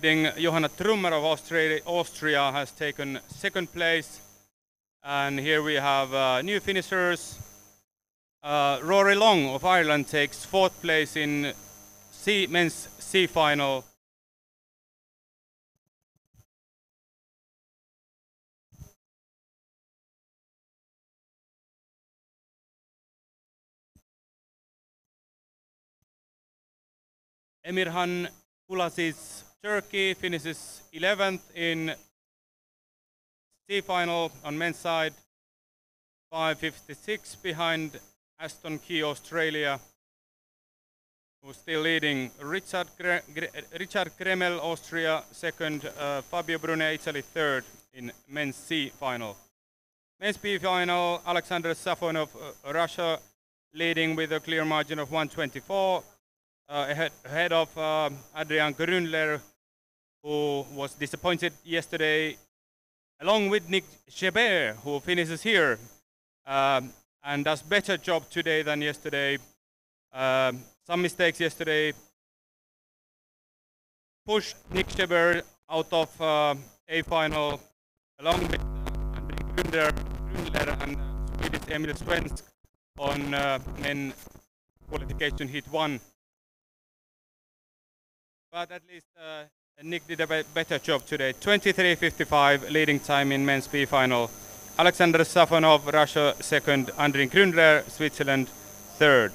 leading Johanna Trummer of Austria has taken second place. And here we have new finishers. Rory Long of Ireland takes fourth place in men's C final. Emirhan Kulaziz, Turkey, finishes 11th in C final on men's side, 5:56 behind Aston Key, Australia, who's still leading. Richard Kremel, Austria, second. Fabio Brunet, Italy, third in men's C final. Men's B final, Alexander Safonov, Russia, leading with a clear margin of 124. Ahead of Adrian Gründler, who was disappointed yesterday, along with Nick Gebert, who finishes here and does better job today than yesterday. Some mistakes yesterday pushed Nick Gebert out of A final, along with Gründler and Swedish Emil Svensk on men qualification heat 1. But at least Nick did a better job today. 23:55 leading time in men's B final. Alexander Safonov, Russia, second. Andrin Gründler, Switzerland, third.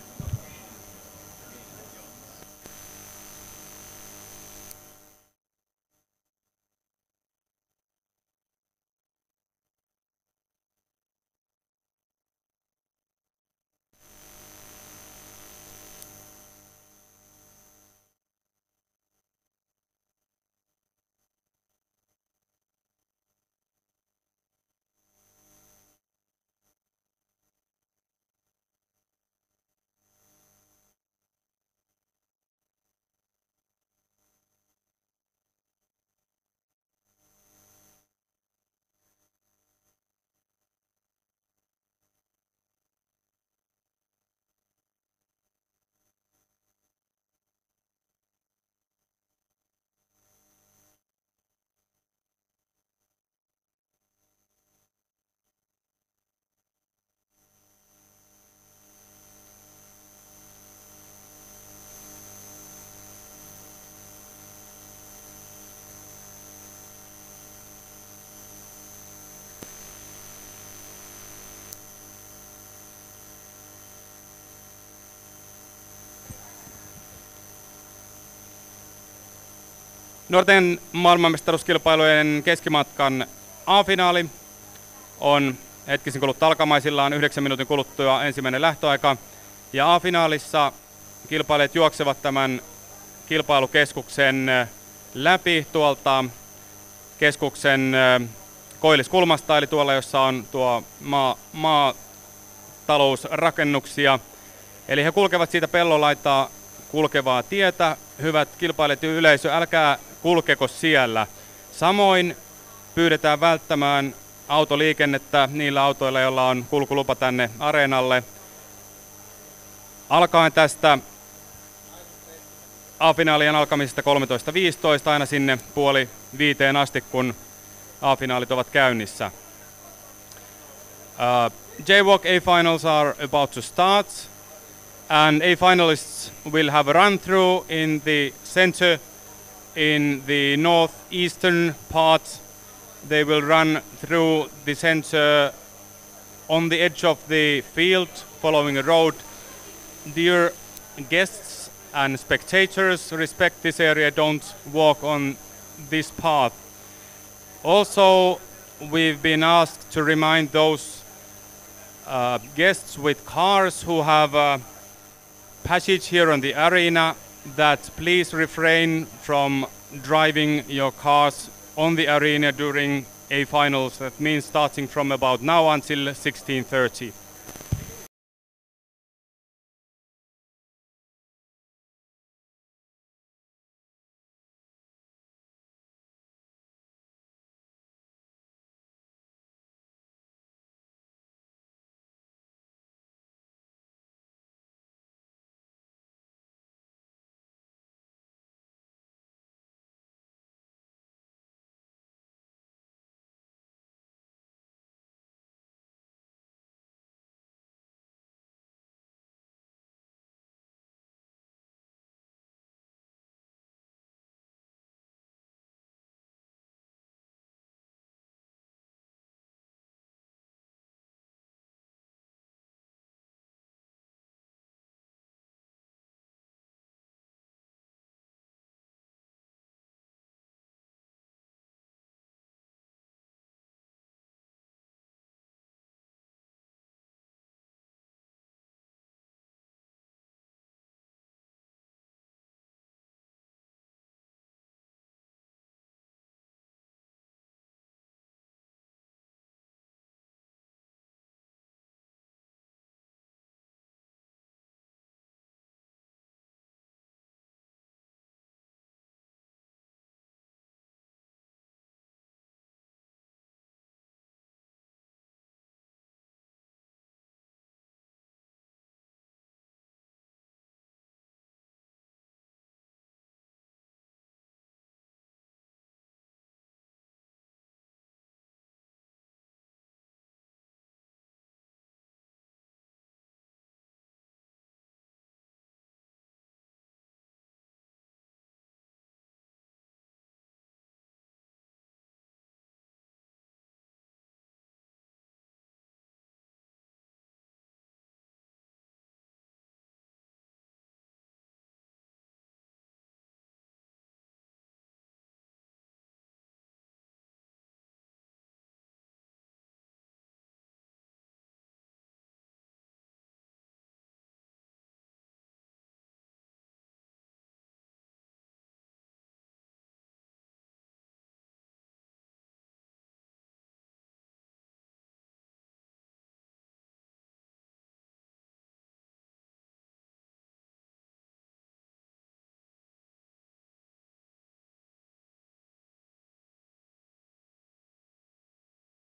Nuorten maailmanmestaruuskilpailujen keskimatkan A-finaali on hetkisen kuluttua alkamaisillaan 9 minuutin kuluttua ensimmäinen lähtöaika. Ja A-finaalissa kilpailijat juoksevat tämän kilpailukeskuksen läpi tuolta keskuksen koilliskulmasta, eli tuolla jossa on tuo maatalousrakennuksia. Eli he kulkevat siitä pellolaitaa kulkevaa tietä. Hyvät kilpailijat ja yleisö, älkää kulkeko siellä. Samoin pyydetään välttämään autoliikennettä niillä autoilla, joilla on kulkulupa tänne areenalle. Alkaen tästä A-finaalien alkamisesta 13:15 aina sinne 4:30 asti, kun A-finaalit ovat käynnissä. JWOC A-finals are about to start. And A-finalists will have a run-through in the center, in the northeastern part. They will run through the center on the edge of the field, following a road. Dear guests and spectators, respect this area, don't walk on this path. Also, we've been asked to remind those guests with cars who have passage here on the arena that please refrain from driving your cars on the arena during A-finals. That means starting from about now until 16:30.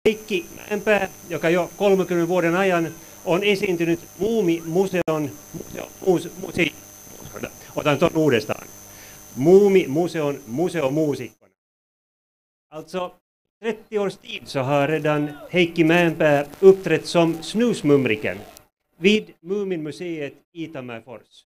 Heikki Mäenpää, joka jo 30 vuoden ajan on esiintynyt Muumimuseon otan ton uudestaan. Muumimuseon museomuusikkona. Alltså 30 års tid så har redan Heikki Mäenpää uppträtt som Snusmumriken vid Muminmuseet i Tammerfors.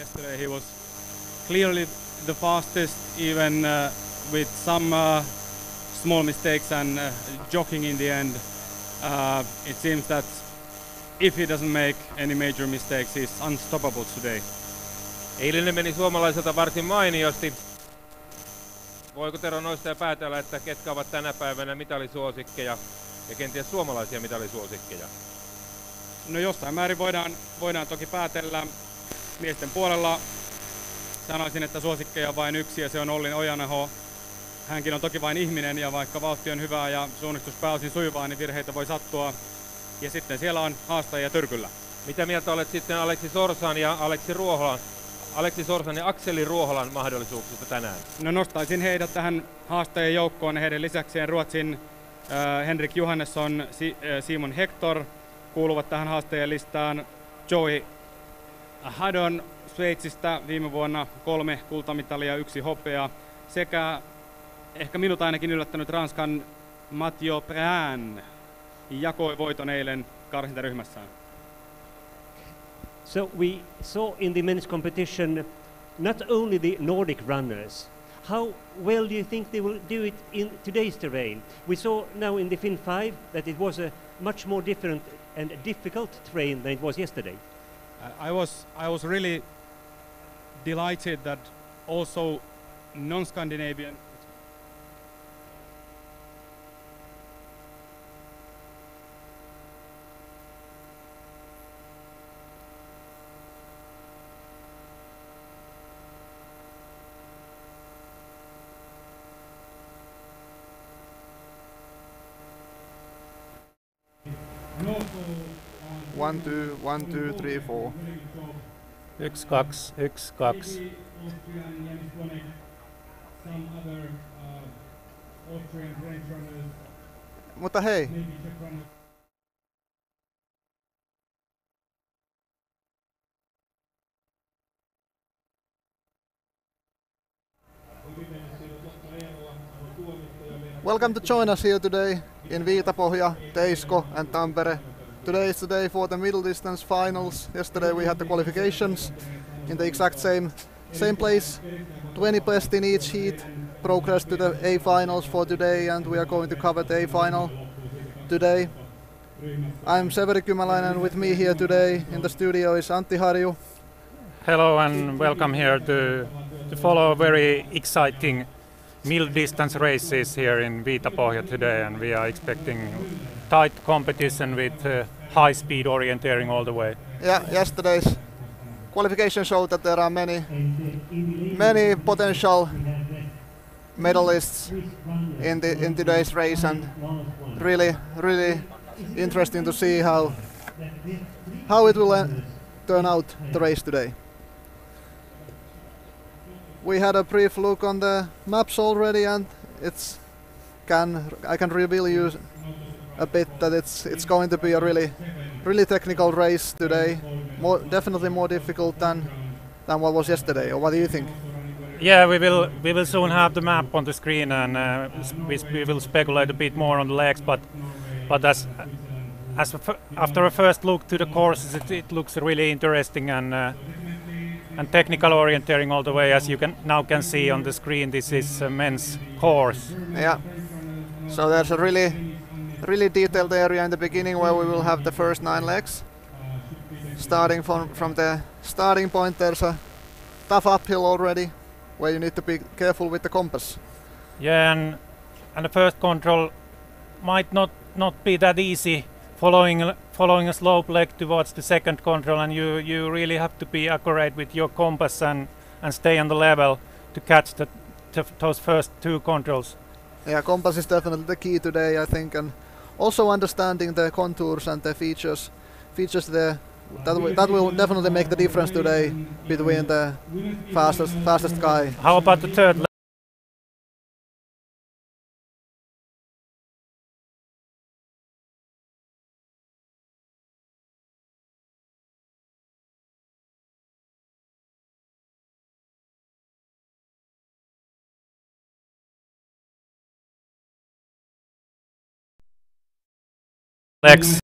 yesterday. He was clearly the fastest, even with some small mistakes and jogging in the end. It seems that if he doesn't make any major mistakes, he's unstoppable today. Eilinen meni suomalaiselta varsin mainiosti. Voiko Tero noista päätellä, että ketkä ovat tänä päivänä mitalisuosikkeja ja kenties suomalaisia mitalisuosikkeja? No jossain määrin voidaan toki päätellä. Miesten puolella sanoisin, että suosikkeja on vain yksi ja se on Olli Ojanaho. Hänkin on toki vain ihminen ja vaikka vauhti on hyvää ja suunnistus pääosin sujuvaa, niin virheitä voi sattua. Ja sitten siellä on haastajia tyrkyllä. Mitä mieltä olet sitten Aleksi Sorsan ja Akseli Ruoholan mahdollisuuksista tänään? No nostaisin heidät tähän haastajien joukkoon. Heidän lisäkseen Ruotsin Henrik Johannesson, Simon Hector kuuluvat tähän haastajien listaan. Joey Haddon Sveitsistä viime vuonna 3 kultamitalia, 1 hopea. Sekä ehkä minut ainakin yllättänyt Ranskan Mathieu Préan jakoi voiton eilen karsintaryhmässään. So we saw in the men's competition not only the Nordic runners. How well do you think they will do it in today's terrain? We saw now in the Finn 5 that it was a much more different and difficult terrain than it was yesterday. I was really delighted that also non-Scandinavian One, two, three, four. 1, 2, 1, 2. Mutta hei, welcome to join us here today in Viitapohja, Teisko and Tampere. Today is the day for the middle distance finals. Yesterday we had the qualifications in the exact same place. 20 best in each heat progressed to the A finals for today, and we are going to cover the A final today. I'm Severi Kymäläinen, and with me here today in the studio is Antti Harju. Hello and welcome here to follow very exciting middle distance races here in Viitapohja today, and we are expecting tight competition with high speed orienteering all the way. Yeah, yesterday's qualification showed that there are many potential medalists in today's race, and really interesting to see how it will turn out the race today. We had a brief look on the maps already, and I can reveal you a bit that it's going to be a really technical race today. Definitely more difficult than what was yesterday. Or what do you think? Yeah, we will soon have the map on the screen, and we will speculate a bit more on the legs. But after a first look to the courses, it looks really interesting and technical orienteering all the way. As you can see on the screen, this is a men's course. Yeah. So there's a really detailed area in the beginning where we will have the first 9 legs. Starting from the starting point, there's a tough uphill already where you need to be careful with the compass. Yeah, and the first control might not be that easy following a slope leg towards the second control, and you really have to be accurate with your compass and stay on the level to catch those first 2 controls. Yeah, compass is definitely the key today, I think, and also understanding the contours and the features there. That will definitely make the difference today between the fastest guy. How about the third leg? Legs.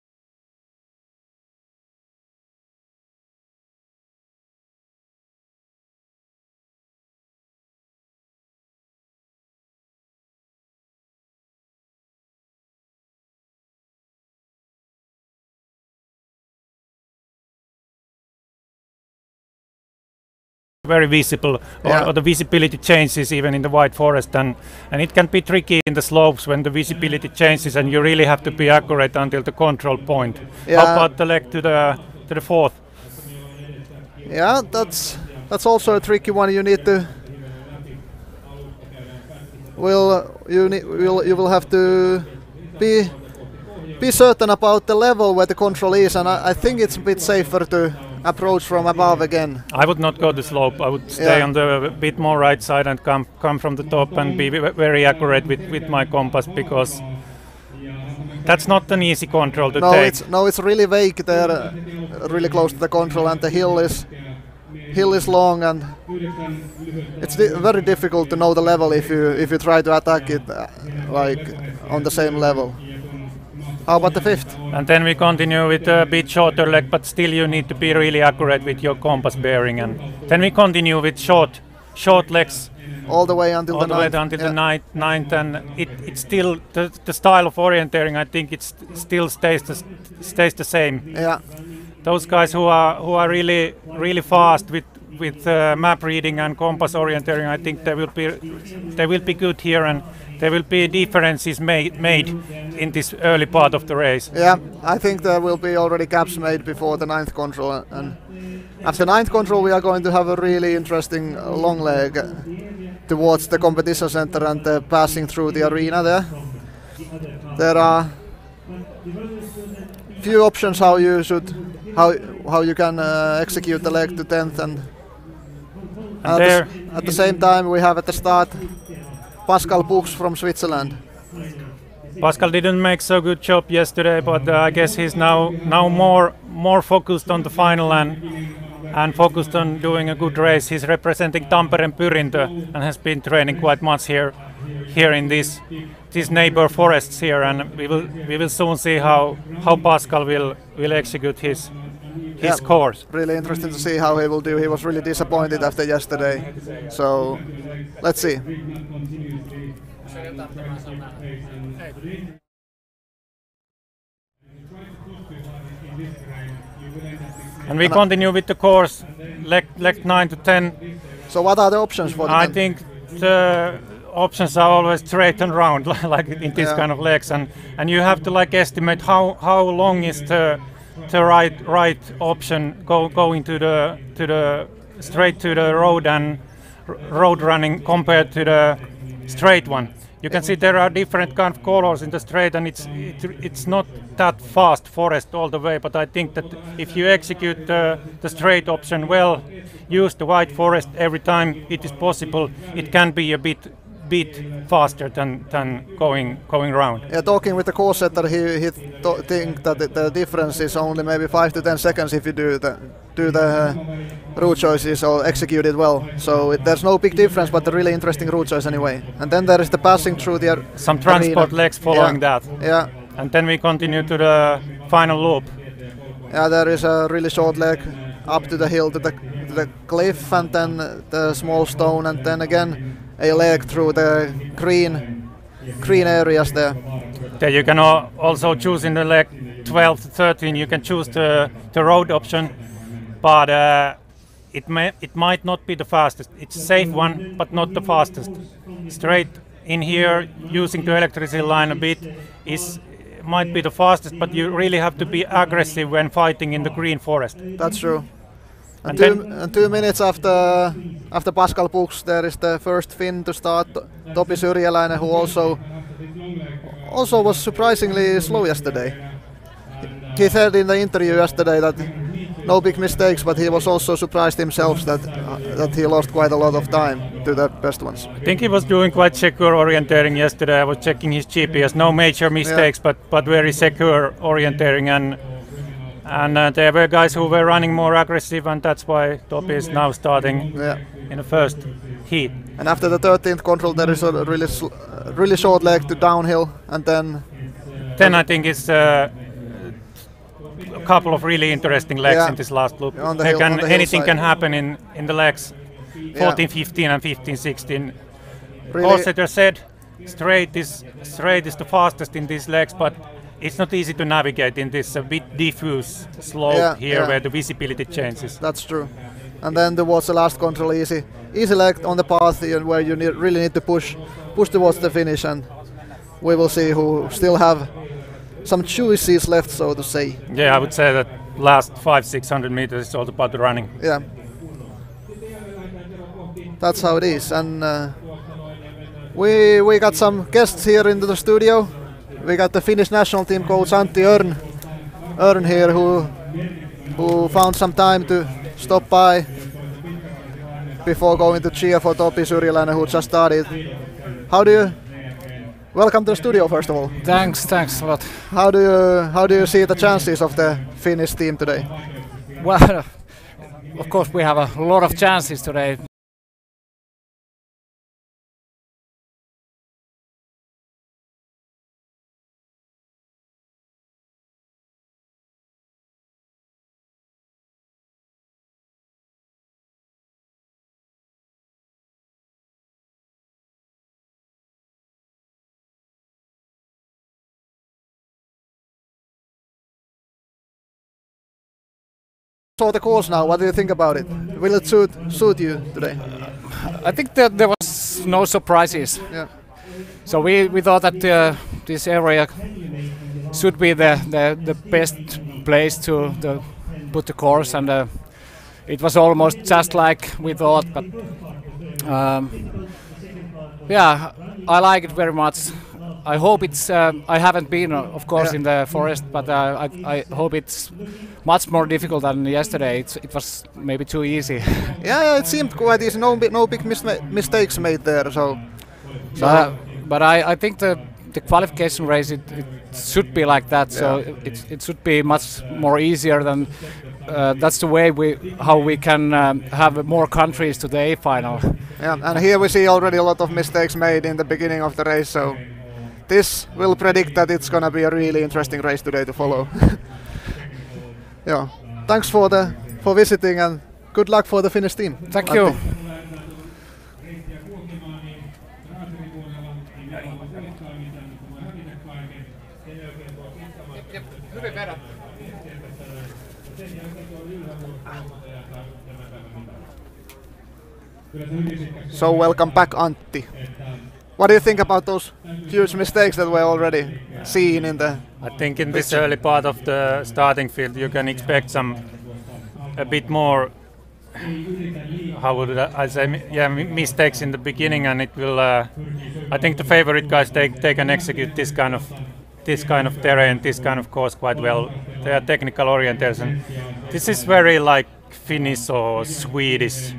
very visible, or the visibility changes even in the white forest, and it can be tricky in the slopes when the visibility changes and you really have to be accurate until the control point. How about the leg to the fourth? Yeah, that's also a tricky one. You need to you will have to be certain about the level where the control is, and I think it's a bit safer to approach from above again. I would not go the slope. I would stay on the bit more right side and come from the top and be very accurate with my compass, because that's not an easy control to take. It's really vague there, really close to the control, and the hill is long, and it's very difficult to know the level if you try to attack it like on the same level. How about the fifth? And then we continue with a bit shorter leg, but still you need to be really accurate with your compass bearing. And then we continue with short legs all the way until the ninth, and it's still the style of orienteering. I think it still stays the same. Yeah. Those guys who are really fast with map reading and compass orienteering, I think they will be good here, and there will be differences made in this early part of the race. Yeah, I think there will be already gaps made before the ninth control, and after ninth control we are going to have a really interesting long leg towards the competition center and passing through the arena there. There are few options how you can execute the leg to 10th, and at the same time we have at the start Pascal Buchs from Switzerland. Pascal didn't make so good job yesterday, but I guess he's now more focused on the final and focused on doing a good race. He's representing Tampere and Pyrintö and has been training quite much here in these neighbor forests here, and we will soon see how Pascal will execute his course. Really interesting to see how he will do. He was really disappointed after yesterday, so let's see. And we continue with the course, leg 9 to 10. So what are the options for them? I think the options are always straight and round, like in this kind of legs, and you have to like estimate how long is the right option going to the straight to the road and road running compared to the straight one. You can see there are different kind of colors in the straight, and it's not that fast forest all the way, but I think that if you execute the straight option well, use the white forest every time it is possible, it can be a bit faster than going round. Yeah, talking with the course setter, he think that the difference is only maybe 5 to 10 seconds if you do the route choices or execute it well. So there's no big difference, but a really interesting route choice anyway. And then there is the passing through the some transport arena. legs following that. Yeah. And then we continue to the final loop. Yeah, there is a really short leg up to the hill to the cliff, and then the small stone, and then again a leg through the green areas there. There you can also choose in the leg 12 to 13. You can choose the road option, but it might not be the fastest. It's a safe one, but not the fastest. Straight in here, using the electricity line a bit, might be the fastest, but you really have to be aggressive when fighting in the green forest. That's true. And 2 minutes after Pascal Buchs, there is the first Finn to start, Topi Syrjäläinen, who also was surprisingly slow yesterday. He said in the interview yesterday that no big mistakes, but he was also surprised himself that he lost quite a lot of time to the best ones. I think he was doing quite secure orienteering yesterday. I was checking his GPS, no major mistakes, but very secure orienteering, and there were guys who were running more aggressive, and that's why Topi is now starting in the first heat. And after the 13th control, there is a really short leg to downhill, and then I think it's a couple of really interesting legs in this last loop. Anything can happen in the legs 14, 15 and 15, 16. Really, Corseter said straight is the fastest in these legs, but it's not easy to navigate in this a bit diffuse slope where the visibility changes. That's true. and then towards the last control, easy leg on the path where you really need to push towards the finish, and we will see who still have some choices left, so to say. Yeah, I would say that last 500-600 meters is all about the running. Yeah, that's how it is, and we got some guests here into the studio. We got the Finnish national team coach Antti Örn here, who found some time to stop by before going to cheer for Topi Syrjäläinen, who just started. Welcome to the studio, first of all. Thanks a lot. How do you see the chances of the Finnish team today? Well, of course we have a lot of chances today. Saw the course now. What do you think about it? Will it suit you today? I think that there was no surprises. Yeah. So we thought that this area should be the best place to put the course, and it was almost just like we thought. But yeah, I like it very much. I hope it's. I haven't been, of course, in the forest, but I hope it's much more difficult than yesterday. It was maybe too easy. Yeah, it seemed quite easy. No big mistakes made there. So. But I think the qualification race it should be like that. So it should be much more easier than. That's the way how we can have more countries to the A final. Yeah, and here we see already a lot of mistakes made in the beginning of the race. So. This will predict that it's gonna be a really interesting race today to follow. Yeah, thanks for visiting, and good luck for the Finnish team. Thank you. So welcome back, Antti. What do you think about those huge mistakes that were already seen in the? I think in this early part of the starting field you can expect a bit more. How would I say? Yeah, mistakes in the beginning, and it will. I think the favorite guys they can execute this kind of terrain, this kind of course quite well. They are technical orienters, and this is very like Finnish or Swedish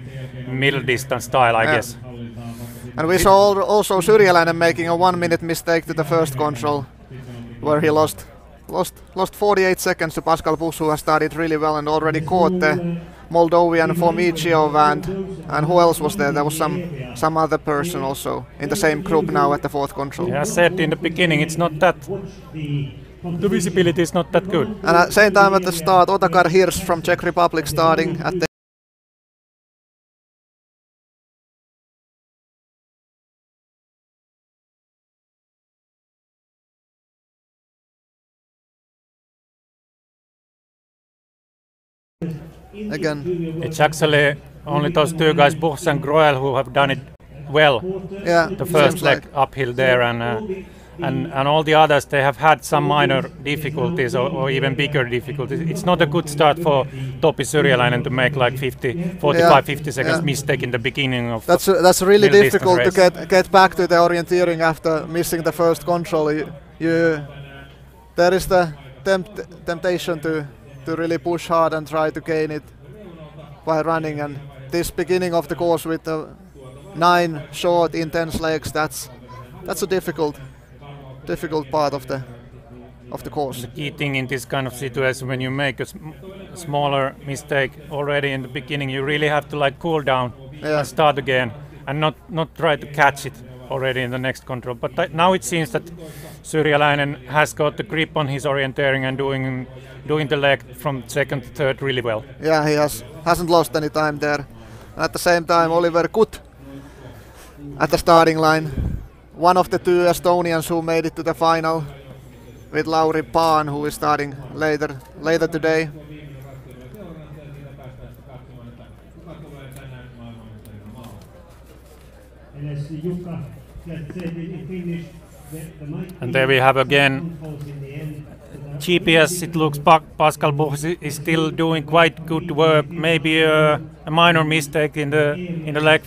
middle distance style, I guess. And we saw also Syrjäläinen making a 1 minute mistake to the first control, where he lost 48 seconds to Pascal Buss, who has started really well and already caught the Moldovan Fomichev, and who else was there? There was some other person also in the same group now at the fourth control. Yeah, I said in the beginning, it's not that. The visibility is not that good. And at the same time at the start, Otakar Hirsch from Czech Republic starting at the again. It's actually only those two guys, Buss and Groel, who have done it well. Yeah, the first leg uphill there, and all the others, they have had some minor difficulties or even bigger difficulties. It's not a good start for Topi Syrjäläinen to make like 50 seconds mistake in the beginning of. That's really difficult race. to get back to the orienteering after missing the first control. There is the temptation to really push hard and try to gain it by running, and this beginning of the course with the 9 short intense legs, that's a difficult part of the course. The key thing in this kind of situation, when you make a smaller mistake already in the beginning, you really have to like cool down and start again, and not try to catch it already in the next control. But now it seems that Syrjäläinen has got the grip on his orienteering and doing the leg from second to third really well. Yeah, he hasn't lost any time there. At the same time, Oliver Kut at the starting line, one of the 2 Estonians who made it to the final, with Lauri Paan, who is starting later today. And as Jukka just said in Finnish, there might And be there we have some again downfalls in the end. GPS. It looks Pascal Buchs is still doing quite good work. Maybe a minor mistake in the leg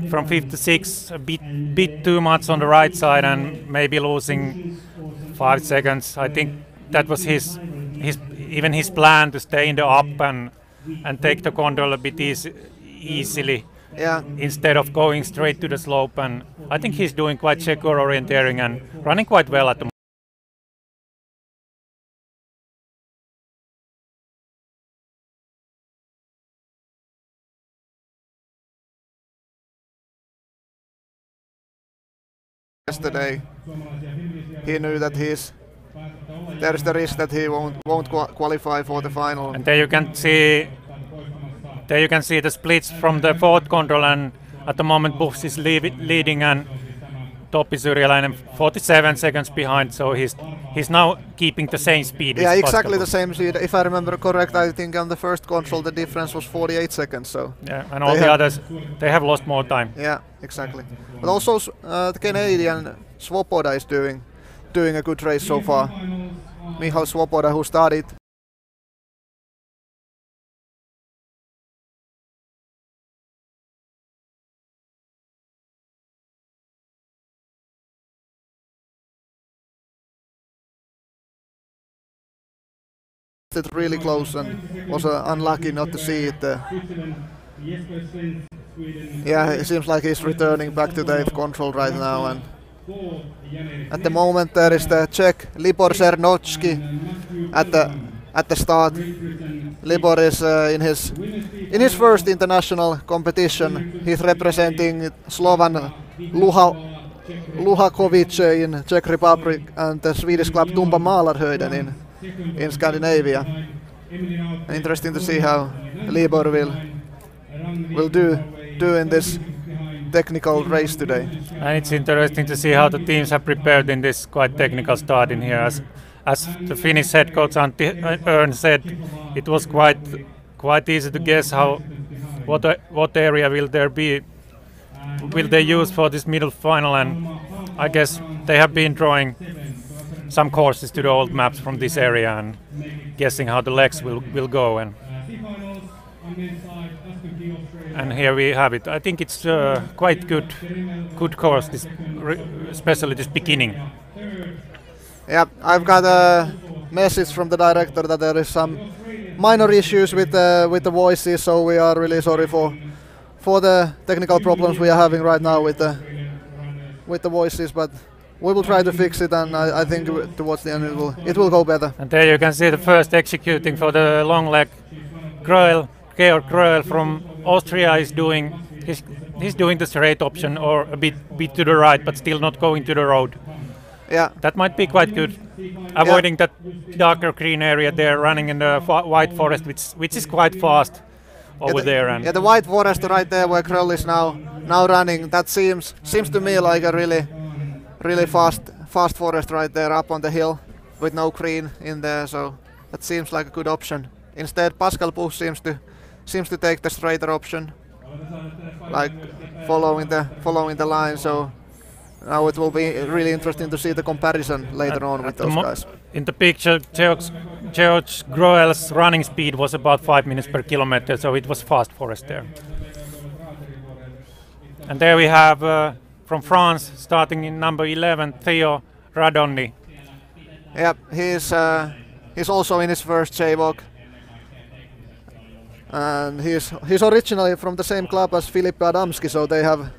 from 56, a bit too much on the right side, and maybe losing 5 seconds. I think that was his even his plan to stay in the up and take the control a bit easily. Yeah, Instead of going straight to the slope, and I think he's doing quite secure orienteering and running quite well at the moment. yesterday he knew that there's the risk that he won't qualify for the final. And there you can see the splits from the fourth control, and at the moment Buchs is leading and Topi Syrjäläinen 47 seconds behind, so he's now keeping the same speed. Yeah, exactly the same speed. If I remember correct, I think on the first control the difference was 48 seconds. So yeah, and all the others, they have lost more time. Yeah, exactly. But also the Canadian Swoboda is doing a good race so far. Michal Swoboda, who started it really close and was unlucky not to see it. Yeah, it seems like he's returning back to the 8th control right now, and at the moment there is the Czech Libor Černocký at the start. Libor is in his first international competition. He's representing Slovan Luhakovic in Czech Republic and the Swedish club Tumba Malarhöjden in Scandinavia. Interesting to see how Libor will do in this technical race today. And it's interesting to see how the teams have prepared in this quite technical start in here. As the Finnish head coach Antti Örn said, it was quite easy to guess what area will they use for this middle final, and I guess they have been drawing some courses to the old maps from this area and guessing how the legs will go, and here we have it. I think it's quite good course, especially this beginning. Yeah, I've got a message from the director that there is some minor issues with the voices, so we are really sorry for the technical problems we are having right now with the voices, but we will try to fix it, and I think towards the end it will go better. And there you can see the first executing for the long leg. Georg Gröel from Austria is he's doing the straight option, or a bit to the right, but still not going to the road. Yeah, that might be quite good. Avoiding that darker green area there, running in the white forest, which is quite fast over there. And the white forest right there where Gröel is now running. That seems to me like a really fast forest right there up on the hill with no green in there. So that seems like a good option. Instead, Pascal Buchs seems to take the straighter option, like following the line. So now it will be really interesting to see the comparison later on with those guys. In the picture, Georg Groel's running speed was about 5 minutes per kilometer, so it was fast forest there. And there we have from France, starting in number 11, Theo Radonni. Yeah, he's also in his first JWOC. And he's originally from the same club as Filipe Adamski, so they have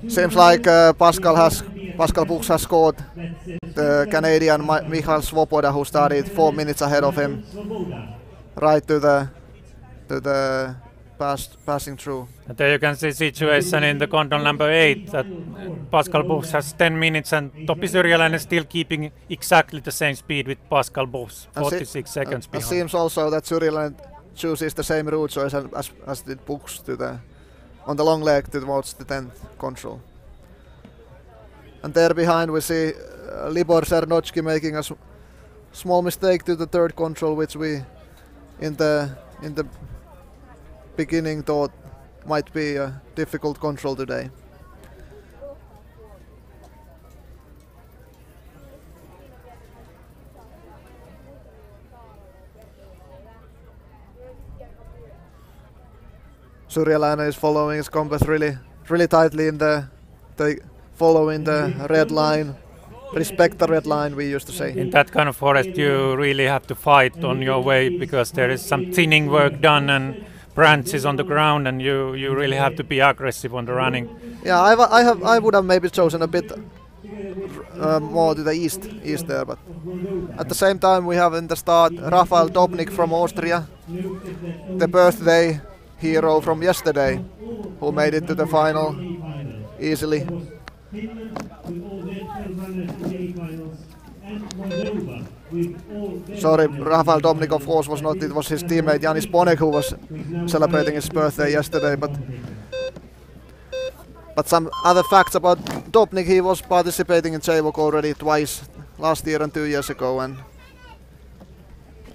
Seems like Pascal Buchs has scored the Canadian Michael Svoboda, who started 4 minutes ahead of him, right to the passing through. And there you can see situation in the control number 8 that Pascal Buchs has 10 minutes and Topi Syrjäläinen is still keeping exactly the same speed with Pascal Buchs, 46 seconds behind. It seems also that Syrjäläinen chooses the same route choice as did Buchs on the long leg towards the 10th control. And there behind we see Libor Cernocki making a small mistake to the 3rd control, which we in the beginning thought might be a difficult control today. Syrjäläinen is following his compass really tightly following the red line. Respect the red line, we used to say. In that kind of forest you really have to fight on your way because there is some thinning work done and branches on the ground and you really have to be aggressive on the running. Yeah, I would have maybe chosen a bit more to the east there, but at the same time we have in the start Rafael Dobnik from Austria, the birthday hero from yesterday, who made it to the final easily. Sorry, Rafael Dobnik of course was not, it was his teammate Janis Bonek who was celebrating his birthday yesterday, but some other facts about Dobnik: he was participating in JWOC already twice, last year and 2 years ago, and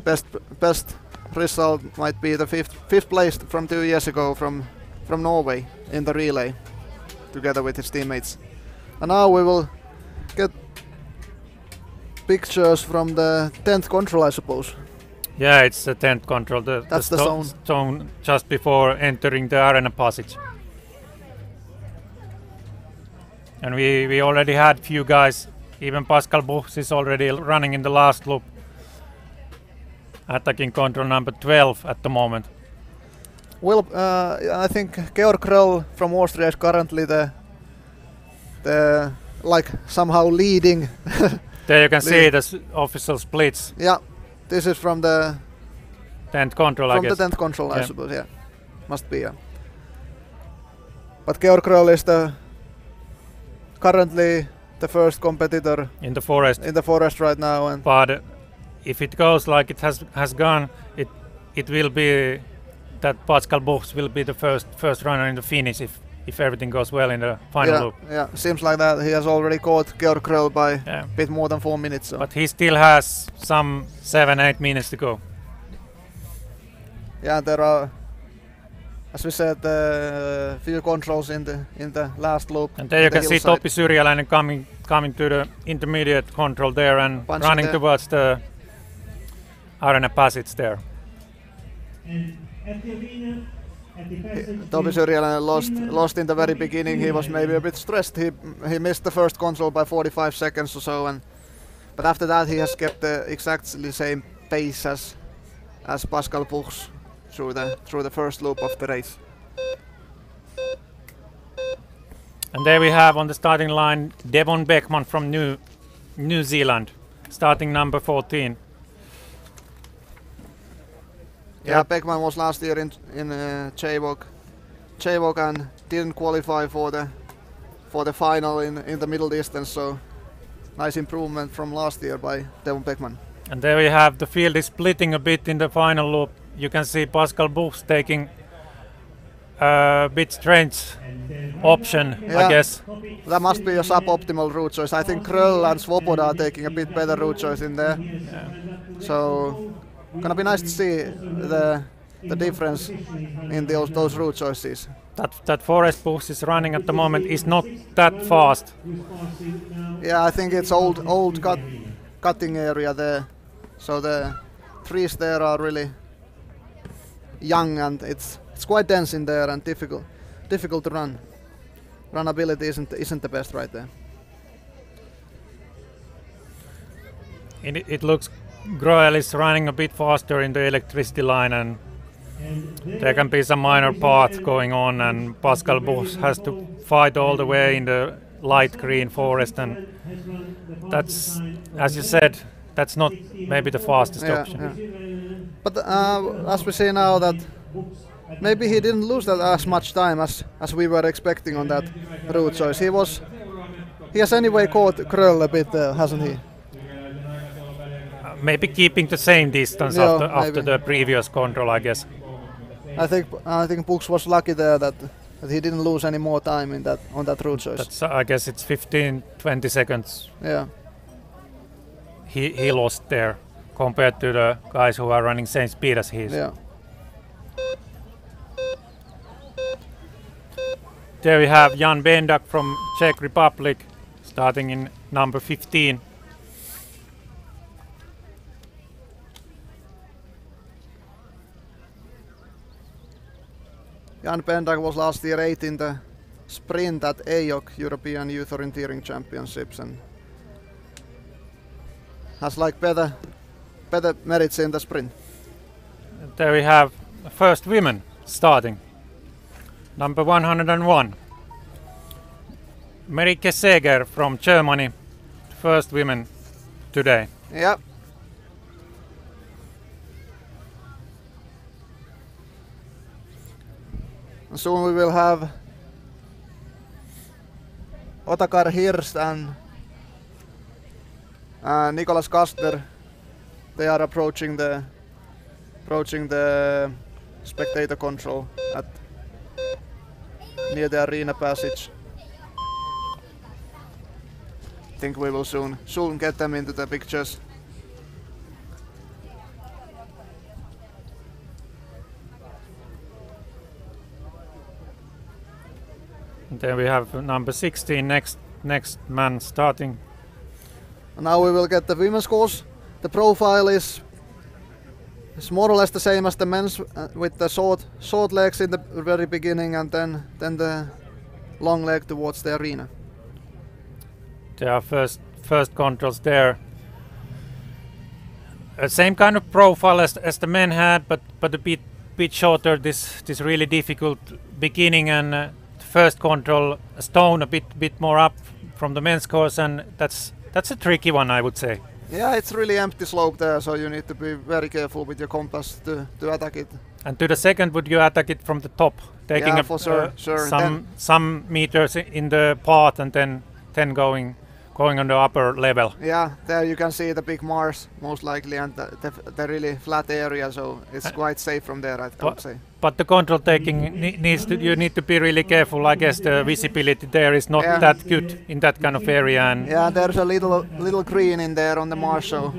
best result might be the fifth place from 2 years ago from Norway in the relay together with his teammates. And now we will get pictures from the 10th control, I suppose. Yeah, it's the 10th control. That's the zone just before entering the arena passage. And we already had few guys, even Pascal Buchs is already running in the last loop, attacking control number 12 at the moment. Well, I think Georg Kröll from Austria is currently the like somehow leading. There you can see the official splits. Yeah, this is from the 10th control, I guess. From the 10th control, I suppose, yeah. Must be, yeah. But Georg Kröll is currently the first competitor in the forest. In the forest right now, and but if it goes like it has gone, it will be that Pascal Buchs will be the first runner in the finish if everything goes well in the final loop. Yeah, seems like that. He has already caught Georg Kröll by a bit more than 4 minutes. So. But he still has some 7-8 minutes to go. Yeah, there are, as we said, a few controls in the last loop. And there you can see Topi Syrjäläinen coming to the intermediate control there and punching running there towards the arena passage there. Topi Syrjäläinen lost in the very beginning. He was maybe a bit stressed. He missed the first control by 45 seconds or so, but after that he has kept the exactly same pace as Pascal Buchs through the first loop of the race. And there we have on the starting line Devon Beckman from New Zealand, starting number 14. Yeah, Beckman was last year in JWOC and didn't qualify for the final in the middle distance. So nice improvement from last year by Devon Beckman. And there we have the field is splitting a bit in the final loop. You can see Pascal Buchs taking a bit strange option, yeah, I guess. That must be a suboptimal route choice. I think Kröll and Svoboda are taking a bit better route choice in there. Yeah. So gonna be nice to see the difference in those route choices. That forest Buchs is running at the moment is not that fast. Yeah, I think it's old cutting area there. So the trees there are really young and it's quite dense in there and difficult to run. Runnability isn't the best right there. It looks Groel is running a bit faster in the electricity line and there can be some minor parts going on, and Pascal Bush has to fight all the way in the light green forest, and that's, as you said, that's not maybe the fastest option. Yeah. But as we see now that maybe he didn't lose that as much time as we were expecting on that route choice. He has anyway caught Kröll a bit, hasn't he? Maybe keeping the same distance after the previous control, I guess. I think Buchs was lucky there that he didn't lose any more time on that route choice. That's, I guess it's 15-20 seconds. Yeah. He lost there compared to the guys who are running same speed as he is. Yeah. There we have Jan Bendak from Czech Republic, starting in number 15. Jan Bendak was last year 8th in the sprint at JWOC, European Youth Orienteering Championships, and has like better merits in the sprint. There we have first women starting. Number 101. Merike Seger from Germany, first women today. Yeah. Soon we will have Otakar Hirst and Nicolas Kastner. They are approaching the spectator control near the arena passage. I think we will soon get them into the pictures. Then we have number 16, next man starting. Now we will get the women's course. The profile is more or less the same as the men's, with the short legs in the very beginning and then the long leg towards the arena. There are first controls there. Same kind of profile as the men had, but a bit shorter. This really difficult beginning, and first control stone a bit more up from the men's course, and that's a tricky one, I would say. Yeah, it's really empty slope there, so you need to be very careful with your compass to attack it. And to the second, would you attack it from the top, taking sure. some meters in the path and then going on the upper level? Yeah, there you can see the big Mars most likely, and the really flat area, so it's quite safe from there, I would say. But the control taking you need to be really careful. I guess the visibility there is not that good in that kind of area. And yeah, there's a little green in there on the Mars, so.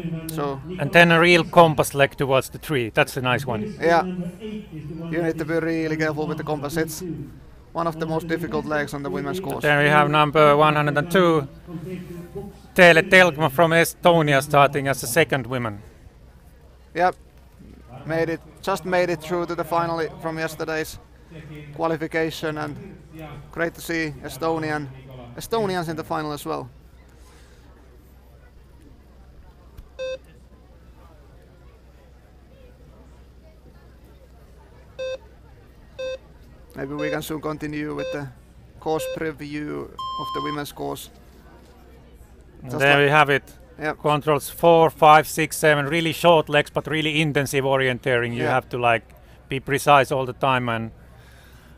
And then a real compass leg towards the tree. That's a nice one. Yeah, you need to be really careful with the compass. It's one of the most difficult legs on the women's course. Then we have number 102, Teele Telkma from Estonia, starting as the second woman. Yep, just made it through to the final from yesterday's qualification, and great to see Estonians in the final as well. Maybe we can soon continue with the course preview of the women's course. There we have it. Yep. Controls 4, 5, 6, 7, really short legs, but really intensive orienteering. You have to be precise all the time and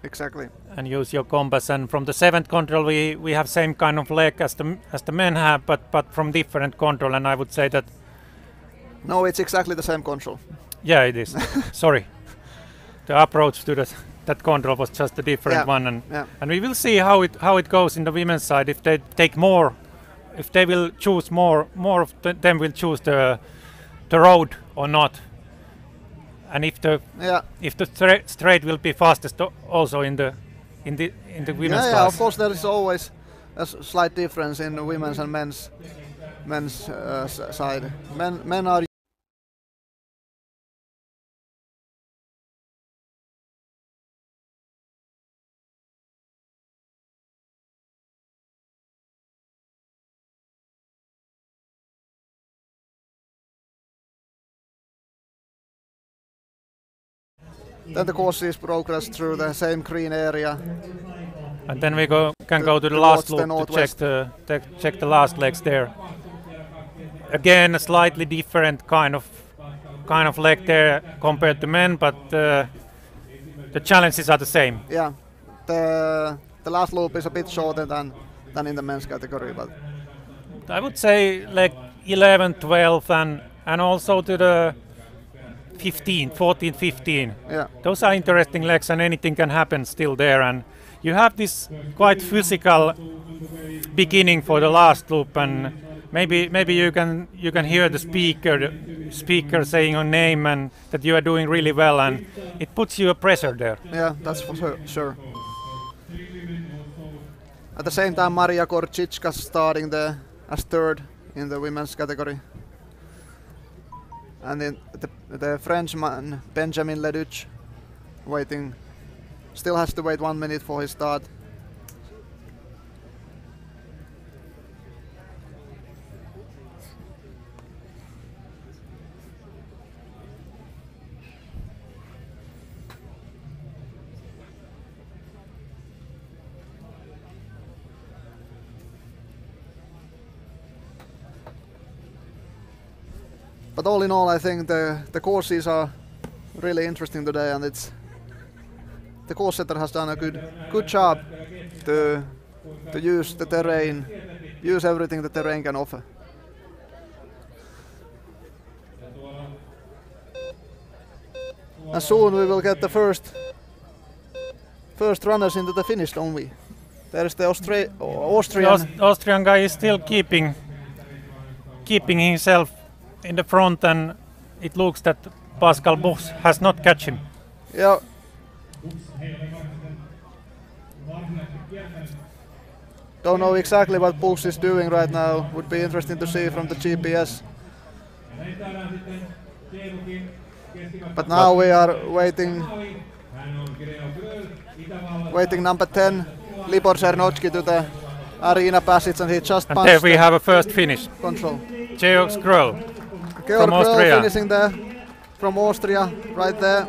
exactly, and use your compass. And from the 7th control, we have same kind of leg as the men have, but from different control. And I would say that no, it's exactly the same control. Yeah, it is. Sorry, the approach to that control was just a different one, and we will see how it goes in the women's side. If they take more, if they will choose more of them will choose the road or not, and if the straight will be fastest also in the women's class. Yeah, of course there is always a slight difference in the women's and men's side. Men are Then the courses progress through the same green area. And then we can go to the last towards the loop to northwest. check the last legs there. Again, a slightly different kind of leg there compared to men, but the challenges are the same. Yeah, the last loop is a bit shorter than in the men's category, but I would say like 11, 12, and also to the 14, 15. yeah, Those are interesting legs, and anything can happen still there. And you have this quite physical beginning for the last loop, and maybe you can hear the speaker saying your name and that you are doing really well, and it puts you a pressure there. yeah, that's for sure. At the same time, Maria Korchicka starting as third in the women's category. And then the Frenchman Benjamin Leduc still has to wait 1 minute for his start. But all in all, I think the courses are really interesting today, and the course setter has done a good job to use the terrain, use everything the terrain can offer. And soon we will get the first runners into the finish, don't we? There is the Austrian. The Austrian guy is still keeping himself in the front, and it looks that Pascal Buch has not catch him. Yeah. Don't know exactly what Buch is doing right now. Would be interesting to see from the GPS. But now we are waiting number 10, Libor Cernotski, to the arena passage, and he just punched. And there we have a first finish. Control. JWOC Gröll Georg from Austria. Gröll finishing there from Austria, right there.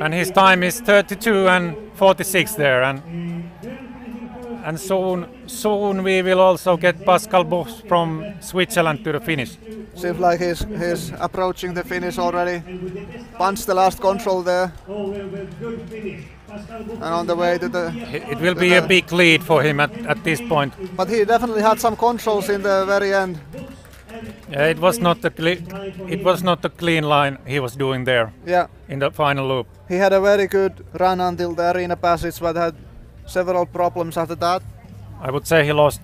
And his time is 32 and 46 there, and soon we will also get Pascal Buch from Switzerland to the finish. Seems like he's approaching the finish already. Punched the last control there. And on the way to the... It will be a big lead for him at this point. But he definitely had some controls in the very end. Yeah, it was not a clean line he was doing there. Yeah. In the final loop. He had a very good run until the arena passage, but had several problems after that. I would say he lost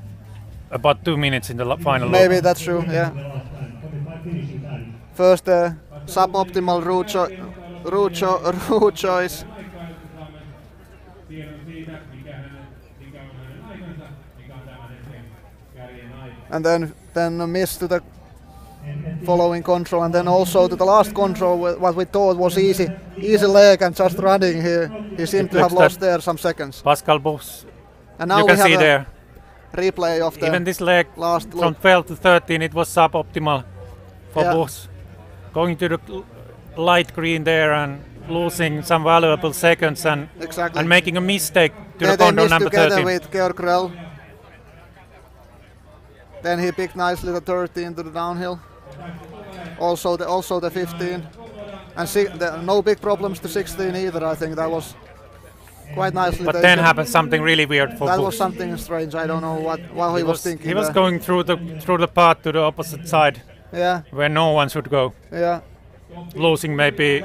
about 2 minutes in the final Maybe loop. that's true, yeah. First suboptimal route choice. And then a miss to the following control, and then also to the last control, what we thought was easy leg and just running here. He seemed to have lost there some seconds. Pascal Buch, and now you we can see have there. Replay of the even this leg last from loop. 12 to 13, it was suboptimal for Yeah. Buch. Going to the light green there and losing some valuable seconds and Exactly. and making a mistake to the They control missed number together 13. with Georg Gröll. Then he picked nicely the 13 to the downhill. Also the 15. And no big problems to 16 either. I think that was quite nicely But taken. then happened something really weird for That Buch. was something strange. I don't know what he was thinking. He was there. going through the path to the opposite side Yeah, where no one should go, yeah. losing maybe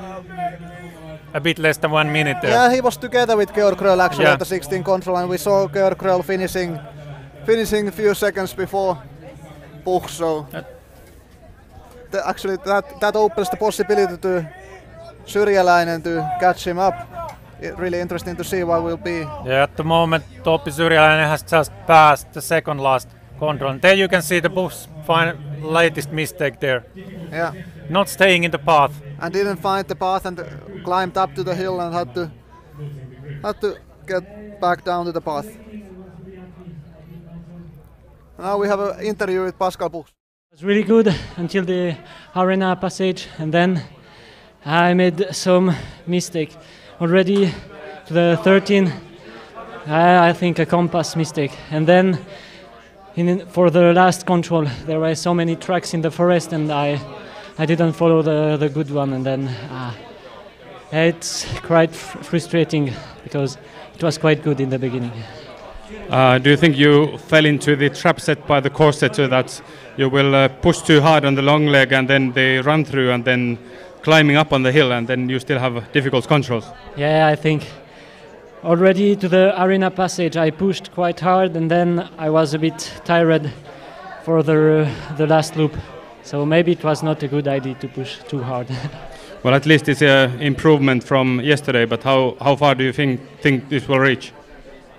a bit less than 1 minute there. Yeah, he was together with Georg Gröll actually Yeah. at the 16 control, and we saw Georg Gröll finishing a few seconds before Buch. So actually that opens the possibility to Syrjäläinen to catch him up. Really interesting to see what will be. Yeah, at the moment Topi Syrjäläinen has just passed the second last control. And there you can see the Buch's latest mistake there. Yeah, Not staying in the path. and didn't find the path and climbed up to the hill and had to get back down to the path. Now we have an interview with Pascal Buch. It was really good until the arena passage, and then I made some mistake. Already to the 13, I think a compass mistake, and then for the last control there were so many tracks in the forest, and I didn't follow the good one, and then it's quite frustrating because it was quite good in the beginning. Do you think you fell into the trap set by the course setter that you will push too hard on the long leg and then they run through and then climbing up on the hill and then you still have difficult controls? Yeah, I think already to the arena passage I pushed quite hard, and then I was a bit tired for the last loop. So maybe it was not a good idea to push too hard. Well, at least it's an improvement from yesterday, but how far do you think this will reach?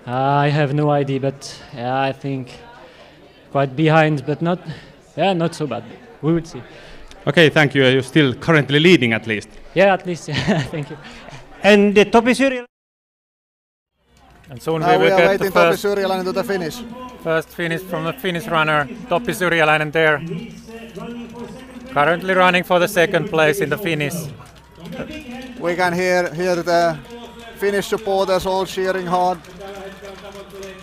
I have no idea, but yeah, I think quite behind, but not so bad. We will see. Okay, thank you. You're still currently leading at least. Yeah, at least. Yeah, thank you. And the Topi Syrjäläinen. And soon Now we we will are get waiting the Topi Syrjäläinen to the finish. first finish from the Finnish runner, Topi Syrjäläinen there. Currently running for the second place in the finish. We can hear the Finnish supporters all cheering hard.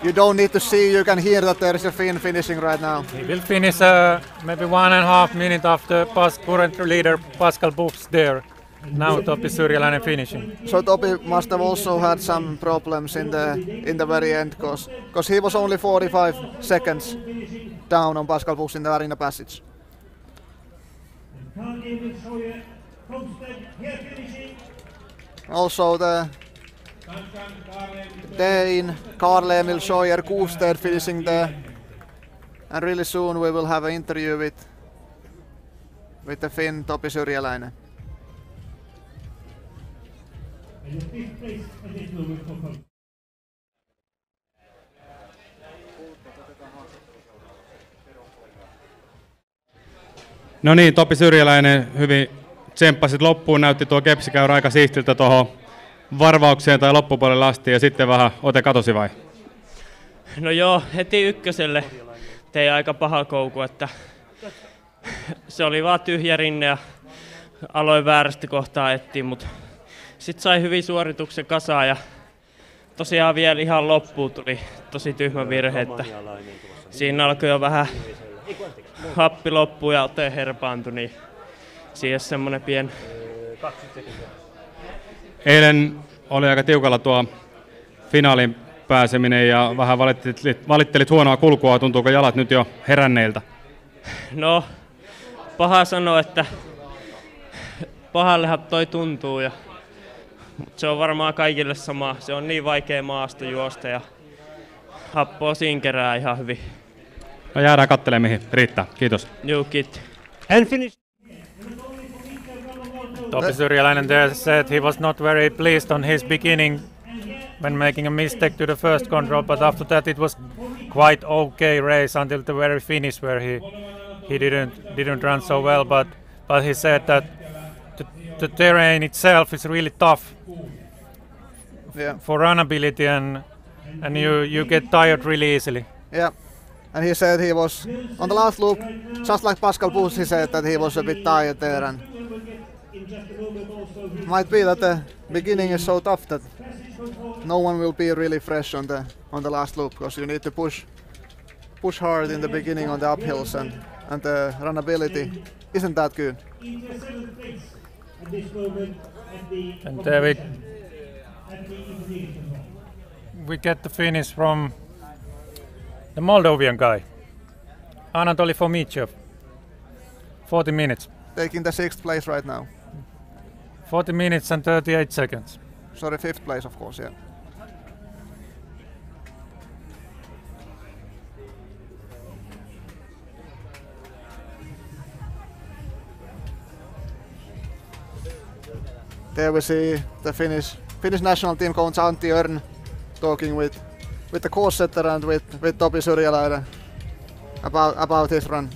You don't need to see, you can hear that there is a Finn finishing right now. He will finish maybe 1.5 minutes after current leader Pascal Buchs there. Now Topi Syrjäläinen finishing. So Topi must have also had some problems in the very end, because he was only 45 seconds down on Pascal Buchs in the arena passage. Also the Dane, Karl-Emil Scheuer, Kusted finishing there, and really soon we will have an interview with the Finn Topi Syrjäläinen. No niin, Topi Syrjäläinen hyvin tsemppasit loppuun, näytti tuo kepsikäyrä aika siistiltä tuohon varvaukseen tai loppupuolelle asti ja sitten vähän ote katosi vai? No joo, heti ykköselle tein aika paha kouku, että se oli vaan tyhjä rinne ja aloin väärästä kohtaa etsiä, mutta sitten sai hyvin suorituksen kasaan ja tosiaan vielä ihan loppuun tuli tosi tyhmä virhe, että siinä alkoi jo vähän happi loppu ja ote herpaantui, niin siihen semmoinen pien. Eilen oli aika tiukalla tuo finaalin pääseminen ja vähän valittelit huonoa kulkua. Tuntuuko jalat nyt jo heränneiltä? No, paha sanoa, että pahallehan toi tuntuu, mutta se on varmaan kaikille sama. Se on niin vaikea maasto juosta ja happoa siinä kerää ihan hyvin. No jäädään katselemaan mihin riittää. Kiitos. Juu, kiitos. And finish. Topi Syrjäläinen there said he was not very pleased on his beginning when making a mistake to the first control, but after that it was quite okay race until the very finish where he didn't run so well, but he said that the terrain itself is really tough for runnability and you get tired really easily. Yeah, and he said he was on the last loop, just like Pascal Buchs, he said that he was a bit tired there, and might be that the beginning is so tough that no one will be really fresh on the last loop, because you need to push hard in the beginning on the uphills, and the runnability isn't that good. And we get the finish from the Moldovan guy, Anatoly Fomichev, 40 minutes. Taking the 6th place right now. 40 minutes and 38 seconds. Sorry, 5th place, of course, yeah. There we see the Finnish national team coach Antti Örn talking with the course setter and with Topi Syrjäläinen about his run.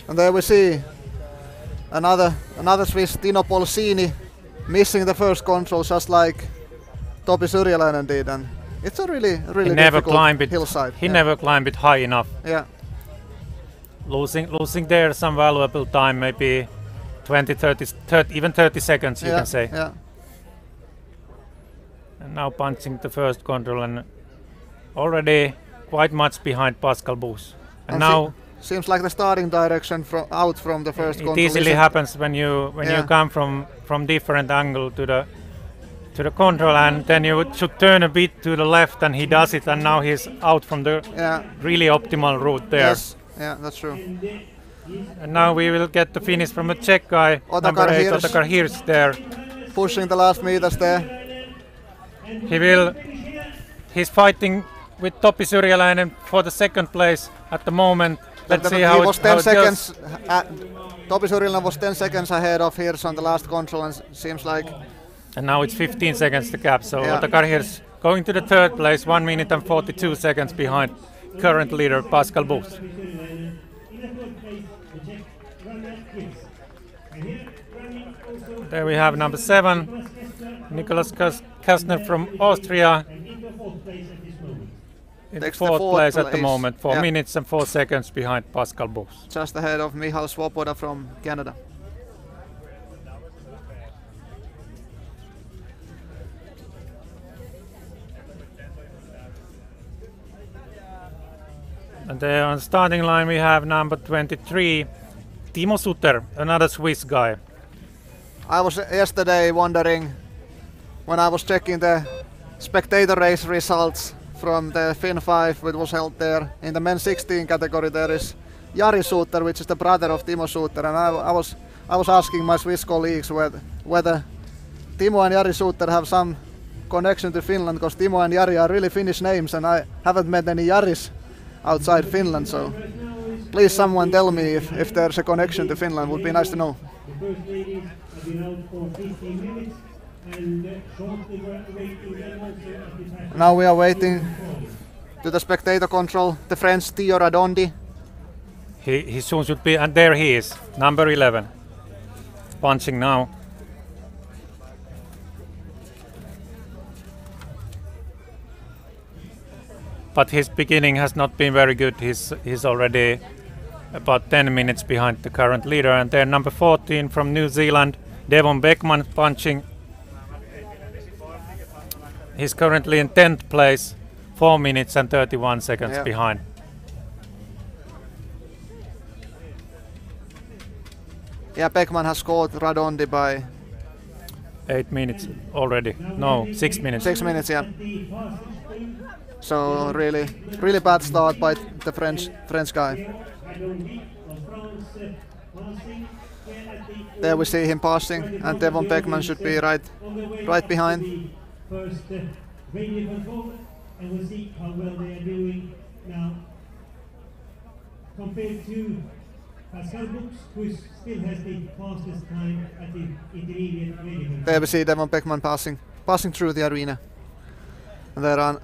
And there we see another Swiss, Tino Polsini, missing the first control just like Topi Syrjäläinen did, and It's a really he never difficult climbed it. hillside. He never climbed it high enough. Yeah. Losing there some valuable time, maybe 20, 30, even 30 seconds, you can say. Yeah. And now punching the first control and already quite much behind Pascal Bus. And now seems like the starting direction out from the first control. It easily happens when you come from different angle to the control, and then you should turn a bit to the left, and he does it, and now he's out from the really optimal route there. Yes, yeah, that's true. And now we will get the finish from a Czech guy, number 8, Otakar Hirsch there. Pushing the last meters there. He's fighting with Topi Syrjäläinen for the second place at the moment. Let's see how it goes. Topi Syrjäläinen was 10 seconds ahead of Hirsch on the last control, and seems like... And now it's 15 seconds the gap, so Otakar Hirsch going to the third place, 1 minute and 42 seconds behind current leader Pascal Bus. There we have number 7, Nicholas Kastner from Austria. In fourth place at the moment, 4 minutes and 4 seconds behind Pascal Bus. Just ahead of Michal Svoboda from Canada. And there on the starting line we have number 23, Timo Suter, another Swiss guy. I was yesterday wondering, when I was checking the spectator race results from the Fin 5, which was held there in the men's 16 category, there is Jari Suter, which is the brother of Timo Suter, and I was asking my Swiss colleagues whether Timo and Jari Suter have some connection to Finland, because Timo and Jari are really Finnish names, and I haven't met any Jaris outside Finland, so please someone tell me if there's a connection to Finland. Would be nice to know. Now we are waiting to the spectator control, the French Theo Radondi. He soon should be, and there he is, number 11, punching now. But his beginning has not been very good. He's already about 10 minutes behind the current leader. And then number 14 from New Zealand, Devon Beckman, punching. He's currently in 10th place, 4 minutes and 31 seconds behind. Yeah, Beckman has scored Radondi by 8 minutes already. No, 6 minutes. 6 minutes, yeah. So really bad start by the French guy. There we see him passing, and Devon Beckman should be right behind. And we'll see how well they are doing now compared to Pascal Bus, who still has the fastest time at the intermediate medium. There we see Devon Beckman passing through the arena. And there are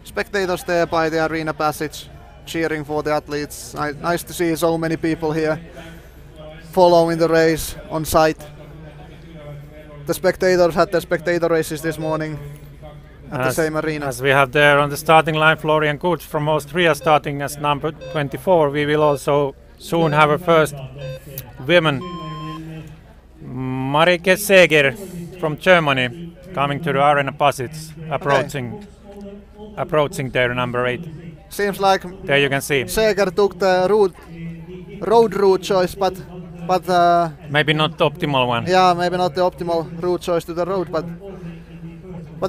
spectators there by the arena passage cheering for the athletes. Nice to see so many people here following the race on site. The spectators had the spectator races this morning at the same arena. As we have there on the starting line Florian Kurz from Austria starting as number 24. We will also soon have our first women. Marike Seger from Germany coming to the arena passage, approaching there, number 8. Seems like there you can see Seger took the road route choice, but maybe not the optimal one. Yeah, maybe not the optimal route choice to the road, but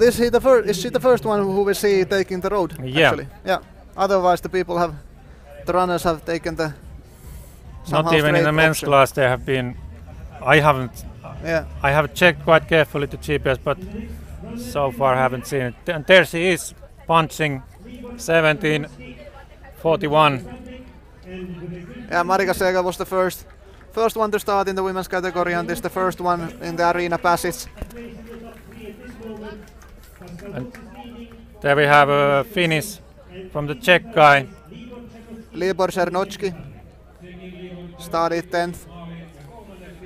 is she the first one who we see taking the road? Yeah. Actually? Yeah. Otherwise, the runners have taken the. Not even in the men's class. There have been. I haven't. Yeah. I have checked quite carefully the GPS, but so far haven't seen it. And there she is, punching 17:41. Yeah, Marika Seger was the first one to start in the women's category, and this is the first one in the arena passage. And there we have a finish from the Czech guy. Libor Czernocki started 10th.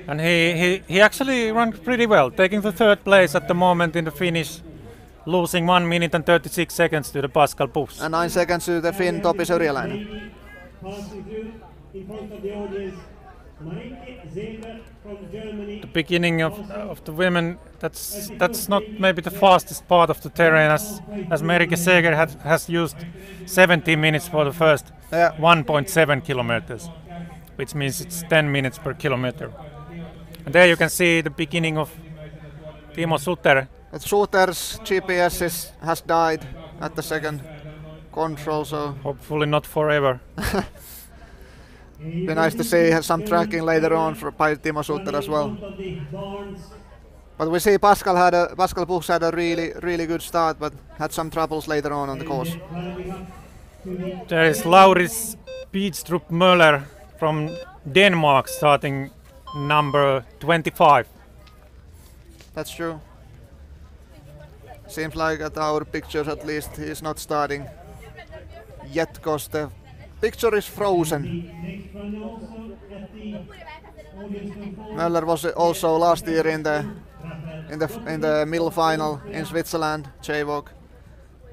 And he actually ran pretty well, taking the third place at the moment in the finish. losing 1 minute and 36 seconds to the Pascal Buchs. And 9 seconds to the Finn Topi Syrjäläinen. The beginning of the women, that's not maybe the fastest part of the terrain, as Merike Seeger has used 17 minutes for the first 1.7 kilometers, which means it's 10 minutes per kilometer. And there you can see the beginning of Timo Suter. Suter's GPS has died at the second control, so hopefully not forever. Be nice to see some tracking later on by Timo Suter as well. But we see Pascal Buchs had a really good start, but had some troubles later on the course. There is Lauritz Beedstrup Møller from Denmark starting number 25. That's true. Seems like at our pictures at least he is not starting yet because the picture is frozen. Möller was also last year in the middle final in Switzerland, JWOC.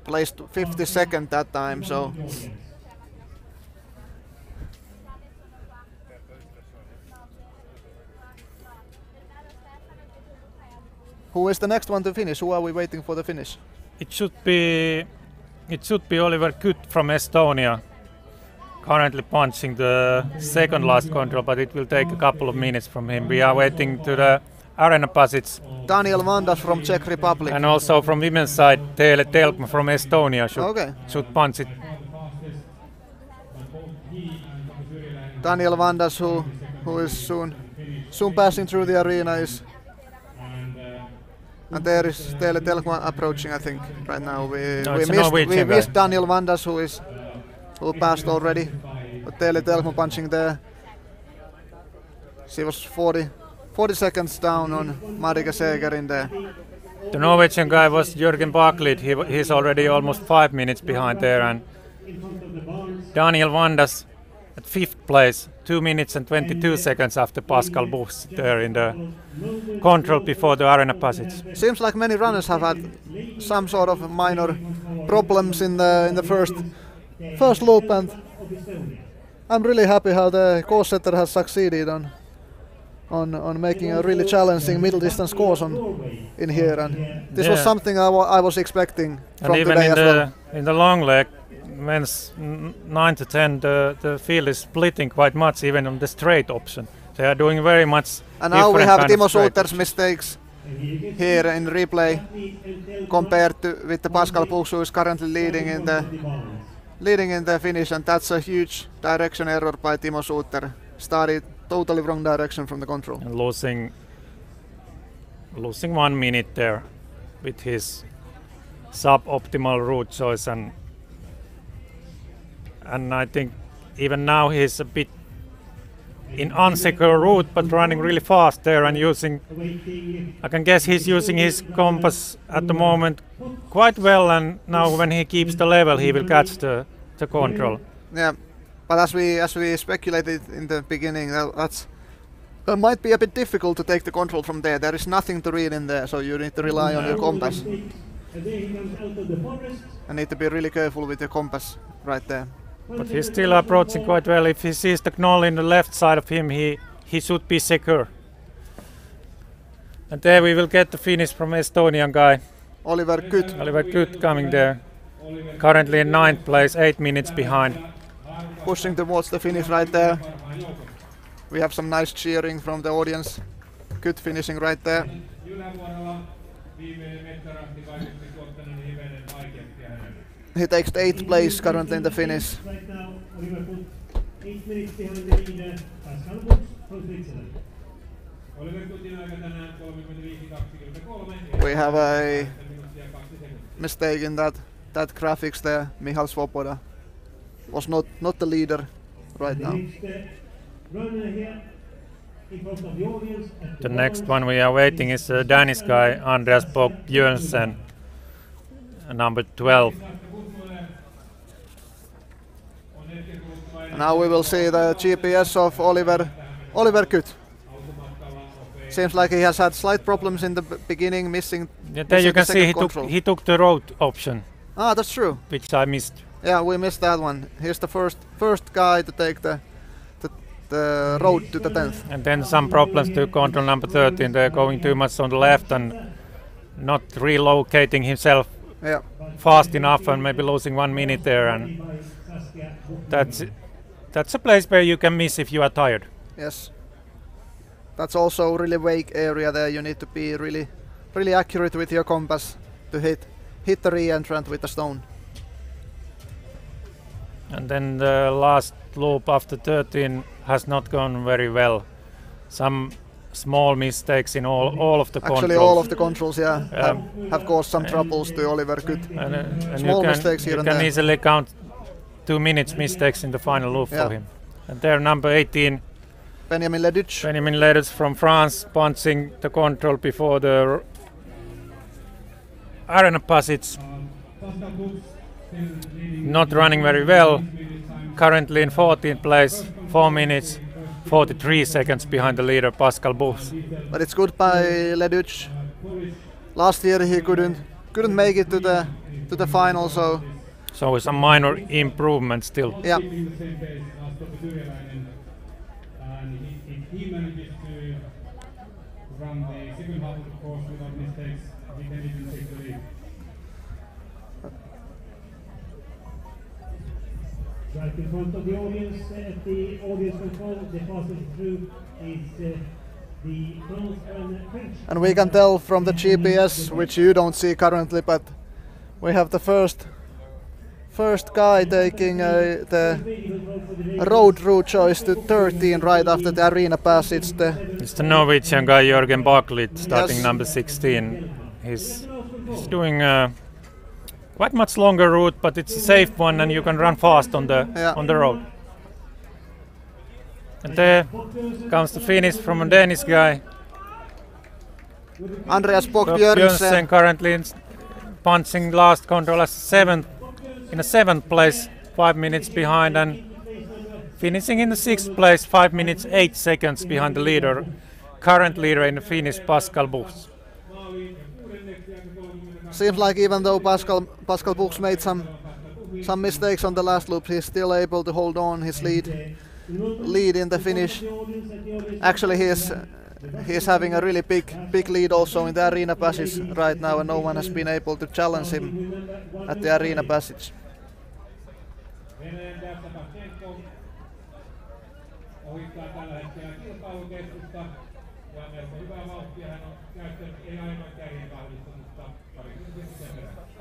Placed 52nd that time, so who is the next one to finish? Who are we waiting for the finish? It should be Oliver Kütt from Estonia, currently punching the second last control, but it will take a couple of minutes from him. We are waiting to the arena passage. Daniel Vandas from Czech Republic. And also from women's side, Teele Telkma from Estonia should punch it. Daniel Vandas, who is soon passing through the arena, and there is Teele Telkma approaching, I think, right now. We missed Daniel Vandas, who passed already, but Teele Telkma punching there. She was 40 seconds down on Marika Seeger in there. The Norwegian guy was Jürgen Backlid. He's already almost 5 minutes behind there, and Daniel Vandas at 5th place, 2 minutes and 22 seconds after Pascal Buchs there in the control before the arena passage. Seems like many runners have had some sort of minor problems in the first loop, and I'm really happy how the course setter has succeeded on making a really challenging middle distance course in here, and this was something I was expecting from today as well. In the long leg, men's 9 to 10, the field is splitting quite much, even on the straight option. They are doing very much. And now we have Timo Suter's mistakes here in replay compared to with the Pascal Buchs, who is currently leading in the finish, and that's a huge direction error by Timo Suter. Started totally wrong direction from the control. And losing 1 minute there with his suboptimal route choice, and I think even now he's a bit in unsecure route, but running really fast there and I can guess he's using his compass at the moment quite well, and now when he keeps the level he will catch the control. Yeah, but as we speculated in the beginning, that might be a bit difficult to take the control from there. There is nothing to read in there, so you need to rely on your compass. I need to be really careful with your compass right there. But he's still approaching quite well. If he sees the knoll in the left side of him, he should be secure. And there we will get the finish from Estonian guy. Oliver Kütt. Oliver Kütt coming there. Currently in 9th place, 8 minutes behind. Pushing towards the finish right there. We have some nice cheering from the audience. Kütt finishing right there. He takes 8th place currently in the finish. We have a mistake in that graphics there. Michal Svoboda was not the leader right now. The next one we are waiting is the Danish guy Andreas Bog Bjørnsen, number 12. Now we will see the GPS of Oliver Kütt. Seems like he has had slight problems in the beginning, missing. Yeah, there you can see he took the road option. Ah, that's true. Which I missed. Yeah, we missed that one. He's the first guy to take the road to the 10th. And then some problems to control number 13. They're going too much on the left and not relocating himself fast enough, and maybe losing 1 minute there. And that's a place where you can miss if you are tired. Yes. That's also really vague area there. You need to be really accurate with your compass to hit the re-entrant with the stone. And then the last loop after 13 has not gone very well. Some small mistakes in all of the controls. Actually, all of the controls, have caused some troubles to Oliver. Good and small mistakes here and there. You can easily count 2 minutes mistakes in the final loop for him. And there, number 18. Benjamin Leduc from France, punching the control before the arena passage. Not running very well. Currently in 14th place, 4 minutes 43 seconds behind the leader Pascal Buchs. But it's good by Leduc. Last year he couldn't make it to the final, so some minor improvement still. Yeah. He manages to run the second half of the course without mistakes, he can even take the lead. Right in front of the audience, at the audience control, the fastest through is the France and French. And we can tell from the GPS, which you don't see currently, but we have the first guy taking the road route choice to 13 right after the arena pass. It's the Norwegian guy Jørgen Baklit, starting number 16. He's doing quite much longer route, but it's a safe one, and you can run fast on the road. And there comes the finish from a Danish guy. Andreas Bjørnsen currently punching last control as in a 7th place, 5 minutes behind, and finishing in the 6th place, 5 minutes 8 seconds behind the leader, current leader in the Finnish Pascal Buchs. Seems like even though Pascal Buchs made some mistakes on the last loop, he's still able to hold on his lead in the finish. Actually, he's having a really big lead also in the arena passage right now, and no one has been able to challenge him at the arena passage.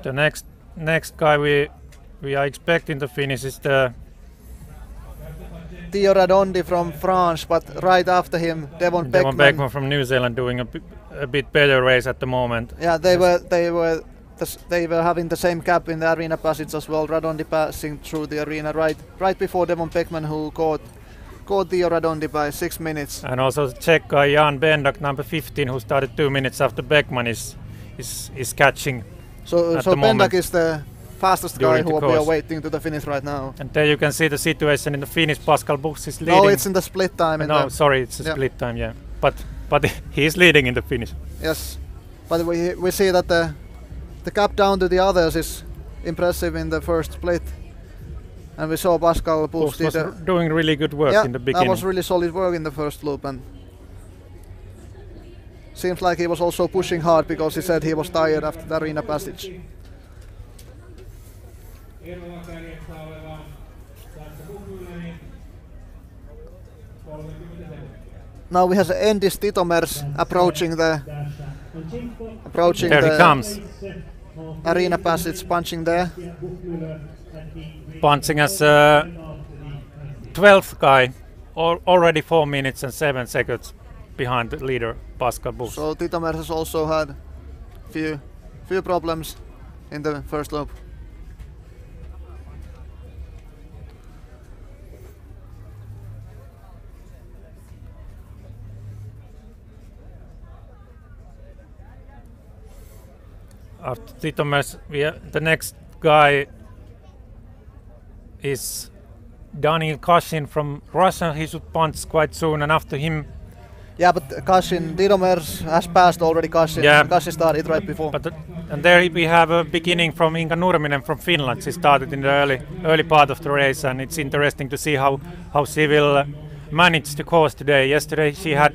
The next guy we are expecting to finish is the Theo Radondi from France, but right after him, Devon Beckman from New Zealand, doing a bit better race at the moment. Yeah, they were having the same gap in the arena passage as well. Radondi passing through the arena right before Devon Beckman, who caught Theo Radondi by 6 minutes. And also the Czech guy Jan Bendak, number 15, who started 2 minutes after Beckman, is catching. So Bendak is the fastest guy who will be awaiting to the finish right now. And there you can see the situation in the finish. Pascal Buchs is leading. No, it's in the split time. It's a split time, yeah. But he is leading in the finish. Yes, but we see that the gap down to the others is impressive in the first split. And we saw Pascal Buchs was doing really good work in the beginning. That was really solid work in the first loop, and seems like he was also pushing hard because he said he was tired after the arena passage. Now we have Endis Titomers approaching the he comes. Arena passage, punching there. Punching as 12th guy, already 4 minutes and 7 seconds behind the leader Pascal Buchs. So Titomers has also had few problems in the first loop. After Titomers, the next guy is Daniil Kashin from Russia. He should punch quite soon, and after him Yeah, but Kashin, Didomers has passed already Kashin. Yeah. Kashin started right before. And there we have a beginning from Inka Nurminen from Finland. She started in the early part of the race, and it's interesting to see how she will manage the course today. Yesterday she had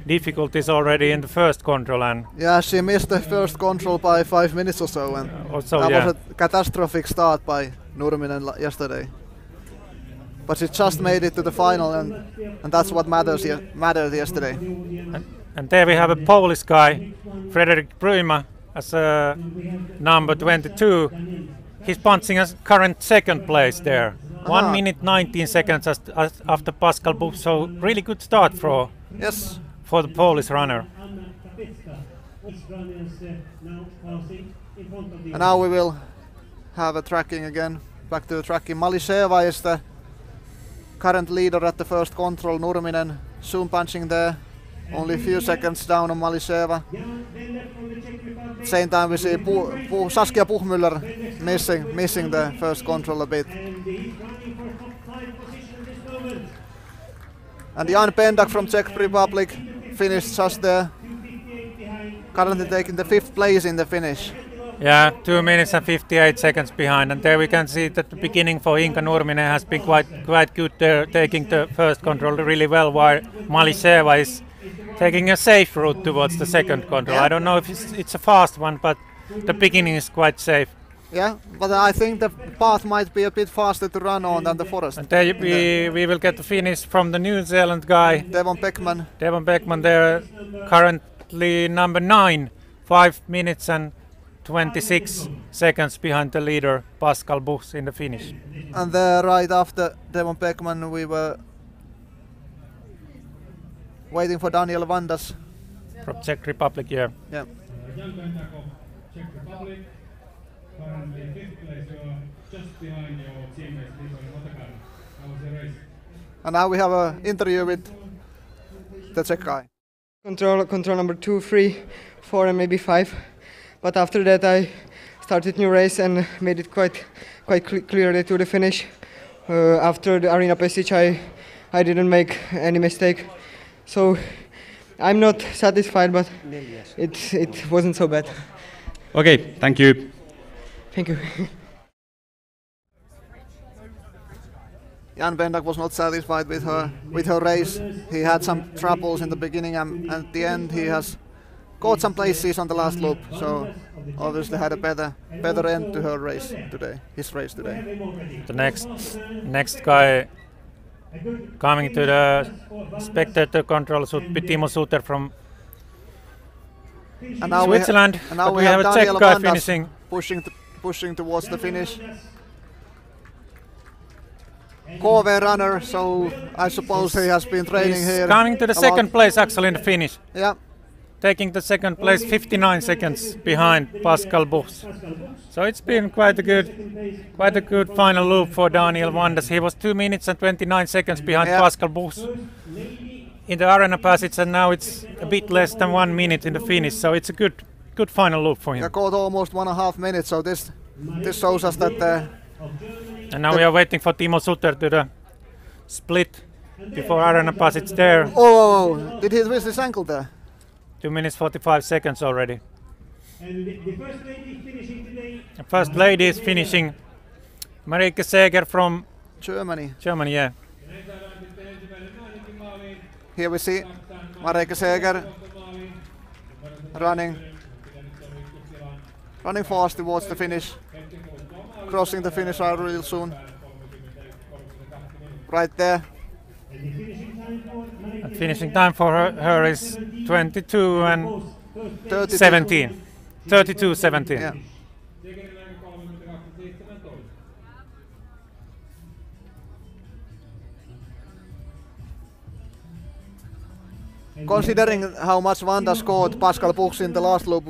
difficulties already in the first control, and yeah, she missed the first control by 5 minutes or so, and also, that yeah, was a catastrophic start by Nurminen yesterday. But she just made it to the final, and that's what mattered yesterday. And there we have a Polish guy, Frederick Bruyma, as a number 22. He's punching a current second place there. 1 minute 19 seconds after Pascal Buch, so really good start for the Polish runner. And now we will have a tracking again. Back to the tracking. Malisheva is the current leader at the first control. Nurminen soon punching there. Only a few seconds down on Malisheva. Same time we see Saskia Buchmüller missing the first control a bit. And Jan Pendak from Czech Republic finished just there. Currently taking the 5th place in the finish. Yeah, 2 minutes and 58 seconds behind, and there we can see that the beginning for Inka Nurminen has been quite good there, taking the first control really well, while Malisheva is taking a safe route towards the second control. I don't know if it's a fast one, but the beginning is quite safe. Yeah, but I think the path might be a bit faster to run on than the forest. And there we will get the finish from the New Zealand guy, Devon Beckman. Devon Beckman there, currently number 9, 5 minutes and 26 seconds behind the leader Pascal Buch in the finish. And there right after Devon Beckman we were waiting for Daniel Vandas from Czech Republic, yeah. Yeah. Czech Republic, currently 5th place, just behind your teammate Motakar. How was the race? And now we have an interview with the Czech guy. Control number 2, 3, 4 and maybe 5. But after that I started new race and made it quite clearly to the finish. After the arena passage I didn't make any mistake. So I'm not satisfied, but it wasn't so bad. Okay, thank you. Thank you. Jan Pendak was not satisfied with her race. He had some troubles in the beginning, and at the end he has got some places on the last loop, so obviously had a better end to her race today, his race today. The next guy coming to the spectator control should be Timo Suter from Switzerland. And now we have a Czech guy finishing. Pushing towards the finish. KV runner, so I suppose he has been training here. Coming to the second place actually in the finish. Yeah. Taking the second place 59 seconds behind Pascal Buch. So it's been quite a good final loop for Daniel Vandas. He was 2 minutes and 29 seconds behind Pascal Buch in the arena passage, and now it's a bit less than 1 minute in the finish. So it's a good final loop for him. He got almost 1.5 minutes, so this shows us that. And now we are waiting for Timo Suter to the split before arena passage there. Oh, did he twist his ankle there? 2 minutes 45 seconds already. And the first lady finishing today. The first lady is finishing. Marike Seeger from Germany. Germany, yeah. Here we see Marike Seeger running fast towards the finish, crossing the finish line real soon. Right there. And finishing time for her is 22 and 17. 32-17. Yeah. Considering how much Vandas scored Pascal Buch in the last loop,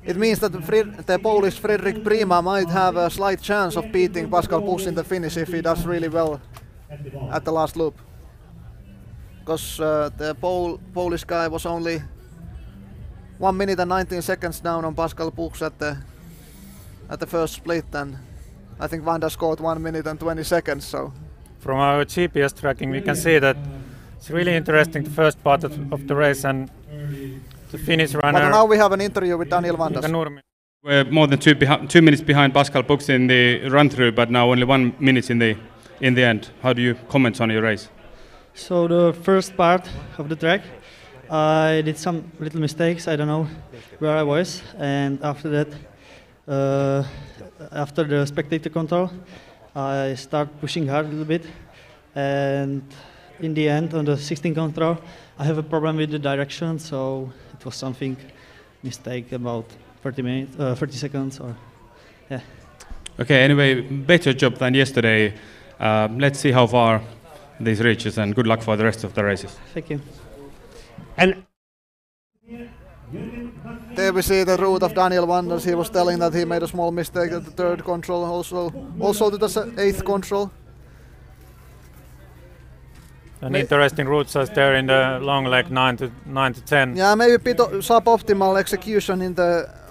it means that the Polish Frederick Bruyma might have a slight chance of beating Pascal Buch in the finish if he does really well at the last loop. Because the Polish guy was only 1 minute and 19 seconds down on Pascal Buch at the first split, and I think Vandas scored 1 minute and 20 seconds. So from our GPS tracking we can see that It's really interesting, the first part of the race, and the Finnish runner. But now we have an interview with Daniel Vandas. We're more than 2 minutes behind Pascal Buchs in the run-through, but now only 1 minute in the end. How do you comment on your race? So the first part of the track, I did some little mistakes. I don't know where I was, and after that, after the spectator control, I start pushing hard a little bit, and in the end, on the 16 control, I have a problem with the direction. So it was something mistake about 30 seconds, or yeah. Okay. Anyway, better job than yesterday. Let's see how far this reaches, and good luck for the rest of the races. Thank you. And there we see the route of Daniel Vandas. He was telling that he made a small mistake at the third control, also to the eighth control. An interesting route choice there in the long leg 9 to 10. Yeah, maybe a bit suboptimal execution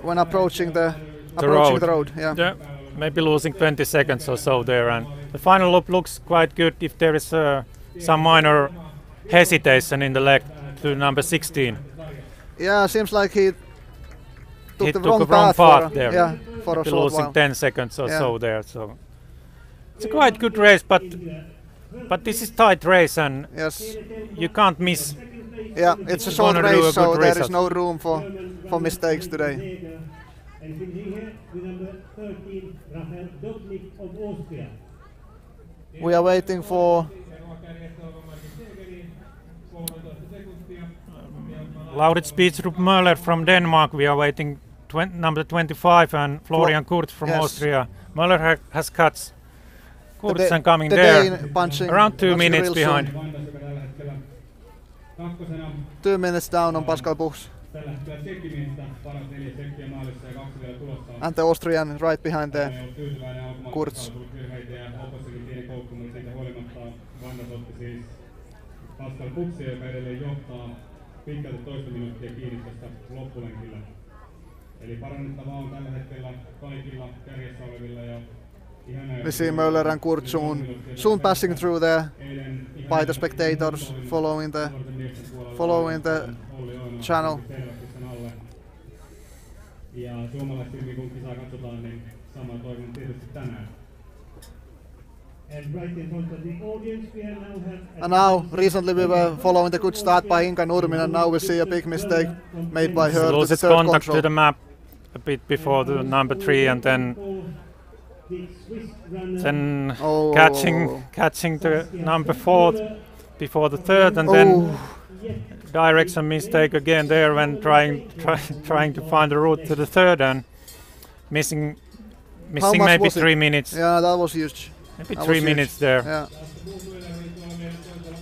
when approaching the road. Yeah. Maybe losing 20 seconds or so there, and the final loop looks quite good if there is some minor hesitation in the leg to number 16. Yeah, seems like he took the wrong path there. Yeah, for a short losing while. 10 seconds or so there. So it's a quite good race, but this is tight race, and yes, you can't miss. Yeah, it's a short race, so there is no room for mistakes today. And finishing here with number 13, Rafael Dobnik of Austria. We are waiting for Laurits Speedsrup Möller from Denmark. We are waiting number 25, and Florian Kurz from Austria. Möller has cuts. Kurzen coming there, around 2 minutes behind. 2 minutes down on Pascal Buchs. And the Austrian right behind there, Kurz. Pascal Buchsia, joka edelleen johtaa pitkälti toista minuuttia kiinni tästä loppulenkillä. Eli parannettavaa on tällä hetkellä kaikilla kärjessä olevilla ja we see Möller and Kurz soon passing through there by the spectators following the channel. Ja suomalaisfilmi kun kisaa katsotaan, niin sama toivon tietysti tänään. And now, recently we were following the good start by Inka Nurminen, and now we see a big mistake made by her to the third contact control. to the map a bit before the number 3, and then catching the number 4 before the third, and then direction mistake again there when trying to find the route to the third, and missing maybe 3 minutes. Yeah, that was huge. Maybe 3 minutes there. Yeah.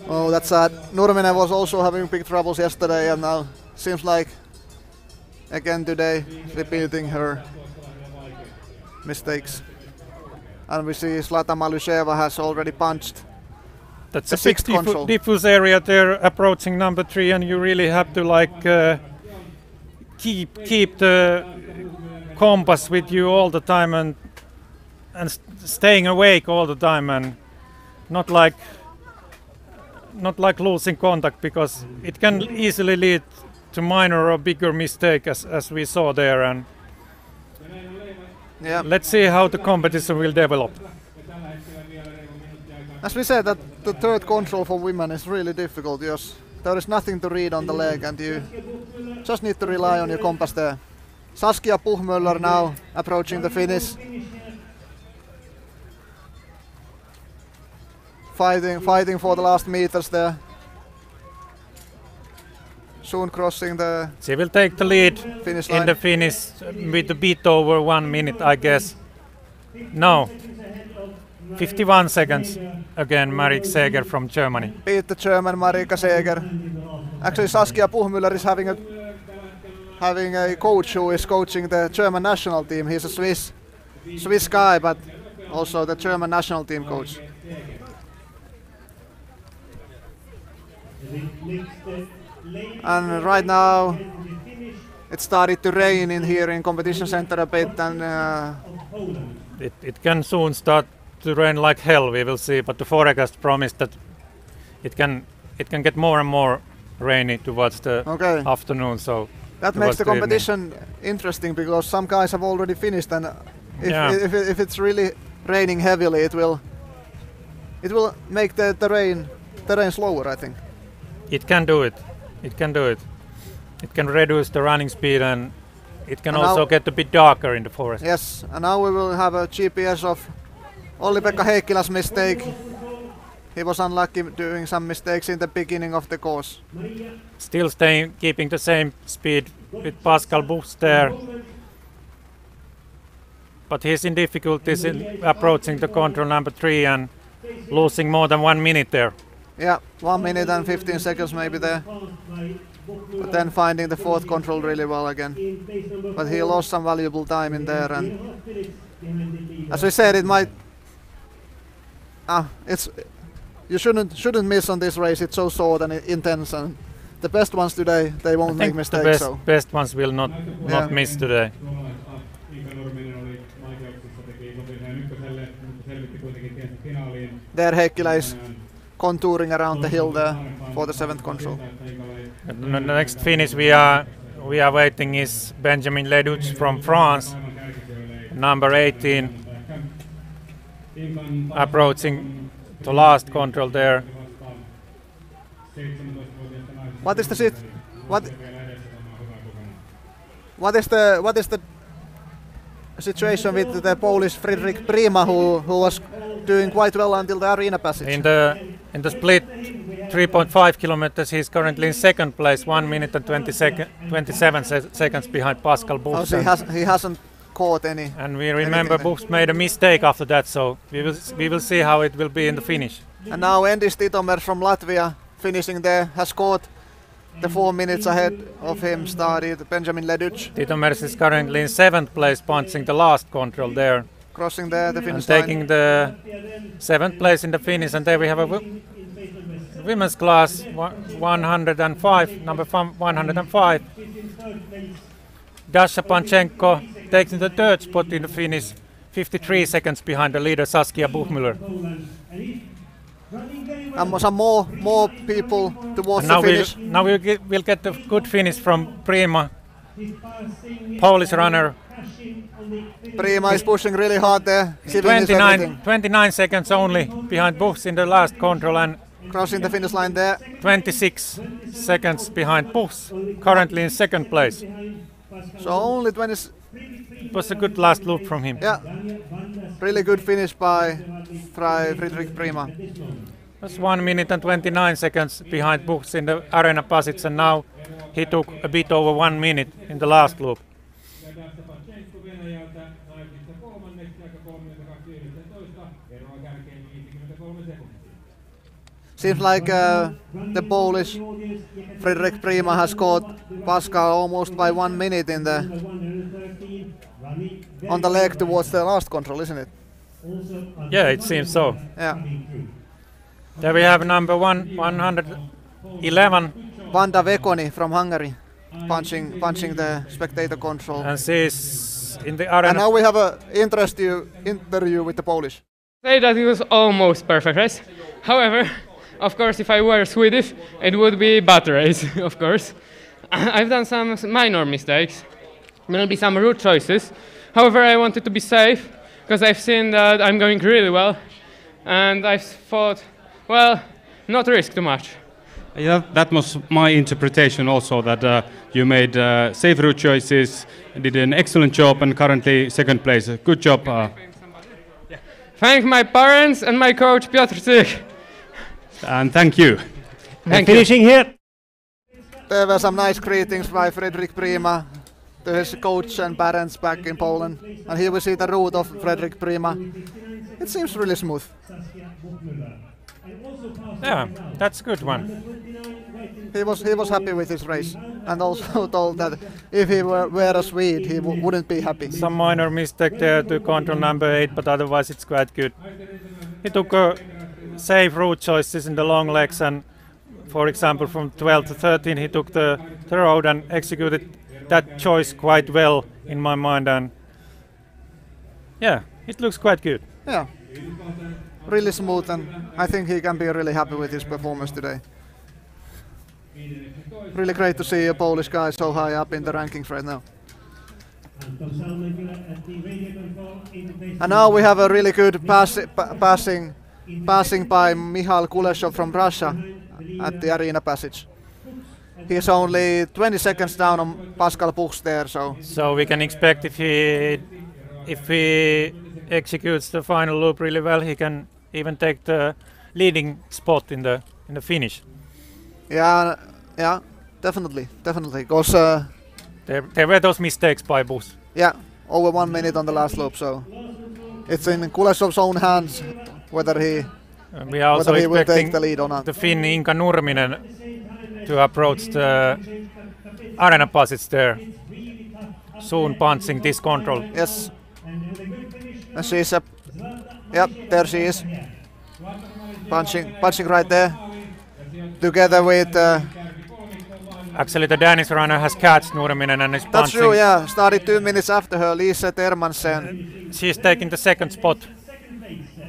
Oh, that's sad. Nurminen was also having big troubles yesterday, and now seems like again today repeating her mistakes. And we see Zlata Malysheva has already punched. That's a big diffuse area there approaching number 3, and you really have to keep the compass with you all the time, and staying awake all the time, and not like losing contact, because it can easily lead to minor or bigger mistake as we saw there. And let's see how the competition will develop. As we said, that the third control for women is really difficult. There is nothing to read on the leg, and you just need to rely on your compass there. Saskia Puchmöller now approaching the finish. Fighting for the last meters there. Soon crossing the She will take the lead finish in line. the finish with a bit over 1 minute, I guess. No, 51 seconds again, Marika Seeger from Germany. Beat the German Marika Seeger. Actually, Saskia Puchmüller is having a coach who is coaching the German national team. He's a Swiss guy, but also the German national team coach. And right now it started to rain in here in competition center a bit, and it can soon start to rain like hell, we will see, but the forecast promised that it it can get more and more rainy towards the afternoon. So that makes the competition interesting because some guys have already finished, and if it's really raining heavily, it will make the terrain slower, I think. It can do it. It can do it. It can reduce the running speed, and it can also get a bit darker in the forest. Yes, and now we will have a GPS of Olli-Pekka Heikkilä's mistake. He was unlucky doing some mistakes in the beginning of the course. Still keeping the same speed with Pascal Buchs there. But he's in difficulties in approaching the control number 3 and losing more than 1 minute there. Yeah, 1 minute and 15 seconds maybe there. But then finding the fourth control really well again. But he lost some valuable time in there, and as we said, it might you shouldn't miss on this race. It's so short and intense, and the best ones today, they won't make mistakes. The best ones will not miss today. There Heikkilä is contouring around the hill there for the 7th control. The next finish we are waiting is Benjamin Leduc from France, number 18, approaching the last control there. What is the situation with the Polish Fredrik Prima, who was doing quite well until the arena passage? In the split 3.5 kilometers, he's currently in 2nd place, 1 minute and 27 seconds behind Pascal Buchs. So he hasn't caught any. And we remember Buchs made a mistake after that, so we will see how it will be in the finish. And now Endis Titomers from Latvia finishing there, has caught the 4 minutes ahead of him, started Benjamin Leduc. Titomers is currently in 7th place, punching the last control there. Crossing there the finish line. Taking the 7th place in the finish, and there we have a women's class 105, number 105. Dasha Panchenko taking the 3rd spot in the finish, 53 seconds behind the leader Saskia Buchmüller. And some more people towards the finish. Now we'll get a good finish from Prima, Polish runner. Prima is pushing really hard there. 29 seconds only behind Buchs in the last control, and crossing the finish line there. 26 seconds behind Buchs, currently in 2nd place. So only 20. It was a good last loop from him. Yeah, really good finish by Fredrik Prima. That's 1 minute and 29 seconds behind Buchs in the arena passage, and now he took a bit over 1 minute in the last loop. Seems like the Polish Fredrik Prima has caught Pascal almost by 1 minute in on the leg towards the last control, isn't it? Yeah, it seems so. Yeah. There we have number 111. Vanda Vekoni from Hungary, punching the spectator control. And she's in the arena. And now we have an interview with the Polish. Say that it was almost perfect race. However, of course, if I were Swedish, it would be a bad race, of course. I've done some minor mistakes, maybe some route choices. However, I wanted to be safe, because I've seen that I'm going really well. And I thought, well, not risk too much. Yeah, that was my interpretation also, that you made safe route choices, did an excellent job, and currently 2nd place. Good job. Thank my parents and my coach, Piotr Zyk. And thank you. Finishing here. There were some nice greetings by Fredrik Prima to his coach and parents back in Poland. And here we see the route of Fredrik Prima. It seems really smooth. Yeah, that's a good one. He was happy with his race, and also told that if he were a Swede, he wouldn't be happy. Some minor mistake there to control number 8, but otherwise it's quite good. He took safe route choices in the long legs, and for example from 12 to 13 he took the road and executed that choice quite well in my mind, and yeah, it looks quite good. Yeah, really smooth, and I think he can be really happy with his performance today. Really great to see a Polish guy so high up in the rankings right now. And now we have a really good passing by Michal Kuleshov from Russia at the arena passage. He's only 20 seconds down on Pascal Buchs there, so we can expect if he executes the final loop really well, he can even take the leading spot in the finish. Yeah, definitely. Because there were those mistakes by Buchs. Yeah, over 1 minute on the last loop, so it's in Kuleshov's own hands whether he will take the lead or not. The Finn Inka Nurminen to approach the arena passage there, soon punching this control. Yes, and she's there she is, punching right there, together with. Actually, the Danish runner has catched Nurminen and is punching. That's true, yeah. Started 2 minutes after her, Lise Termansen. She's taking the second spot.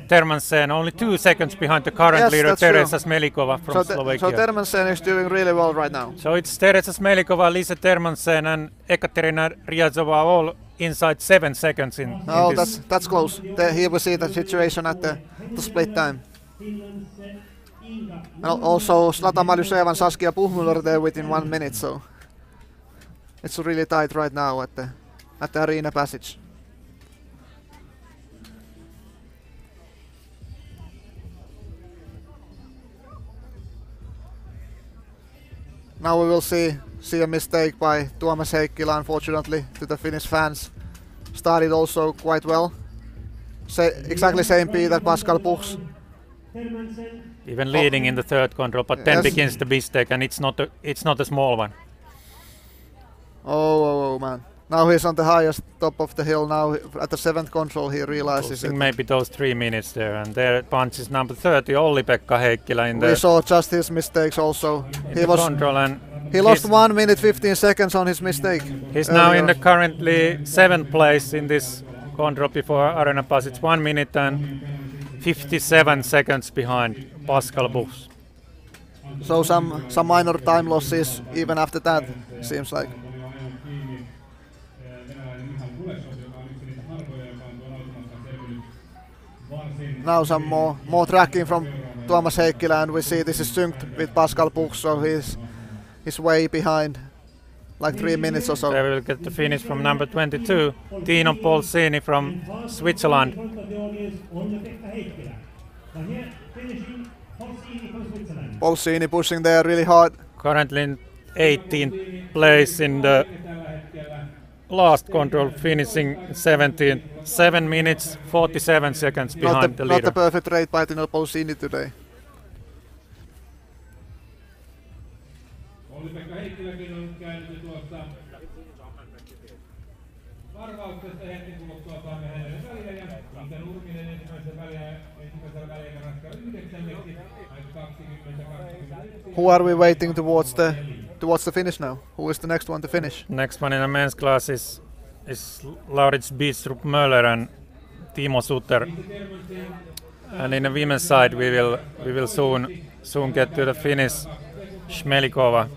Termansen only 2 seconds behind the current leader, Teresa Smelikova from Slovakia. So Termansen is doing really well right now. So it's Teresa Smelikova, Lise Termansen and Ekaterina Ryazova all inside 7 seconds in this. That's close. Here we see the situation at the split time. Also Zlata Malyuseva and Saskia Puhmuller there within 1 minute, so it's really tight right now at the arena passage. Now we will see a mistake by Tuomas Heikkilä, unfortunately, to the Finnish fans. Started also quite well. Exactly same P that Pascal Buchs. Even leading in the third control, but then begins the mistake, and it's not a small one. Oh man! Now he's on the highest top of the hill. Now at the 7th control, he realizes it. Maybe those 3 minutes there, and there punches number 30, Olli-Pekka Heikkilä in the. We saw just his mistakes also. He lost 1 minute 15 seconds on his mistake. He's now in the currently 7th place in this control before arena passage, 1 minute and 57 seconds behind Pascal Buchs. So some minor time losses even after that, seems like. Now some more tracking from Tuomas Heikkilä, and we see this is synced with Pascal Buchs, so he's way behind, like 3 minutes or so. They will get the finish from number 22, Tino Polsini from Switzerland. Polsini pushing there really hard. Currently in 18th place in the last control, finishing 17th. 7 minutes 47 seconds behind the leader. Not the perfect rate by Tino Polsini today. Olli-Pekka Heikkiläkin on käynyt tuossa varvauksesta hetken kuluttua saamme hänelle väliä ja Inka Nurminen ensimmäisellä väliä raskaa 9 aika 20. Who are we waiting towards the finish now? Who is the next one to finish? Next one in the men's class is Laurits Bidstrup Möller and Timo Suter. And in the women's side we will soon get to the finish. Smelikova,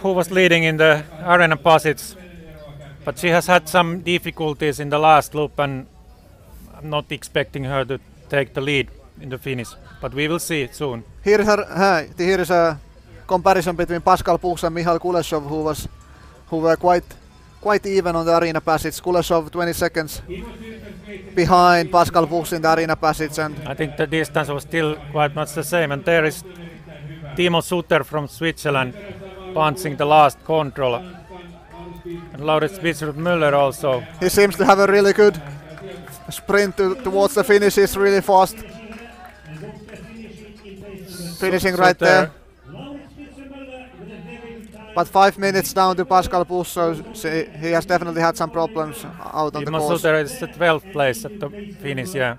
who was leading in the arena passage, but she has had some difficulties in the last loop, and I'm not expecting her to take the lead in the finish, but we will see it soon. Here is a comparison between Pascal Buchs and Michal Kuleshov, who were quite even on the arena passage. Kuleshov 20 seconds behind Pascal Buchs in the arena passage, and I think the distance was still quite much the same. And there is Timo Suter from Switzerland punching the last control, and Laurits Bidstrup Müller also. He seems to have a really good sprint towards the finish. He's really fast, finishing right there. But 5 minutes down to Pascal Buchs, so he has definitely had some problems out on the course. Timo Suter is the 12th place at the finish, yeah.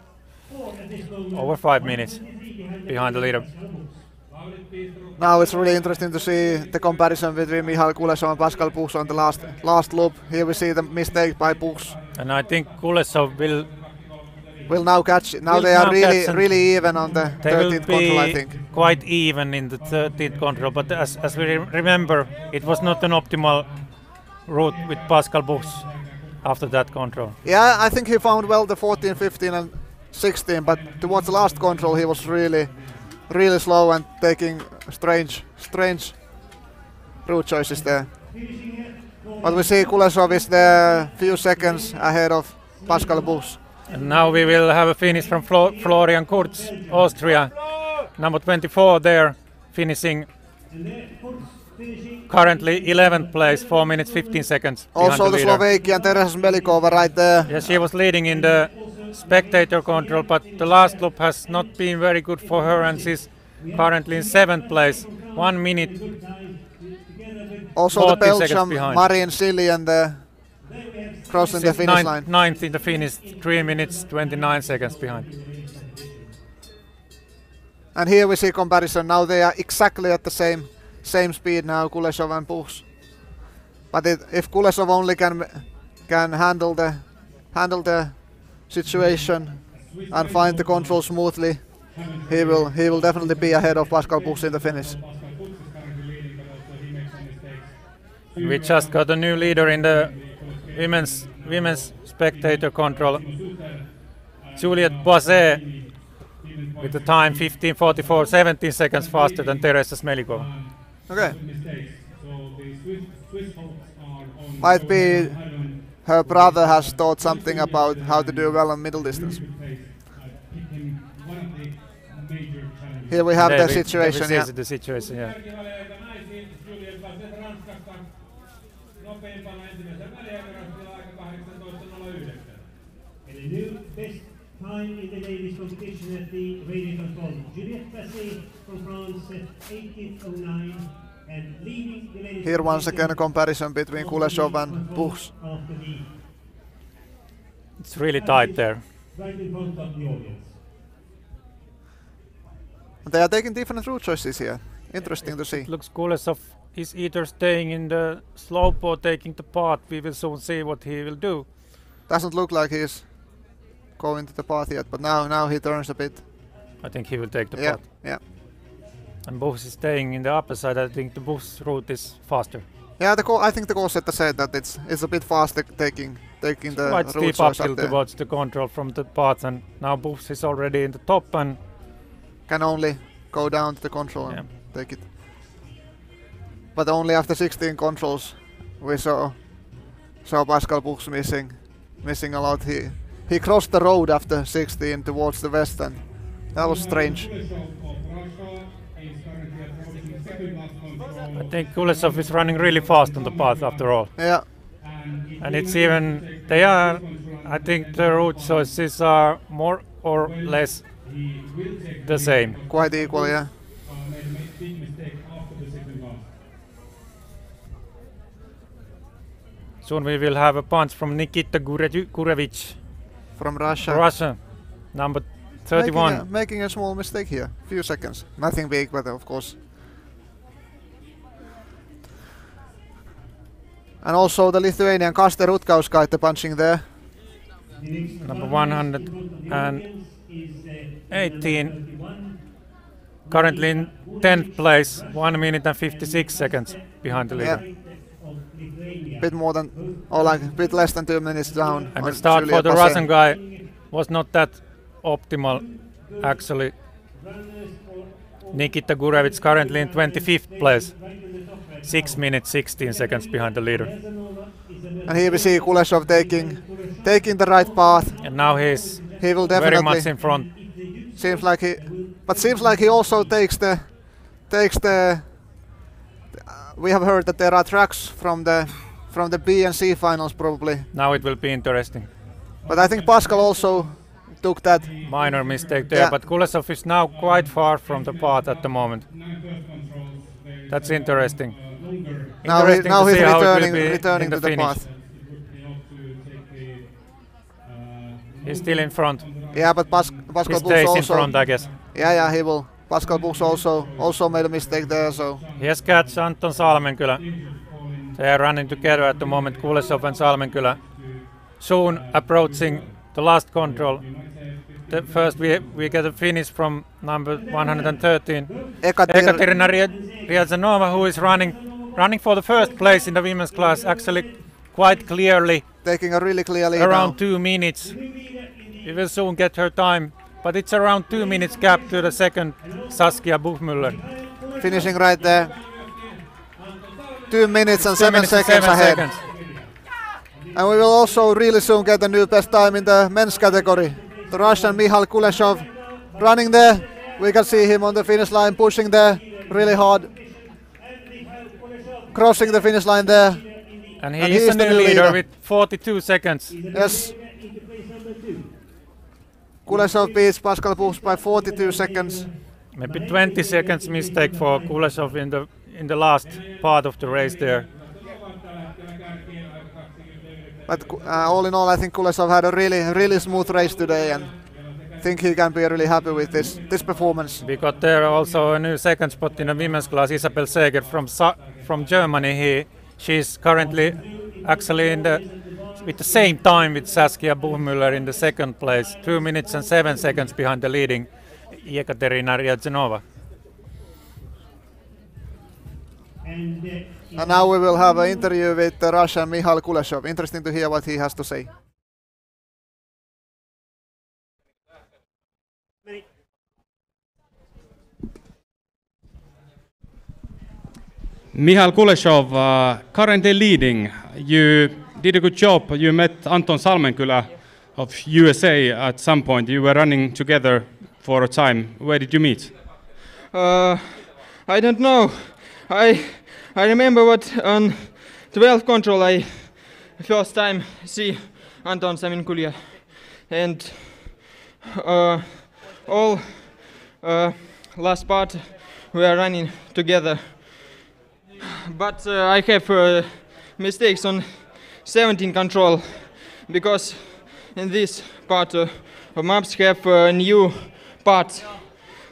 Over 5 minutes behind the leader. Now it's really interesting to see the comparison between Michal Kuleshov and Pascal Buchs on the last loop. Here we see the mistake by Buchs. And I think Kuleshov will will now catch it. Now they are really even on the 13th control, I think. Quite even in the 13th control, but as we remember, it was not an optimal route with Pascal Buchs after that control. Yeah, I think he found well the 14, 15 and 16, but towards the last control he was really slow and taking strange route choices there. But we see Kuleshov is there few seconds ahead of Pascal Buchs. And now we will have a finish from Florian Kurz, Austria, number 24 there, finishing currently 11th place, 4 minutes 15 seconds. Also the Slovakian Teresa Smelikova right there. Yeah, she was leading in the spectator control, but the last loop has not been very good for her, and she's currently in 7th place, 1 minute. Also the Belgium Marine Sillian there, crossing the finish line. 9th in the finish, 3 minutes 29 seconds behind. And here we see comparison. Now they are exactly at the same speed now, Kuleshov and Buchs. But if Kuleshov only can handle the situation and find the control smoothly, he will definitely be ahead of Pascal Buchs in the finish. We just got a new leader in the women's spectator control. Juliette Boisset with the time 15:44, 17 seconds faster than Teresa Smelikova. Okay. Might be her brother has taught something about how to do well on middle distance. Here we have the situation. Yeah. The situation, yeah. The new best time in the ladies competition at the radio control. Juliette Basset from France, 18:09, and leading the ladies. Here once again a comparison between Kuleshov and Buchs. It's really tight there. Right in front of the audience. They are taking different route choices here. Interesting to see. It looks Kuleshov is either staying in the slope or taking the path. We will soon see what he will do. Doesn't look like he's going to the path yet, but now he turns a bit. I think he will take the path. Yeah. And Buchs is staying in the upper side. I think the Buchs route is faster. Yeah, I think the course setter said that it's a bit faster taking the quite route steep choice uphill up there. towards the control from the path, and now Buchs is already in the top and can only go down to the control and take it. But only after 16 controls we saw Pascal Buchs missing a lot. He crossed the road after 16 towards the west, and that was strange. I think Kuleshov is running really fast on the path after all. Yeah. And it's even, I think the route choices are more or less the same. Quite equal, yeah. Soon we will have a punch from Nikita Gurevich. From Russia. Russia, number 31. Making a small mistake here. Few seconds. Nothing big, but of course. And also the Lithuanian Kaste Rutkauskaite punching there. Number 118. Currently in 10th place, 1 minute and 56 seconds behind the leader. Yeah. Bit more than, or like a bit less than 2 minutes down. And the start for the Russian guy was not that optimal, actually. Nikita Gurevich currently in 25th place, 6 minutes 16 seconds behind the leader. And here we see Kuleshov taking the right path. And now he will definitely very much in front. Seems like he also takes the. We have heard that there are tracks from the B and C finals probably. Now it will be interesting. But I think Pascal also took that minor mistake there, but Kuleshov is now quite far from the path at the moment. That's interesting. Now he's returning to the path. He's still in front. Yeah, but Pascal Buchs stays also in front, I guess. Yeah, he will. Pascal Buchs also made a mistake there, so. He has catch Anton Salmenkylä. They are running together at the moment, Kuleshov and Salmenkylä. Soon approaching the last control. first we get a finish from number 113, Ekaterina Ryazanova, who is running for the first place in the women's class, actually quite clearly. Taking a really clear lead around now. 2 minutes. We will soon get her time, but it's around 2 minutes gap to the second Saskia Buchmüller. Finishing right there. 2 minutes and 7 seconds ahead. And we will also really soon get the new best time in the men's category. The Russian Michal Kuleshov running there. We can see him on the finish line, pushing there really hard. Crossing the finish line there. And he is the new leader with 42 seconds. Yes. Kuleshov beats Pascal Buchs by 42 seconds. Maybe 20 seconds mistake for Kuleshov in the last part of the race there. But all in all, I think Kuleshov had a really smooth race today, and I think he can be really happy with this performance. We got there also a new second spot in the women's class, Isabel Seger from Germany. She's currently actually with the same time with Saskia Buchmüller in the second place, 2 minutes and 7 seconds behind the leading Ekaterina Ryazanova. And now we will have an interview with the Russian Michal Kuleshov. Interesting to hear what he has to say. Michal Kuleshov, currently leading. You did a good job. You met Anton Salmenkylä of USA at some point. You were running together for a time. Where did you meet? I don't know. I remember what on 12th control I first time see Anton Salmenkylä, and all last part we are running together. But I have mistakes on 17 control, because in this part of maps have new parts,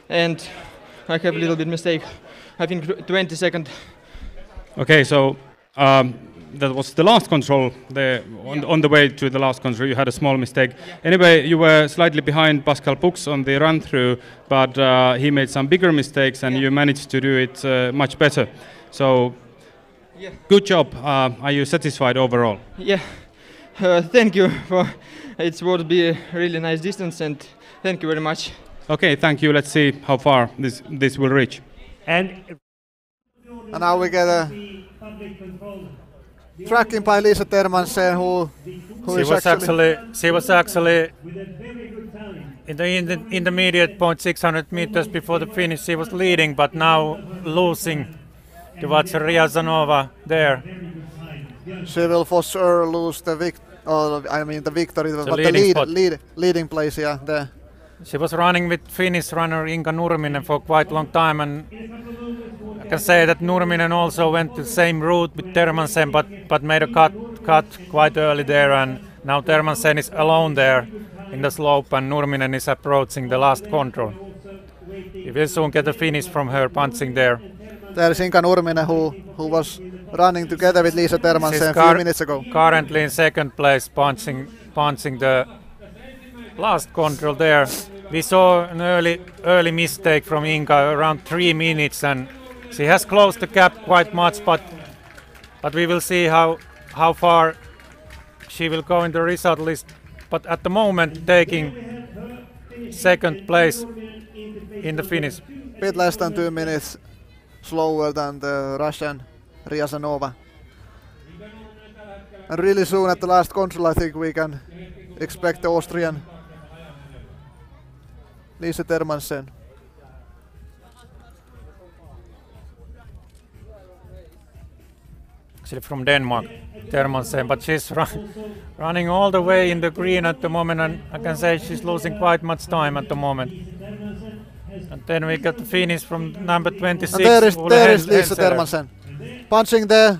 and I have a little bit mistake. I think 20 seconds. Okay, so that was the last control. On the way to the last control, you had a small mistake. Anyway, you were slightly behind Pascal Buchs on the run-through, but he made some bigger mistakes, and you managed to do it much better. So, good job. Are you satisfied overall? Yeah, thank you. It would be a really nice distance, and thank you very much. Okay, thank you. Let's see how far this will reach. And now we get a tracking by Lisa Termansen, who she was actually in the intermediate point 600 meters before the finish. She was leading, but now losing towards Ryazanova there. She will for sure lose the victory, but the leading place, yeah, there. She was running with Finnish runner Inka Nurminen for quite a long time, and I can say that Nurminen also went the same route with Termansen, but made a cut quite early there, and now Termansen is alone there in the slope, and Nurminen is approaching the last control. We will soon get a finish from her punching there. There is Inka Nurminen who was running together with Lisa Termansen a few minutes ago. Currently in second place, punching the last control there. We saw an early mistake from Inka around 3 minutes, and she has closed the gap quite much, but we will see how far she will go in the result list. But at the moment, taking second place in the finish. Bit less than 2 minutes slower than the Russian Ryazanova. And really soon at the last control, I think we can expect the Austrian Lisa Termansen. Actually from Denmark, Termansen, but she's running all the way in the green at the moment, and I can say she's losing quite much time at the moment. And then we got the finish from number 26. And there is Lisa Termansen, punching there.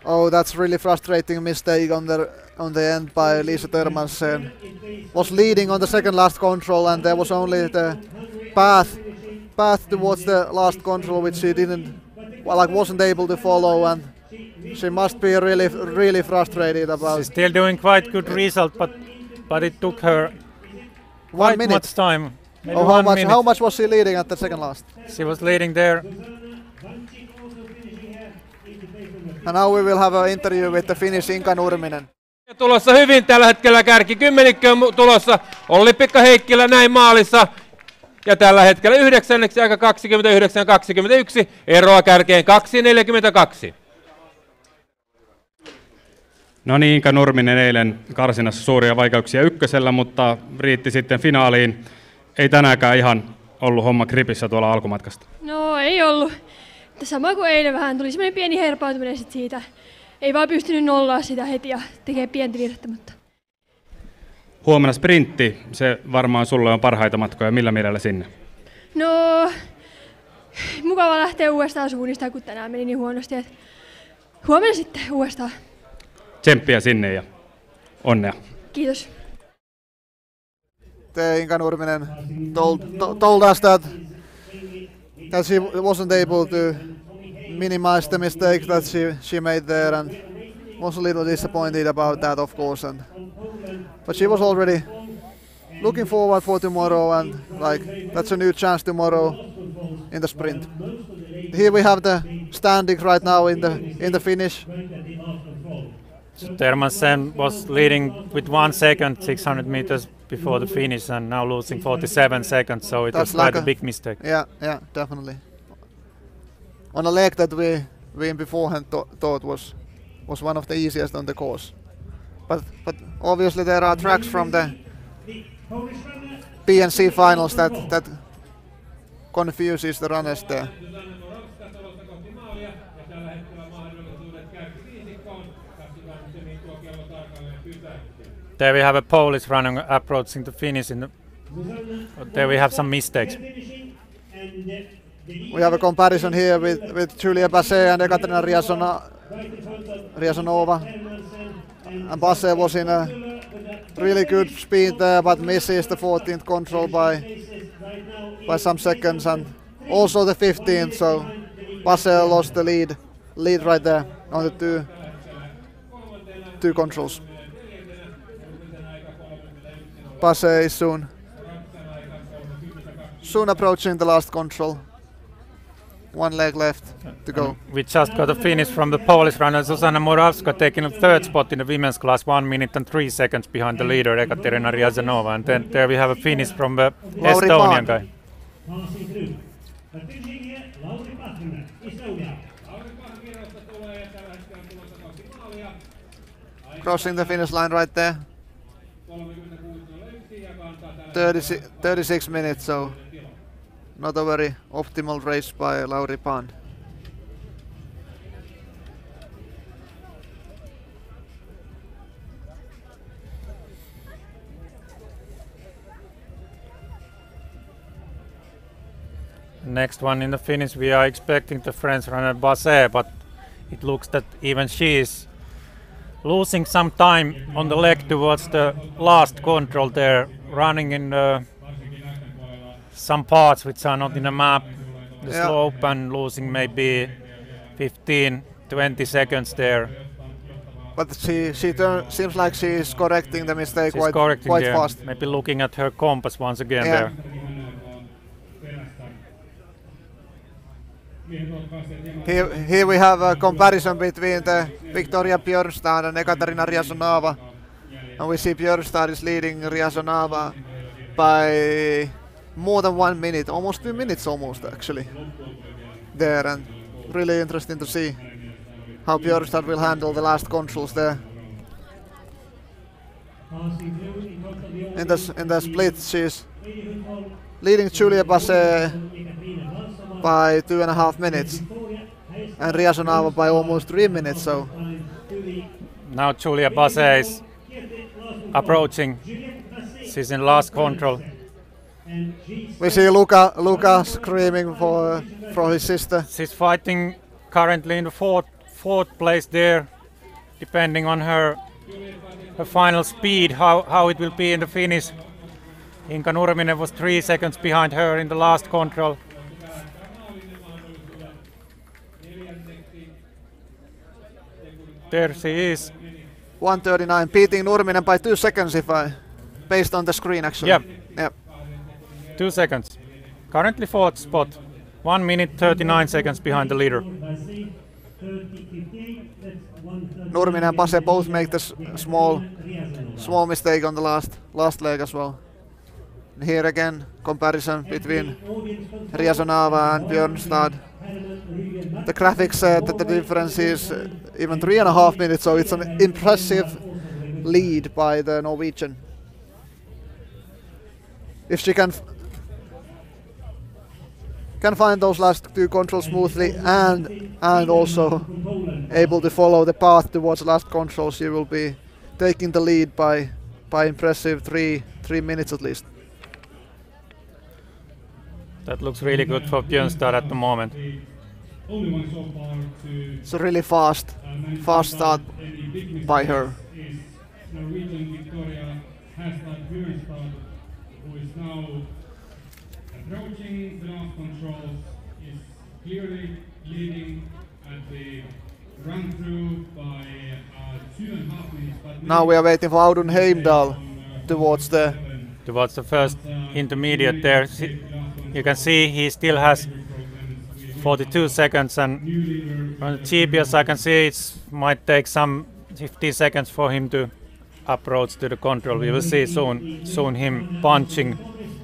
Oh, that's really frustrating mistake on the end by Lisa Termansen. Was leading on the second last control, and there was only the path towards the last control, which she wasn't able to follow, and she must be really frustrated about. She's still doing quite good result, but it took her 1 minute. Much time. Oh, how much was she leading at the second last? She was leading there. And now we will have an interview with the Finnish Inka Nurminen. Tulossa hyvin tällä hetkellä kärkikymmenikköön tulossa. Olli-Pekka Heikkilä näin maalissa. Ja tällä hetkellä 9. aika 29-21. Eroa kärkeen 2.42. No niin, Inka Nurminen eilen karsinassa suuria vaikeuksia ykkösellä, mutta riitti sitten finaaliin. Ei tänäänkään ihan ollut homma gripissä tuolla alkumatkasta. No ei ollut. Sama kuin eilen vähän tuli semmoinen pieni herpautuminen sit siitä. Ei vaan pystynyt nollaa sitä heti ja tekee pientä virhettä, mutta... Huomenna sprintti, se varmaan sulle on parhaita matkoja. Millä mielellä sinne? No, mukava lähteä uudestaan suunnistaa, kun tänään meni niin huonosti. Et huomenna sitten uudestaan. Tsemppiä sinne ja onnea. Kiitos. Inka Nurminen told us that she wasn't able to minimize the mistakes that she made there, and was a little disappointed about that, of course. But she was already looking forward for tomorrow, and that's a new chance tomorrow in the sprint. Here we have the standings right now in the finish. Termansen was leading with 1 second 600 meters before the finish, and now losing 47 seconds, so it was quite a big mistake. Yeah, definitely. On a leg that we beforehand thought was one of the easiest on the course. But obviously there are tracks from the PNC finals that confuses the runners there. There we have a Polish runner approaching the finish. There we have some mistakes. We have a comparison here with Julia Basset and Ekaterina Riazanova. And Basset was in a really good speed there, but misses the 14th control by some seconds, and also the 15th. So Basset lost the lead right there on the two controls. Basset is soon approaching the last control. 1 leg left to go. We just got a finish from the Polish runner Zuzana Morawska, taking a 3rd spot in the women's class, 1 minute and 3 seconds behind the leader Ekaterina Riazanova. And then there we have a finish from the Estonian guy. Crossing the finish line right there. 36 minutes, so not a very optimal race by Lauri Paan. Next one in the finish, we are expecting the French runner Basset, but it looks that even she is losing some time on the leg towards the last control there, running in some parts which are not in the map, the slope, and losing maybe 15-20 seconds there. But she seems like she is correcting the mistake quite fast. Maybe looking at her compass once again there. Here we have a comparison between the Victoria Björnstad and Ekaterina Riazanova, and we see Björnstad is leading Riazanova by more than 1 minute, almost 2 minutes actually there, and really interesting to see how Björnstad will handle the last controls there. In the split, she's leading Julia Basset by 2.5 minutes and Riazanova by almost 3 minutes. So now Julia Basset is approaching. She's in last control. We see Luca screaming for his sister. She's fighting currently in the fourth place there, depending on her final speed, how it will be in the finish. Inka Nurminen was 3 seconds behind her in the last control. There she is. 1:39, beating Nurminen by 2 seconds based on the screen actually. Yep. 2 seconds. Currently 4th spot. 1 minute 39 seconds behind the leader. Nurminen and Pase both make the small mistake on the last leg as well. And here again, comparison between Riazonava and Björnstad. The graphics said that the difference is even 3.5 minutes, so it's an impressive lead by the Norwegian. If she can find those last 2 controls smoothly and also able to follow the path towards last control, she will be taking the lead by impressive 3 minutes at least. That looks really good for Björnstad at the moment. It's a really fast start by her. Norwegian Victoria Hästad Björnstad, who is now approaching the last controls, is clearly leading at the run-through by 2.5 minutes. Now we are waiting for Audun Heimdal towards the first intermediate there. You can see he still has 42 seconds, and on the GPS I can see it might take some 15 seconds for him to approach to the control. We will see soon him punching.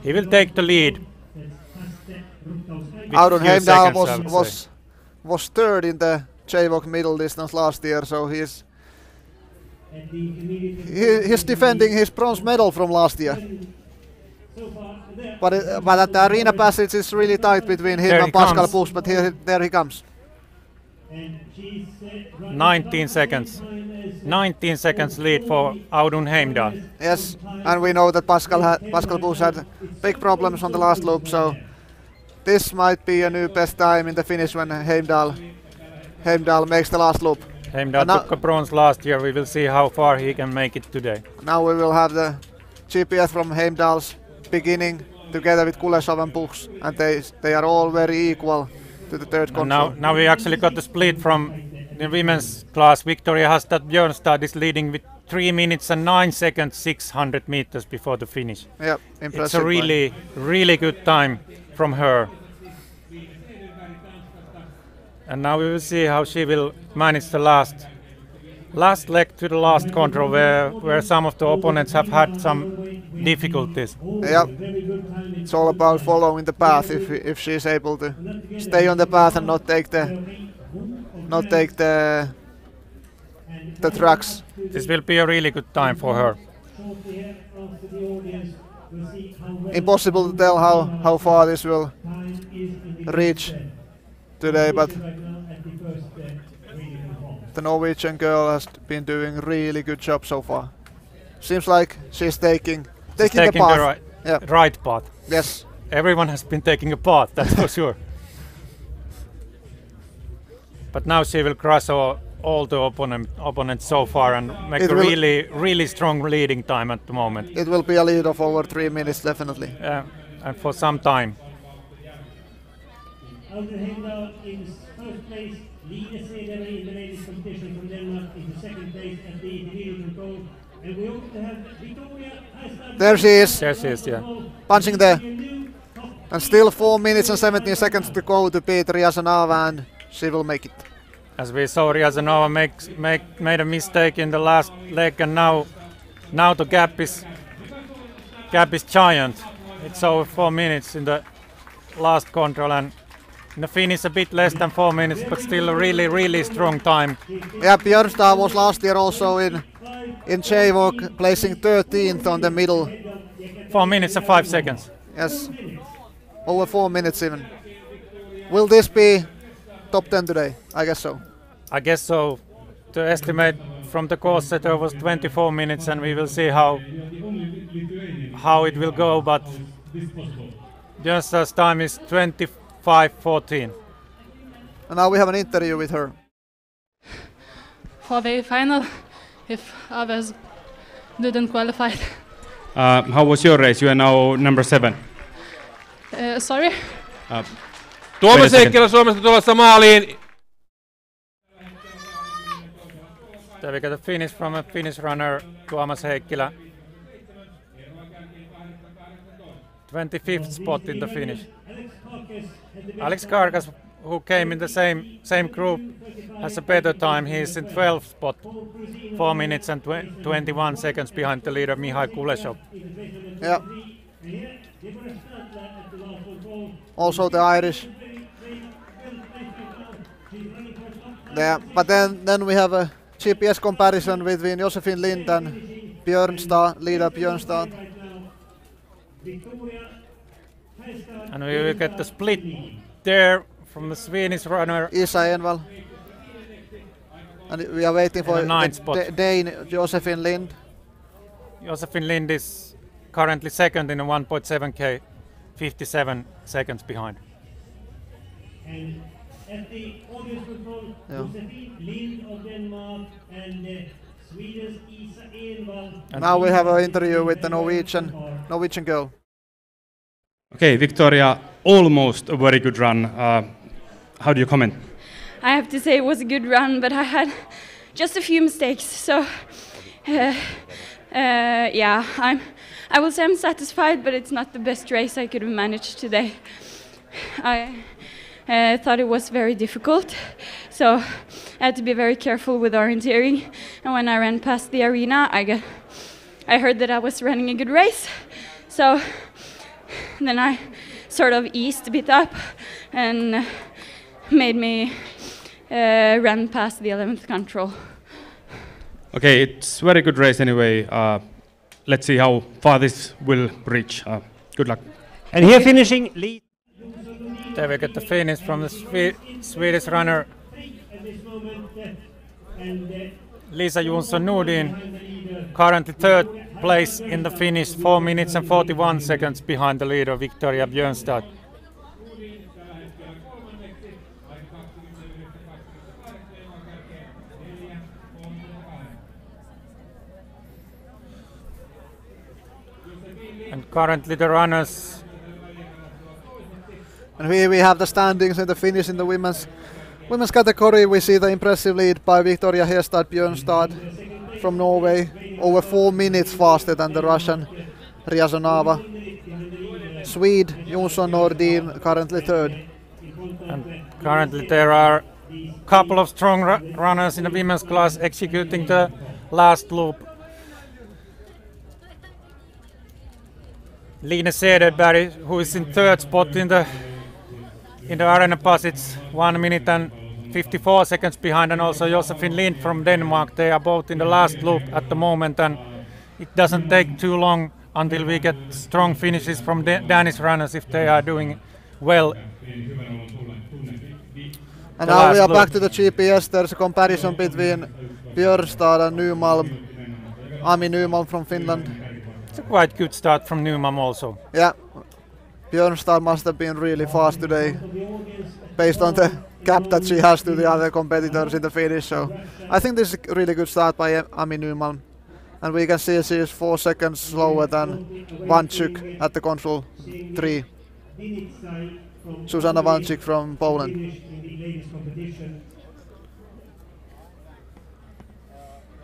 He will take the lead. Audun Heimdal was third in the JWOC middle distance last year, so he's defending his bronze medal from last year. But at the arena passage it's really tight between him and Pascal Busch, but there he comes. 19 seconds. 19 seconds lead for Audun Heimdal. Yes, and we know that Pascal Busch had big problems on the last loop, so this might be a new best time in the finish when Heimdal makes the last loop. Heimdal took a bronze last year. We will see how far he can make it today. Now we will have the GPS from Heimdal's beginning together with Kuleshov and Buchs, and they are all very equal to the third control. Now we actually got the split from the women's class. Victoria Hästad Björnstad is leading with 3 minutes and 9 seconds 600 meters before the finish. Yep, impressive. It's a really good time from her. And now we will see how she will manage the last leg to the last control, where some of the opponents have had some difficulties. Yeah, it's all about following the path. If she is able to stay on the path and not take the tracks. This will be a really good time for her. Impossible to tell how far this will reach today, but the Norwegian girl has been doing a really good job so far. Seems like she's taking the path. The right path. Yes. Everyone has been taking a path, that's for sure. But now she will crush all the opponents so far and make a really strong leading time at the moment. It will be a lead of over 3 minutes, definitely. And for some time. Audun Heimdal in first place, Line Cederberg in the ladies competition from Denmark in the second place at the individual control. And we also have Victoria Hästad. There she is. There she is, yeah. Punching there. And still 4 minutes and 17 seconds to go to beat Riazonava, and she will make it. As we saw, Riazonava made a mistake in the last leg, and now the gap is giant. It's over 4 minutes in the last control, and in the finish a bit less than 4 minutes, but still a really strong time. Yeah, Björnstad was last year also in JWOC, placing 13th on the middle. 4 minutes and 5 seconds. Yes, over 4 minutes even. Will this be top 10 today? I guess so. I guess so. The estimate from the course setter was 24 minutes, and we will see how it will go, but Björnstad's time is 25:14. And now we have an interview with her. For the final, if others didn't qualify. How was your race? You are now number 7. Sorry? Tuomas Heikkilä Suomesta tulossa maaliin. There we get a finish from a Finnish runner, Tuomas Heikkilä. 25th spot in the finish. Alex Karkas, who came in the same group, has a better time. He's in 12th spot, 4 minutes and 21 seconds behind the leader Mihai Kuleshov. Yeah. Also the Irish. Yeah, but then we have a GPS comparison between Josephine Lind and Björnstad, leader Björnstad. And we will get the split there from the Swedish runner Isa Envall. And we are waiting for the Dane Josephine Lind. Josephine Lind is currently second in a 1.7k, 57 seconds behind. And at the audience control, Josephine Lind of Denmark and Sweden's Isa Envall. Now we have an interview with the Norwegian girl. Okay, Victoria, almost a very good run. How do you comment? I have to say it was a good run, but I had just a few mistakes. So, yeah, I will say I'm satisfied, but it's not the best race I could have managed today. I thought it was very difficult, so I had to be very careful with orienteering. And when I ran past the arena, I heard that I was running a good race. So then I sort of eased a bit up and made me run past the 11th control. Okay, it's very good race anyway. Let's see how far this will reach. Good luck. And here finishing lead. There we get the finish from the Swedish runner Lisa Jonsson Nordin, currently third place in the finish, 4 minutes and 41 seconds behind the leader Victoria Björnstad. And currently the runners. And here we have the standings in the finish in the women's category. We see the impressive lead by Victoria Hestad Björnstad from Norway, over 4 minutes faster than the Russian Ryazanova. Swede Jonsson Nordin currently third. And currently there are a couple of strong runners in the women's class executing the last loop. Line Cederberg, who is in third spot in the arena passage, 1 minute and 54 seconds behind, and also Josephine Lind from Denmark. They are both in the last loop at the moment, and it doesn't take too long until we get strong finishes from Danish runners if they are doing well. And now we are back to the GPS. There's a comparison between Björnstad and Nymalm. Ami Nymalm from Finland. It's a quite good start from Nymalm also. Yeah, Björnstad must have been really fast today, based on the gap that she has to the other competitors in the finish. So I think this is a really good start by Ami Nymalm. And we can see she is 4 seconds slower than Wańczuk at the control 3. Susanna Wańczuk from Poland.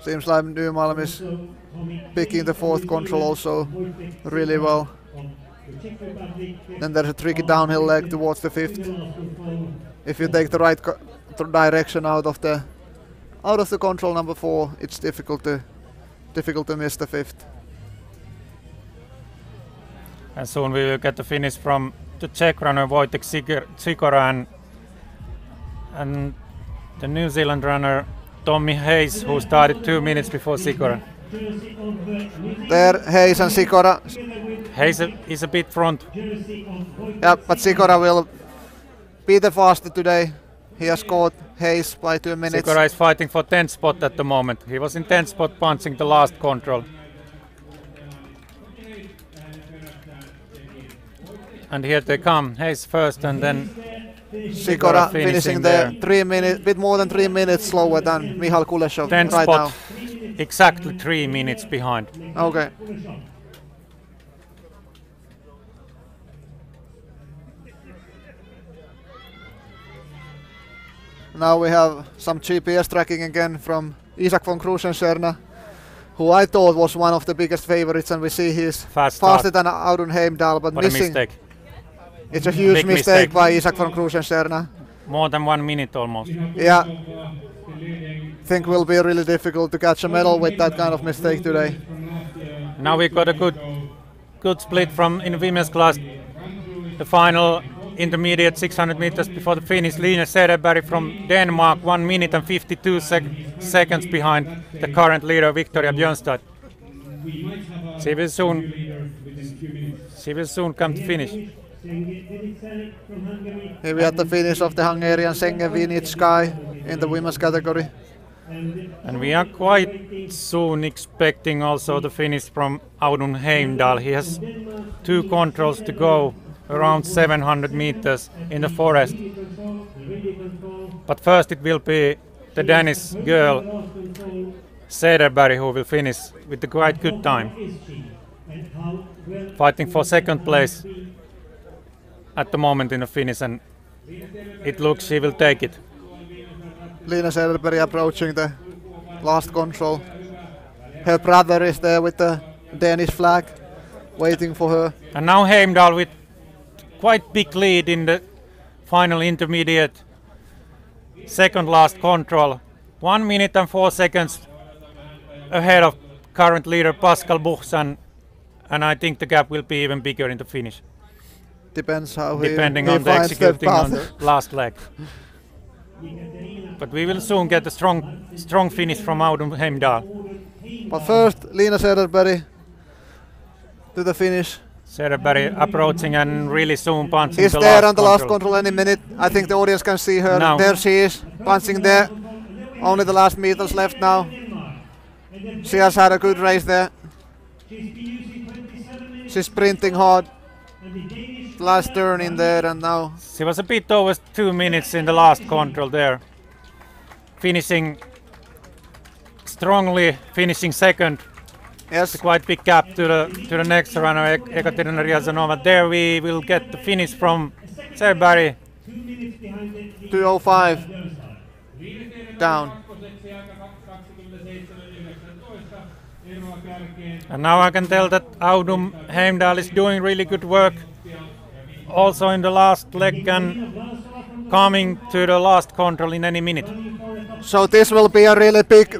Seems like Nymalm is picking the fourth control also really well. Then there's a tricky downhill leg towards the fifth. If you take the right direction out of the control number 4, it's difficult to miss the fifth. And soon we will get the finish from the Czech runner Wojtek Sikora and the New Zealand runner Tommy Hayes, who started 2 minutes before Sikora. There, Hayes and Sikora. Hayes is a bit front. Yeah, but Sikora will be the fastest today. He has caught Hayes by 2 minutes. Sikora is fighting for 10th spot at the moment. He was in 10th spot punching the last control. And here they come, Hayes first and then Sikora finishing there 3 minutes, bit more than 3 minutes slower than Michal Kuleshov 10th right spot, now. exactly 3 minutes behind. Okay. Now we have some GPS tracking again from Isaac von Krusenstjerna, who I thought was one of the biggest favorites, and we see he's faster than Audun Heimdal, but what missing. A mistake. It's a huge mistake by Isaac von Krusenstjerna. More than 1 minute almost. Yeah. Think will be really difficult to catch a medal with that kind of mistake today. Now we got a good split from in women's class. The final intermediate 600 meters before the finish. Line Cederberg from Denmark, 1 minute and 52 seconds behind the current leader Victoria Björnstad. She will soon come to finish. Here we had the finish of the Hungarian Sengen Vinitsky in the women's category. And we are quite soon expecting also the finish from Audun Heimdal. He has 2 controls to go, around 700 meters in the forest. But first it will be the Danish girl Cederberg who will finish with a quite good time, fighting for second place at the moment in the finish, and it looks she will take it. Line Cederberg approaching the last control. Her brother is there with the Danish flag, waiting for her. And now Heimdal with quite big lead in the final intermediate, second last control. 1 minute and 4 seconds ahead of current leader Pascal Buchs, and I think the gap will be even bigger in the finish. Depends how depending he on the finds executing the on the last leg. But we will soon get a strong finish from Audun Heimdal. But first, Line Cederberg to the finish. Cederberg approaching and really soon punching He's the there last on the last control any minute. I think the audience can see her. Now. There she is, punching there. Only the last meters left now. She has had a good race there. She's sprinting hard. Last turn in there, and now she was a bit over 2 minutes in the last control there. Finishing strongly, finishing second. Yes. It's a quite big gap to the next runner, Ekaterina Ryazanova. There we will get the finish from Cederberg. 2:05 down. And now I can tell that Audun Heimdal is doing really good work also in the last leg and coming to the last control in any minute. So this will be a really big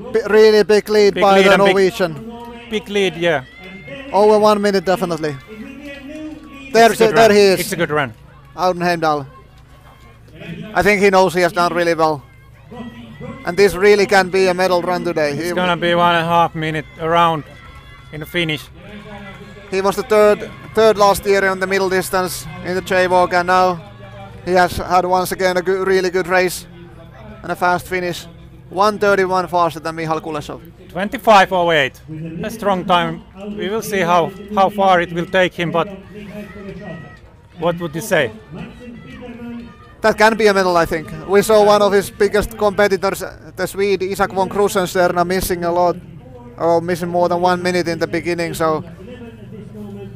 lead by the Norwegian. Big lead, yeah. Over 1 minute definitely. There he is. It's a good run. Audun Heimdal. I think he knows he has done really well. And this really can be a medal run today. It's gonna be 1.5 minute around in the finish. He was the third last year on the middle distance in the JWOC, and now he has had once again a really good race and a fast finish. 1:31 faster than Michal Kuleshov. 25:08. A strong time. We will see how far it will take him, but what would you say? That can be a medal, I think. We saw one of his biggest competitors, the Swede Isaac von Krusenstjerna, missing a lot, or missing more than 1 minute in the beginning. So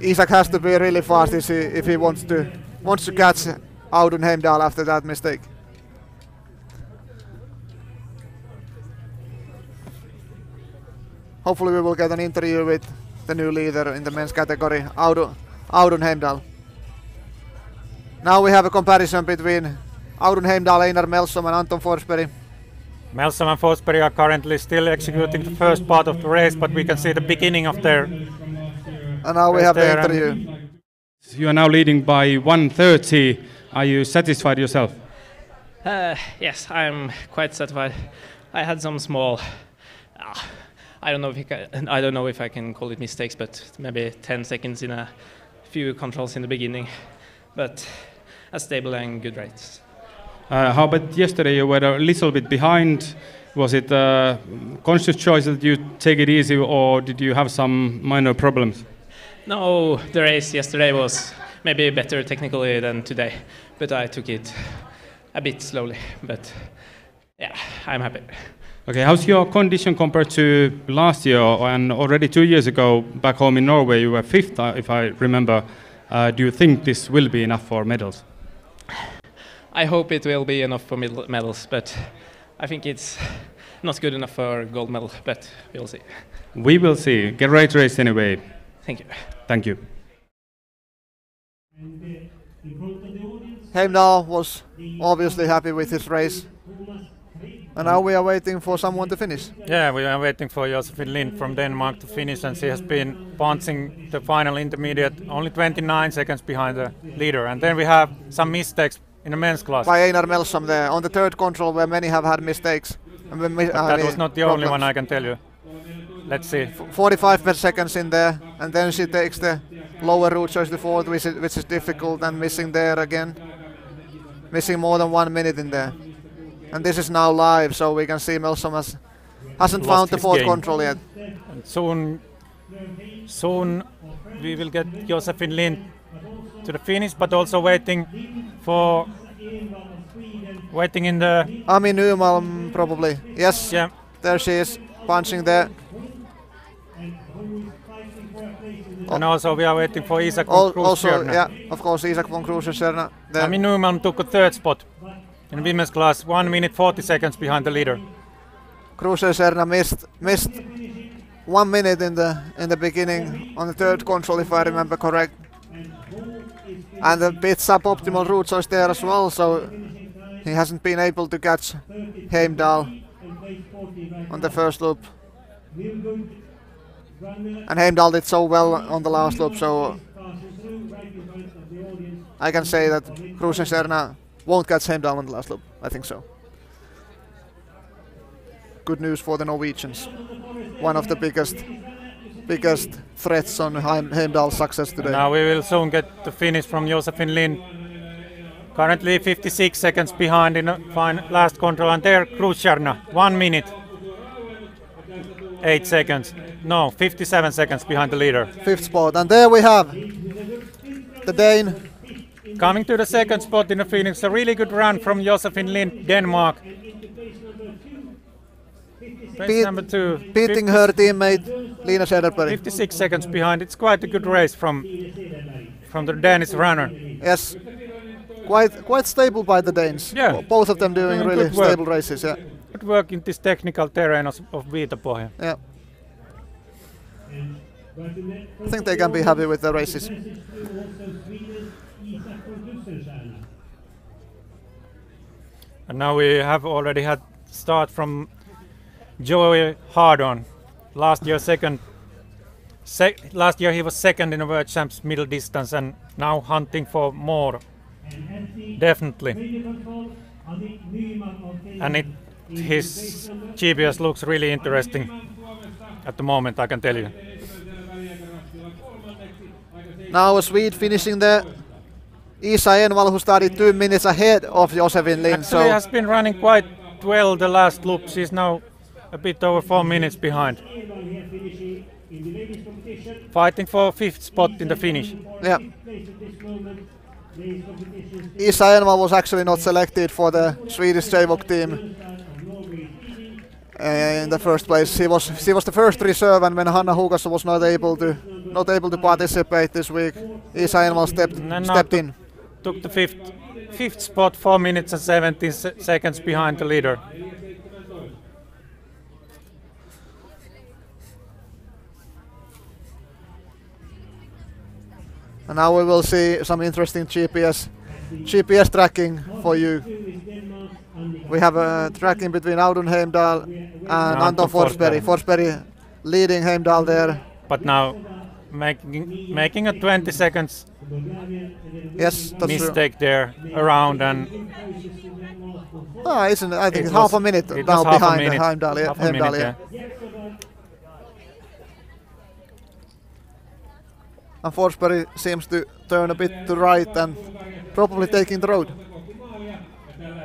Isaac has to be really fast if he wants to catch Audun Heimdal after that mistake. Hopefully we will get an interview with the new leader in the men's category, Audun Heimdal. Now we have a comparison between Audun Heimdal, Einar Melsom and Anton Forsberg. Melsom and Forsberg are currently still executing the first part of the race, but we can see the beginning of their and now we have the interview. You are now leading by 1:30. Are you satisfied yourself? Yes, I'm quite satisfied. I had some small, I don't know if I can call it mistakes, but maybe 10 seconds in a few controls in the beginning, but a stable and good race. How about yesterday? You were a little bit behind. Was it a conscious choice that you take it easy, or did you have some minor problems? No, the race yesterday was maybe better technically than today, but I took it a bit slowly. But yeah, I'm happy. Okay, how's your condition compared to last year and already 2 years ago back home in Norway? You were 5th, if I remember. Do you think this will be enough for medals? I hope it will be enough for medals, but I think it's not good enough for gold medal, but we'll see. We will see. Great race anyway. Thank you. Thank you. Heimdall was obviously happy with his race. And now we are waiting for someone to finish. Yeah, we are waiting for Josephine Lind from Denmark to finish, and she has been punching the final intermediate only 29 seconds behind the leader. And then we have some mistakes in the men's class. By Einar Melsom there on the third control, where many have had mistakes. That was not the only one, I can tell you. Let's see. 45 seconds in there, and then she takes the lower route choice to fourth, which is difficult, and missing there again. Missing more than 1 minute in there. And this is now live, so we can see Melsom hasn't found the fourth control yet. And soon we will get Josephine Lind to the finish, but also waiting in the... Ami Nymalm probably. Yes, yeah. There she is, punching there. And also we are waiting for Isak von Kruis-Stjerna. Yeah, of course, Isak von Kruis-Stjerna. Ami Nymalm took a third spot in women's class, 1 minute 40 seconds behind the leader. Kruis-Stjerna missed 1 minute in the beginning on the third control, if I remember correct. And a bit suboptimal route choice there as well, so he hasn't been able to catch Heimdall on the first loop. And Heimdall did so well on the last loop, so I can say that Kruis-Stjerna won't catch Heimdall on the last loop. I think so. Good news for the Norwegians. One of the biggest threats on Heimdall's success today. Now we will soon get the finish from Josephine Lind. Currently 56 seconds behind in the last control, and there Kruis-Stjerna, 1 minute 8 seconds. No, 57 seconds behind the leader. Fifth spot, and there we have the Dane. Coming to the second spot in the finish, a really good run from Josephine Lind, Denmark. Number 2. Beating her teammate Lina Söderberg. 56 seconds behind. It's quite a good race from the Danish runner. Yes, quite stable by the Danes. Yeah. Both of them doing really stable races. Yeah. Good work in this technical terrain of Viitapohja. Yeah. I think they can be happy with the races. And now we have already had start from Joey Hardon. Last year he was second in the World Champs middle distance, and now hunting for more. Definitely. And his GPS looks really interesting at the moment, I can tell you. Now a Swede finishing there. Isa Envall, who started 2 minutes ahead of Josephine Lind. Actually has been running quite well the last loop. She's now a bit over 4 minutes behind. Fighting for 5th spot in the finish. Yeah. Isa Envall was actually not selected for the Swedish JWOC team in the first place. She was the first reserve, and when Hanna Hugas was not able to participate this week, Isa Envall stepped in. Took the fifth spot, 4 minutes and 17 seconds behind the leader. And now we will see some interesting GPS tracking for you. We have a tracking between Audun Heimdall and Anton Forsberg. Forsberg leading Heimdall there. But now making a 20 seconds mistake there around, and I think half a minute now behind Heimdall. Yeah. And Forsberg seems to turn a bit to right and probably taking the road.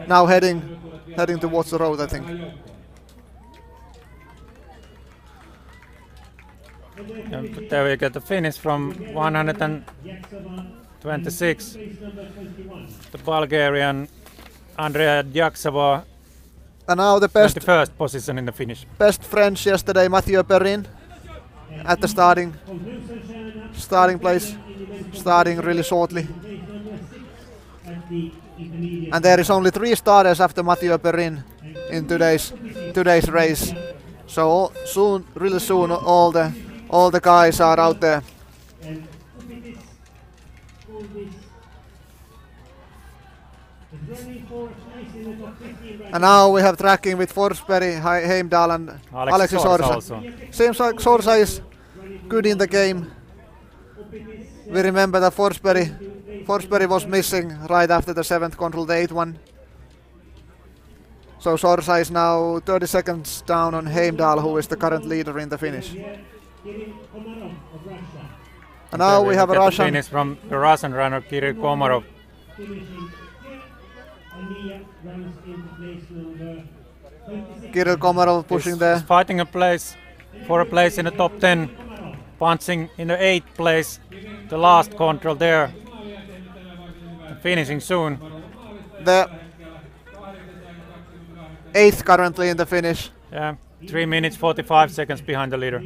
Now heading towards the road, I think. And there we get the finish from 126. The Bulgarian Andrea Diaksova. And now the 21st position in the finish. Best French yesterday, Mathieu Perrin, at the starting place, starting really shortly. And there is only 3 starters after Mathieu Perrin in today's race. So soon, really soon, all the guys are out there. And now we have tracking with Forsberg, Heimdall and Alexis Sorsa. Seems like Sorsa is good in the game. We remember that Forsberg was missing right after the 7th control, the 8th one. So Sorsa is now 30 seconds down on Heimdall, who is the current leader in the finish. And now we have a Russian finish from the Russian runner Kirill Komarov. Kirill Komarov pushing there. He's fighting a place for a place in the top 10, punching in the 8th place, the last control there, finishing soon. The 8th currently in the finish. Yeah, 3 minutes 45 seconds behind the leader.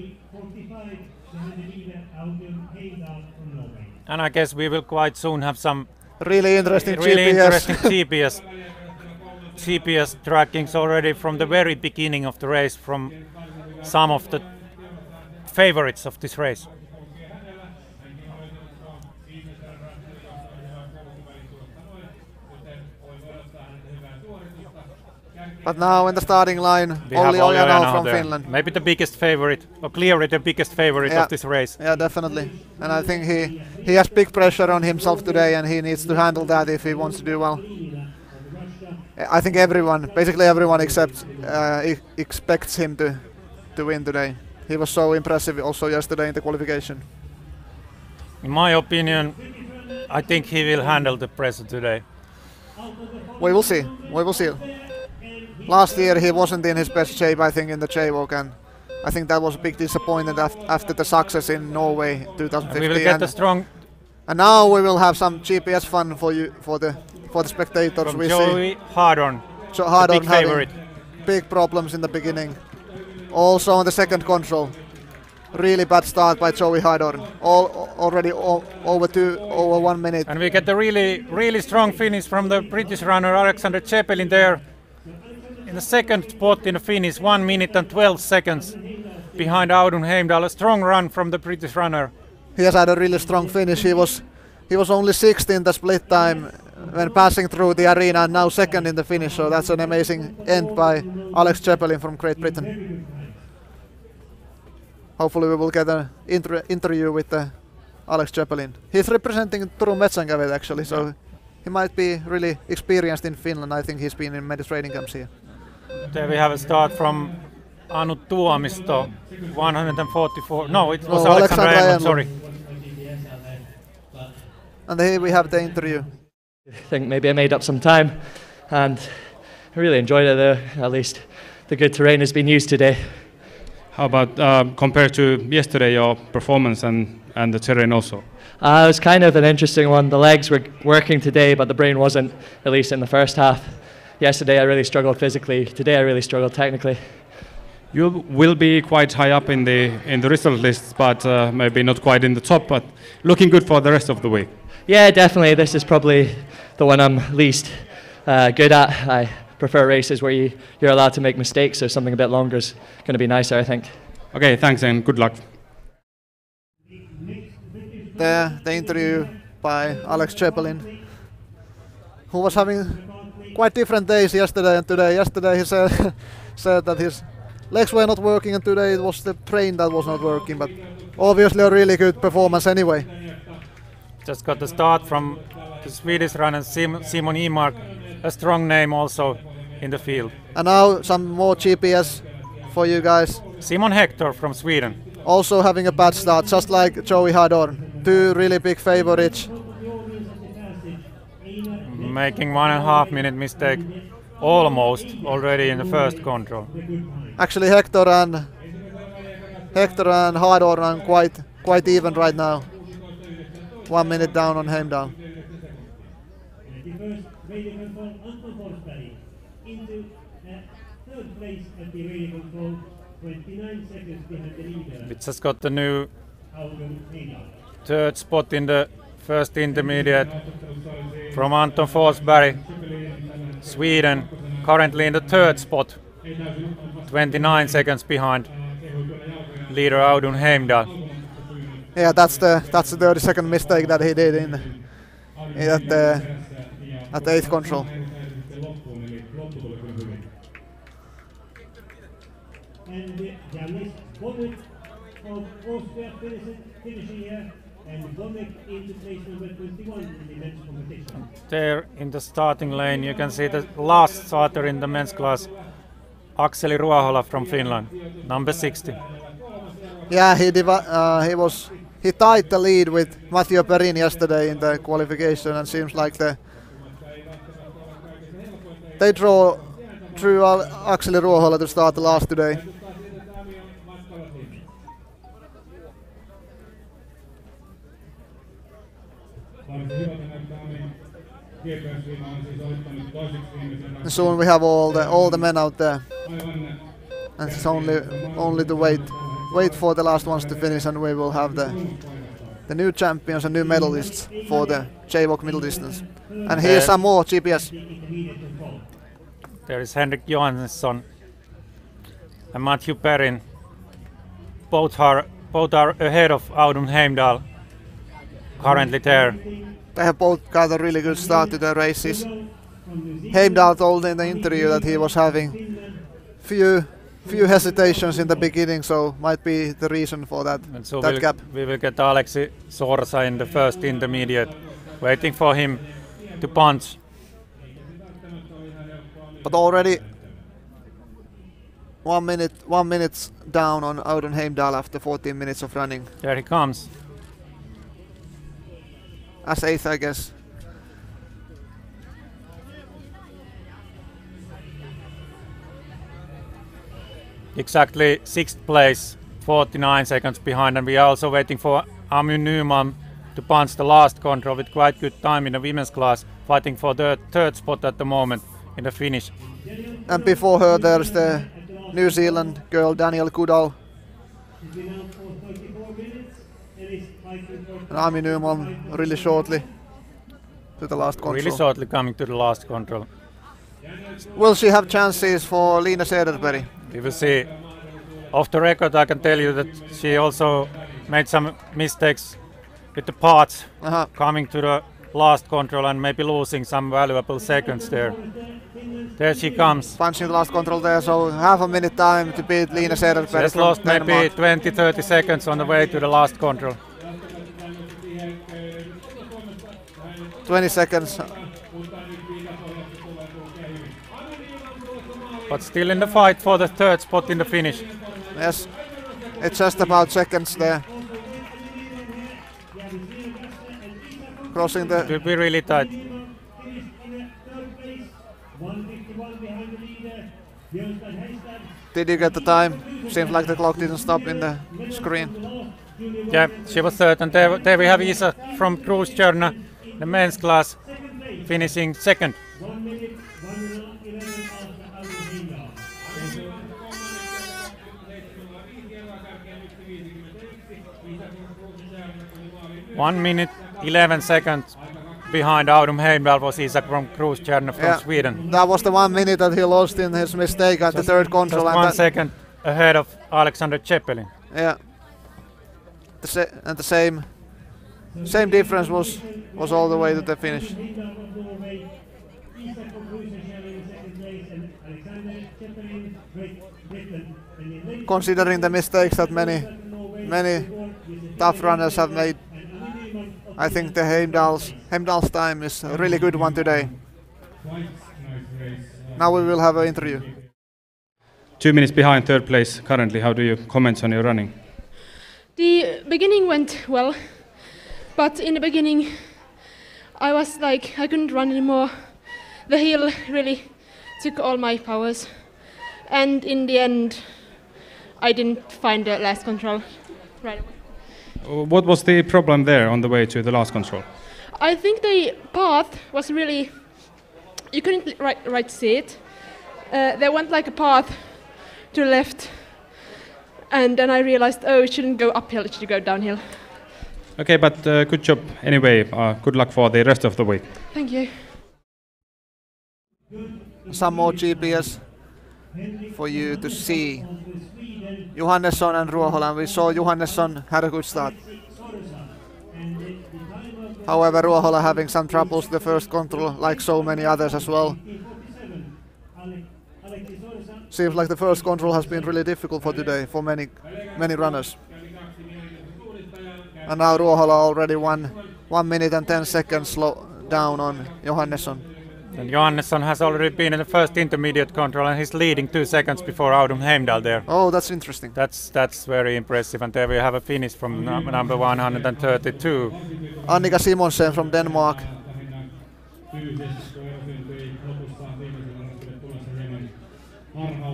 And I guess we will quite soon have some really interesting GPS trackings already from the very beginning of the race from some of the favorites of this race. But now in the starting line, only Ojano from Finland. Maybe the biggest favorite, or clearly the biggest favorite of this race. Yeah, definitely. And I think he has big pressure on himself today, and he needs to handle that if he wants to do well. I think basically everyone expects him to win today. He was so impressive also yesterday in the qualification. In my opinion, I think he will handle the pressure today. We will see. We will see. Last year he wasn't in his best shape, I think, in the JWOC, and I think that was a big disappointment after the success in Norway 2015. We will get the strong. And now we will have some GPS fun for the spectators. From Joey Hardorn, the big favorite. Big problems in the beginning. Also on the 2nd control, really bad start by Joey Hardorn. Already over 1 minute. And we get the really strong finish from the British runner Alexander Chepelin there. In the 2nd spot in the finish, 1 minute and 12 seconds behind Audun Heimdall. A strong run from the British runner. He has had a really strong finish. He was only 6th in the split time when passing through the arena, and now 2nd in the finish. So that's an amazing end by Alex Chepelin from Great Britain. Hopefully we will get an interview with Alex Chepelin. He's representing Turun Metsänkävijät actually, so he might be really experienced in Finland. I think he's been in many training camps here. There we have a start from Anu Tuomisto, 144. No, it was Alexander Ehrman, sorry. And here we have the interview. I think maybe I made up some time, and I really enjoyed it there. At least the good terrain has been used today. How about compared to yesterday, your performance and the terrain also? It was kind of an interesting one. The legs were working today, but the brain wasn't, at least in the first half. Yesterday I really struggled physically. Today I really struggled technically. You will be quite high up in the result lists, but maybe not quite in the top, but looking good for the rest of the week. Yeah, definitely. This is probably the one I'm least good at. I prefer races where you're allowed to make mistakes, so something a bit longer is going to be nicer, I think. Okay, thanks and good luck. The interview by Alex Chepelin, who was having quite different days yesterday and today. Yesterday he said that his legs were not working, and today it was the brain that was not working, but obviously a really good performance anyway. Just got the start from the Swedish runner Simon Imark, a strong name also in the field. And now some more GPS for you guys. Simon Hector from Sweden. Also having a bad start, just like Joey Hardorn. 2 really big favorites. Making 1.5 minute mistake almost already in the first control. Actually Hector and Hardorn are quite even right now. 1 minute down on Heimdall. We just got the new 3rd spot in the First intermediate from Anton Forsberg, Sweden, currently in the third spot, 29 seconds behind leader Audun Heimdal. Yeah, that's the 30-second mistake that he did at the 8th control. And Janis Bonnet of Austria finishing here, and Bonnet into place number 21 in the men's competition. There in the starting lane you can see the last starter in the men's class, Akseli Ruohola from Finland, number 60. Yeah, he tied the lead with Mathieu Perrin yesterday in the qualification, and seems like they drew Akseli Ruohola to start the last today. And soon we have all the men out there, and it's only to wait for the last ones to finish, and we will have the new champions and new medalists for the JWOC middle distance. And here's some more GPS. There is Henrik Johansson and Matthew Perrin. Both are ahead of Audun Heimdal currently there. They have both got a really good start to their races. Heimdal told in the interview that he was having few hesitations in the beginning, so might be the reason for that, So that gap. we will get Aleksi Sorsa in the first intermediate, waiting for him to punch. But already 1 minute down on Audun Heimdal after 14 minutes of running. There he comes. As 8th, I guess. Exactly 6th place, 49 seconds behind, and we are also waiting for Amund Nyman to punch the last control with quite good time in the women's class, fighting for the third spot at the moment in the finish. And before her there's the New Zealand girl Danielle Goodall. And Ami Nyman really shortly to the last control. Really shortly coming to the last control. Will she have chances for Lina Cederberg? We will see. Off the record I can tell you that she also made some mistakes with the parts coming to the last control and maybe losing some valuable seconds there. There she comes. Punching the last control there, so half a minute time to beat Lina Cederberg. She has lost maybe 20-30 seconds on the way to the last control. 20 seconds. But still in the fight for the third spot in the finish. Yes, it's just about seconds there. Crossing the... It will be really tight. Did you get the time? Seems like the clock didn't stop in the screen. Yeah, she was third, and there we have Isa from Cruise-Tjörnä, the men's class, finishing second. One minute, 11 seconds behind Audun Heimdal was Isak from Cruise-Tjörnä from Sweden. That was the 1 minute that he lost in his mistake at the third control. Just 1 second ahead of Alexander Chepelin. Yeah. And the same difference was all the way to the finish. Considering the mistakes that many tough runners have made, I think the Heimdal's time is a really good one today. Now we will have an interview. 2 minutes behind third place currently. How do you comment on your running? The beginning went well, but in the beginning I was like, I couldn't run anymore. The hill really took all my powers, and in the end I didn't find the last control right away. What was the problem there on the way to the last control? I think the path was really, you couldn't right see it. There went like a path to the left, and then I realized, oh, it shouldn't go uphill, it should go downhill. Okay, but good job anyway. Good luck for the rest of the week. Thank you. Some more GPS for you to see. Johannesson and Ruohola. We saw Johannesson had a good start. However, Ruohola having some troubles the first control, like so many others as well. Seems like the first control has been really difficult for today for many runners. And now Ruohola already 1 minute and 10 seconds down on Johannesson. And Johannesson has already been in the first intermediate control and he's leading 2 seconds before Audun Heimdal there. Oh, that's interesting. That's very impressive. And there we have a finish from number 132. Annika Simonsen from Denmark.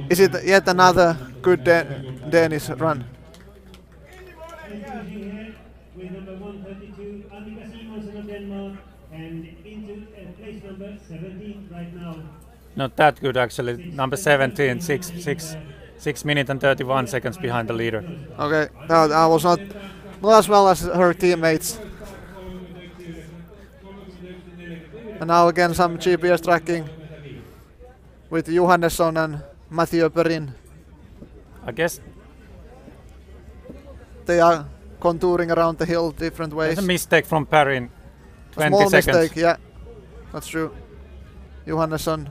Is it yet another good Danish run? With number 132, Annika Simonsen of Denmark, and into place number 17 right now. Not that good actually. Number 17, 6 minutes and 31 seconds behind the leader. Okay, that was not as well as her teammates. And now again some GPS tracking with Johannesson and Mathieu Perrin. I guess they are contouring around the hill different ways. There's a mistake from Perrin. 20 small seconds. Mistake, yeah. That's true. Johannesson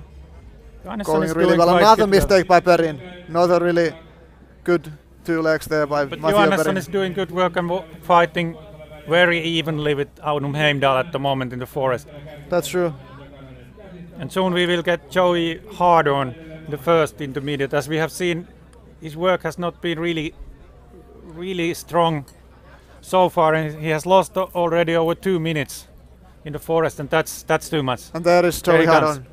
going is really doing well. quite Another good mistake by Perrin. Another really good 2 legs there by But Mathieu Johannesson Perrin. is doing good work and fighting very evenly with Audun Heimdal at the moment in the forest. That's true. And soon we will get Joey hard on the first intermediate. As we have seen, his work has not been really strong so far, and he has lost already over 2 minutes in the forest, and that's too much. And there is Joey Hardon.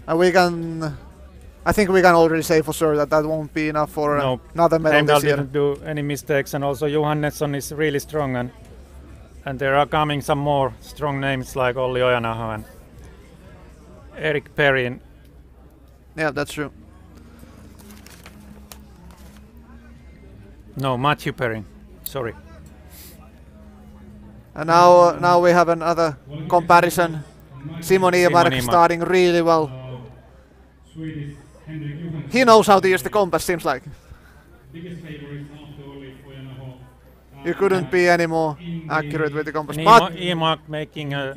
And I think we can already say for sure that won't be enough for another medal Heimdal this year. didn't do any mistakes, and also Johannesson is really strong, and there are coming some more strong names like Olli Ojanaho and Eric Perrin. Yeah, that's true. No, Matthew Perrin. Sorry. And now we have another comparison. Simon Imark starting really well. He knows how to use the compass, seems like. You couldn't be any more accurate with the compass. But Imark making a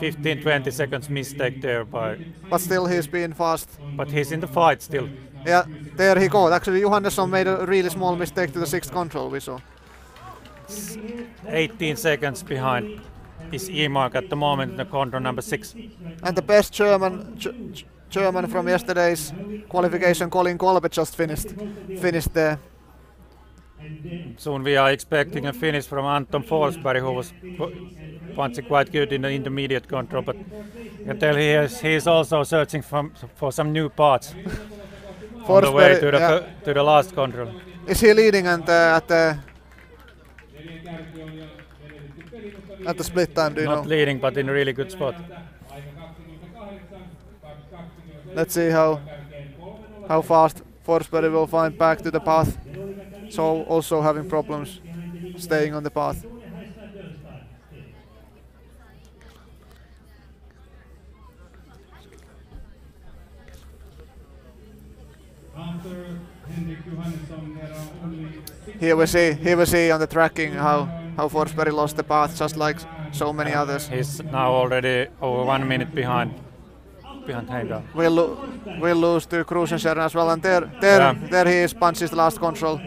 15-20 seconds mistake there but still he's been fast. But he's in the fight still. Yeah, there he goes. Actually, Johannesson made a really small mistake to the 6th control, we saw. 18 seconds behind is Imark at the moment in the control number 6. And the best German from yesterday's qualification, Colin Kolbe, just finished there. Soon we are expecting a finish from Anton Forsberg, who was punching quite good in the intermediate control, but you can tell he is also searching for some new parts on the way to the last control. Is he leading at the split time, do you know? Not leading, but in a really good spot. Let's see how fast Forsberg will find back to the path. So also having problems staying on the path. Here we see on the tracking how Forsberg lost the path, just like so many others. He's now already over 1 minute behind Heimdal. We'll lose to Krusenstjerna as well, and there he is, punches the last control.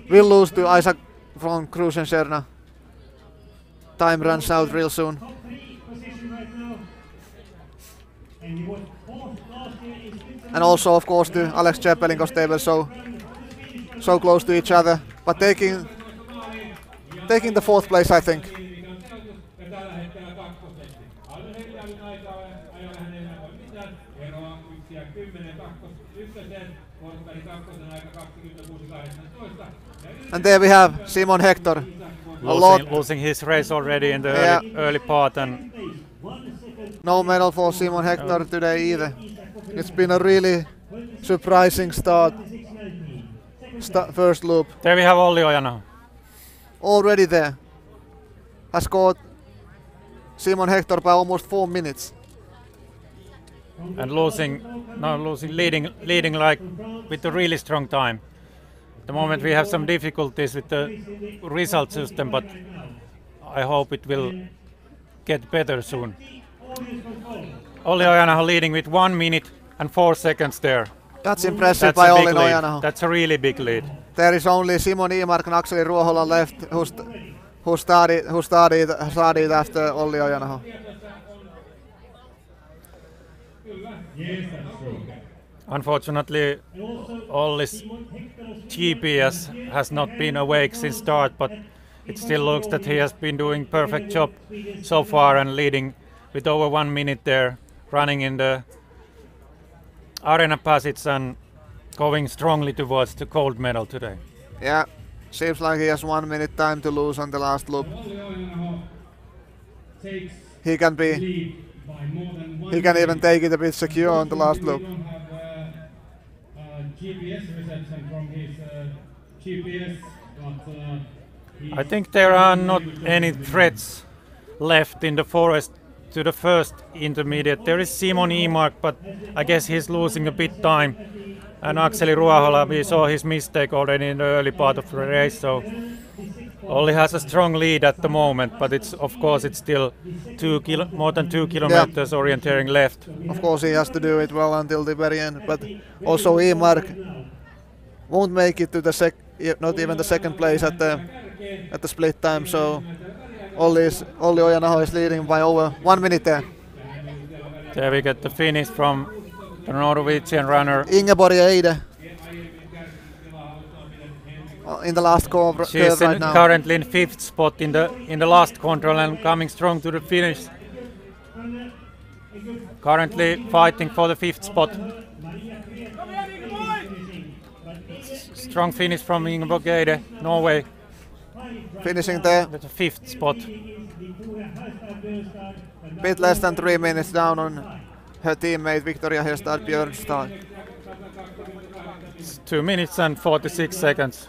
We'll lose to Isaac from Krusenstjerna. Time runs out real soon. And also, of course, to Alex Zeppelin, because they were so close to each other. But taking the 4th place, I think. And there we have Simon Hector. Losing his race already in the early part, and no medal for Simon Hector today either. It's been a really surprising start. First loop. There we have Olli Ojanaho. already there. Has caught Simon Hector by almost 4 minutes. And leading like with a really strong time. At the moment we have some difficulties with the result system, but I hope it will get better soon. Olli Ojanaho leading with 1 minute and 4 seconds there. That's impressive by Olli Ojanaho. That's a really big lead. There is only Simon Imark and Akseli Ruohola left who started after Olli Ojanaho. Unfortunately, Olli's GPS has not been awake since start, but it still looks that he has been doing perfect job so far and leading with over 1 minute there, running in the arena passage and going strongly towards the gold medal today. Yeah, seems like he has 1 minute time to lose on the last loop. He can even take it a bit secure on the last loop. I think there are not any threats left in the forest to the first intermediate. There is Simon Imark, but I guess he's losing a bit time. And Akseli Ruohola, we saw his mistake already in the early part of the race, so Olli has a strong lead at the moment, but of course it's still more than 2 kilometers orienteering left. Of course he has to do it well until the very end, but also Imark won't make it to the not even the second place at the split time, so Olli Ojanaho is leading by over 1 minute there. There we get the finish from the Norwegian runner Ingeborg Eide in the last curve She's right now. Currently in 5th spot in the last control and coming strong to the finish. Currently fighting for the 5th spot. Strong finish from Ingeborg Eide, Norway. Finishing there with the 5th spot. Bit less than 3 minutes down on her teammate Victoria Hestad Björnstad. It's 2 minutes and 46 seconds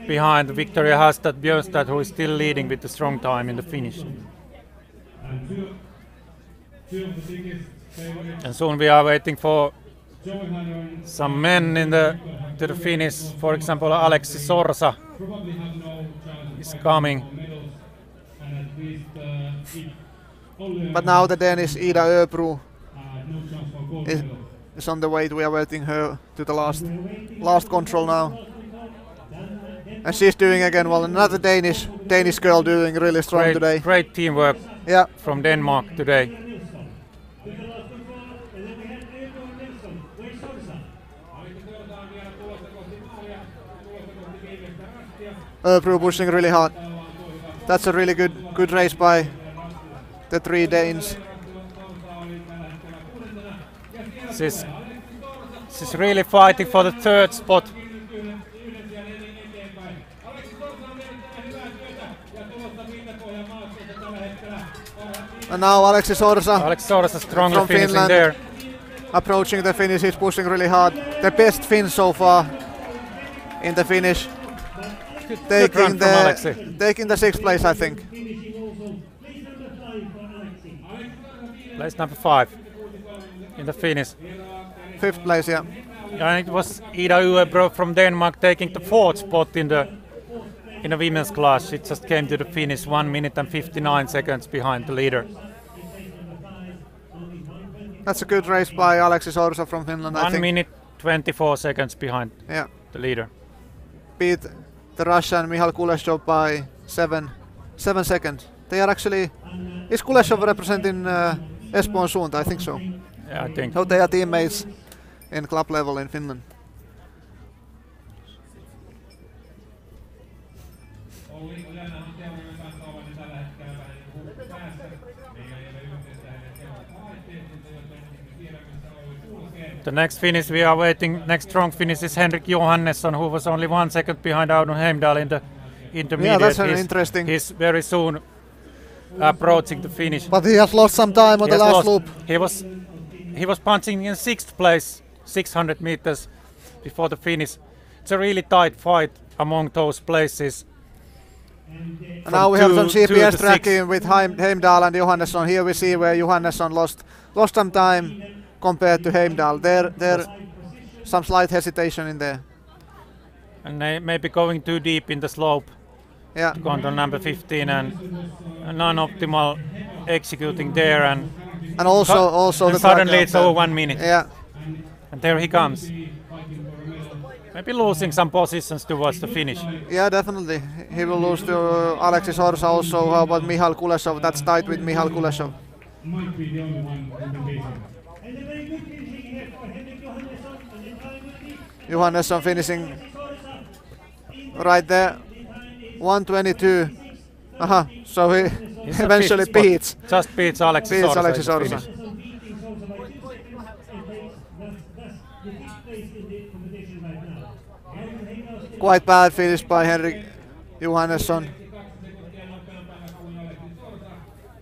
behind Victoria Hestad Björnstad, who is still leading with the strong time in the finish. And soon we are waiting for some men to the finish. For example, Aleksi Sorsa is coming. But now the Danish Ida Öbro is on the way. We are waiting her to the last control now. And she's doing again well. Another Danish girl doing really strong today. Great teamwork from Denmark today. Öbro pushing really hard. That's a really good race by the 3 Danes. She's really fighting for the 3rd spot. And now Aleksi Sorsa strongly from finishing Finland, there. approaching the finish. He's pushing really hard. The best Finn so far in the finish. Taking the 6th place, I think. Place number 5 in the finish. 5th place, yeah. And it was Ida Öbro from Denmark taking the 4th spot in the women's class. She just came to the finish 1 minute and 59 seconds behind the leader. That's a good race by Aleksi Sorsa from Finland, I think. 1 minute 24 seconds behind the leader. Beat the Russian Michal Kuleshov by 7 seconds. They are actually... Is Kuleshov representing Espoon Suunta? I think so. Yeah, I think. So they are teammates in club level in Finland. The next finish we are waiting, next strong finish is Henrik Johannesson, who was only 1 second behind Audun Heimdal in the intermediate. Yeah, that's interesting. He's very soon approaching the finish. But he has lost some time on the last loop. He was punching in 6th place, 600 meters before the finish. It's a really tight fight among those places. And now we have some GPS tracking with Heimdall and Johannesson. Here we see where Johannesson lost some time compared to Heimdall. There some slight hesitation in there. And maybe going too deep in the slope. Yeah. Control number 15 and non-optimal executing there and also and suddenly it's over 1 minute. Yeah. And there he comes. Maybe losing some positions towards the finish. Yeah, definitely. He will lose to Alexis Horsa also. How about Michal Kuleshov? That's tight with Michal Kuleshov. Johannesson finishing right there. 1:22. So he eventually beats. Just beats Alexis Horsa. Quite bad finish by Henrik Johannesson.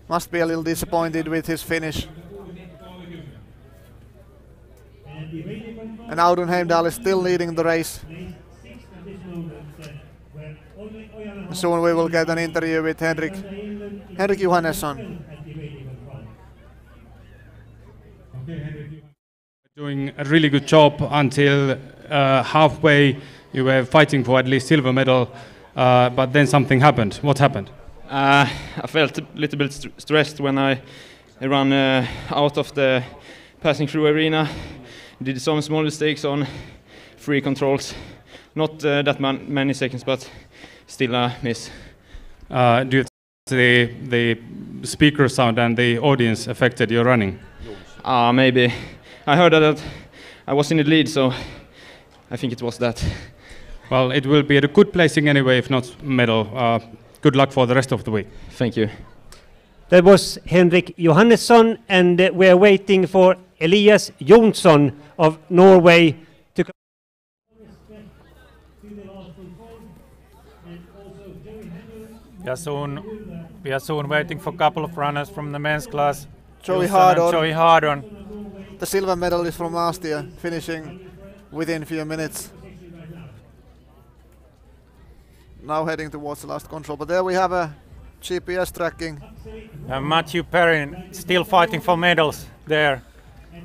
Must be a little disappointed with his finish. And Audun Heimdall is still leading the race. Soon we will get an interview with Henrik Johannesson. Doing a really good job until halfway. You were fighting for at least silver medal, but then something happened. What happened? I felt a little bit stressed when I ran out of the passing through arena. Did some small mistakes on free controls. Not that many seconds, but still a miss. Do you think the speaker sound and the audience affected your running? Maybe. I heard that I was in the lead, so I think it was that. Well, it will be at a good placing anyway, if not medal. Good luck for the rest of the week. Thank you. That was Henrik Johannesson, and we are waiting for Elias Jonsson of Norway to come. We are soon waiting for a couple of runners from the men's class. Joey Hardon. The silver medalist from last year, finishing within a few minutes. Now heading towards the last control, but there we have a GPS tracking. Matthew Perrin still fighting for medals there.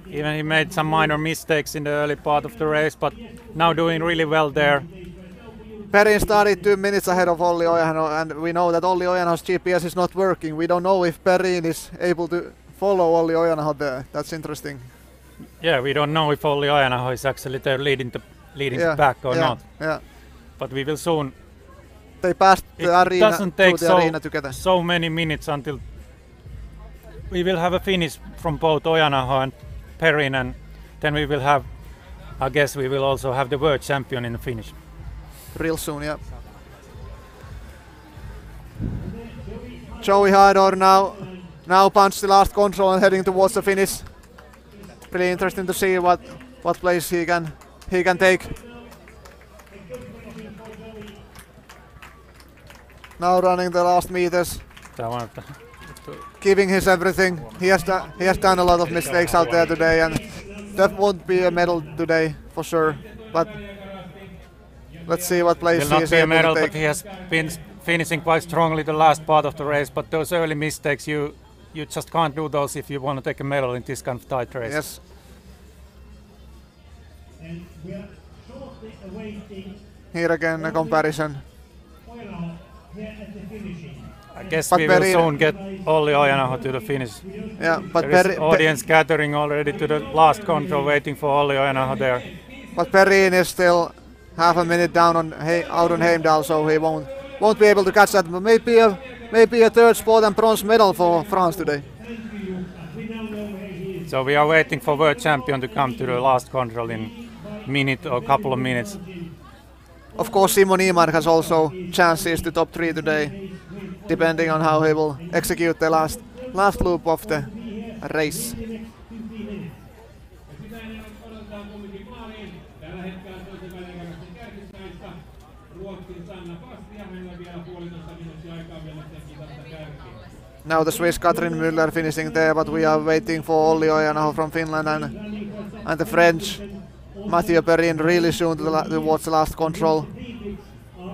Even he made some minor mistakes in the early part of the race, but now doing really well there. Perrin started 2 minutes ahead of Olli Ojano, and we know that Olli Ojano's GPS is not working. We don't know if Perrin is able to follow Olli Ojano there. That's interesting. Yeah, we don't know if Olli Ojano is actually there leading the pack or not. Yeah. But we will soon. They passed the arena. Doesn't take arena together. so many minutes until we will have a finish from both Ojanaho and Perrin, and then we will have, I guess we will also have the world champion in the finish. Real soon, yeah. Joey Hardor now punched the last control and heading towards the finish. Really interesting to see what place he can take. Now running the last meters, giving his everything. He has done a lot of mistakes out there today, and that won't be a medal today for sure. But let's see what place he is able to take. Will not be a medal, but he has been finishing quite strongly the last part of the race. But those early mistakes, you just can't do those if you want to take a medal in this kind of tight race. Yes. Here again a comparison. I guess we will soon get Olli Ojanaho to the finish. Yeah, but there is audience gathering already to the last control, waiting for Olli Ojanaho there. But Perrin is still half a minute down on Audun Heimdall, so he won't be able to catch that. But maybe a third spot and bronze medal for France today. So we are waiting for world champion to come to the last control in minute or couple of minutes. Of course, Simon Niemark has also chances to top 3 today, depending on how he will execute the last loop of the race. Now the Swiss Katrin Müller finishing there, but we are waiting for Olli Ojanaho from Finland and the French Mathieu Perrin really soon towards the last control.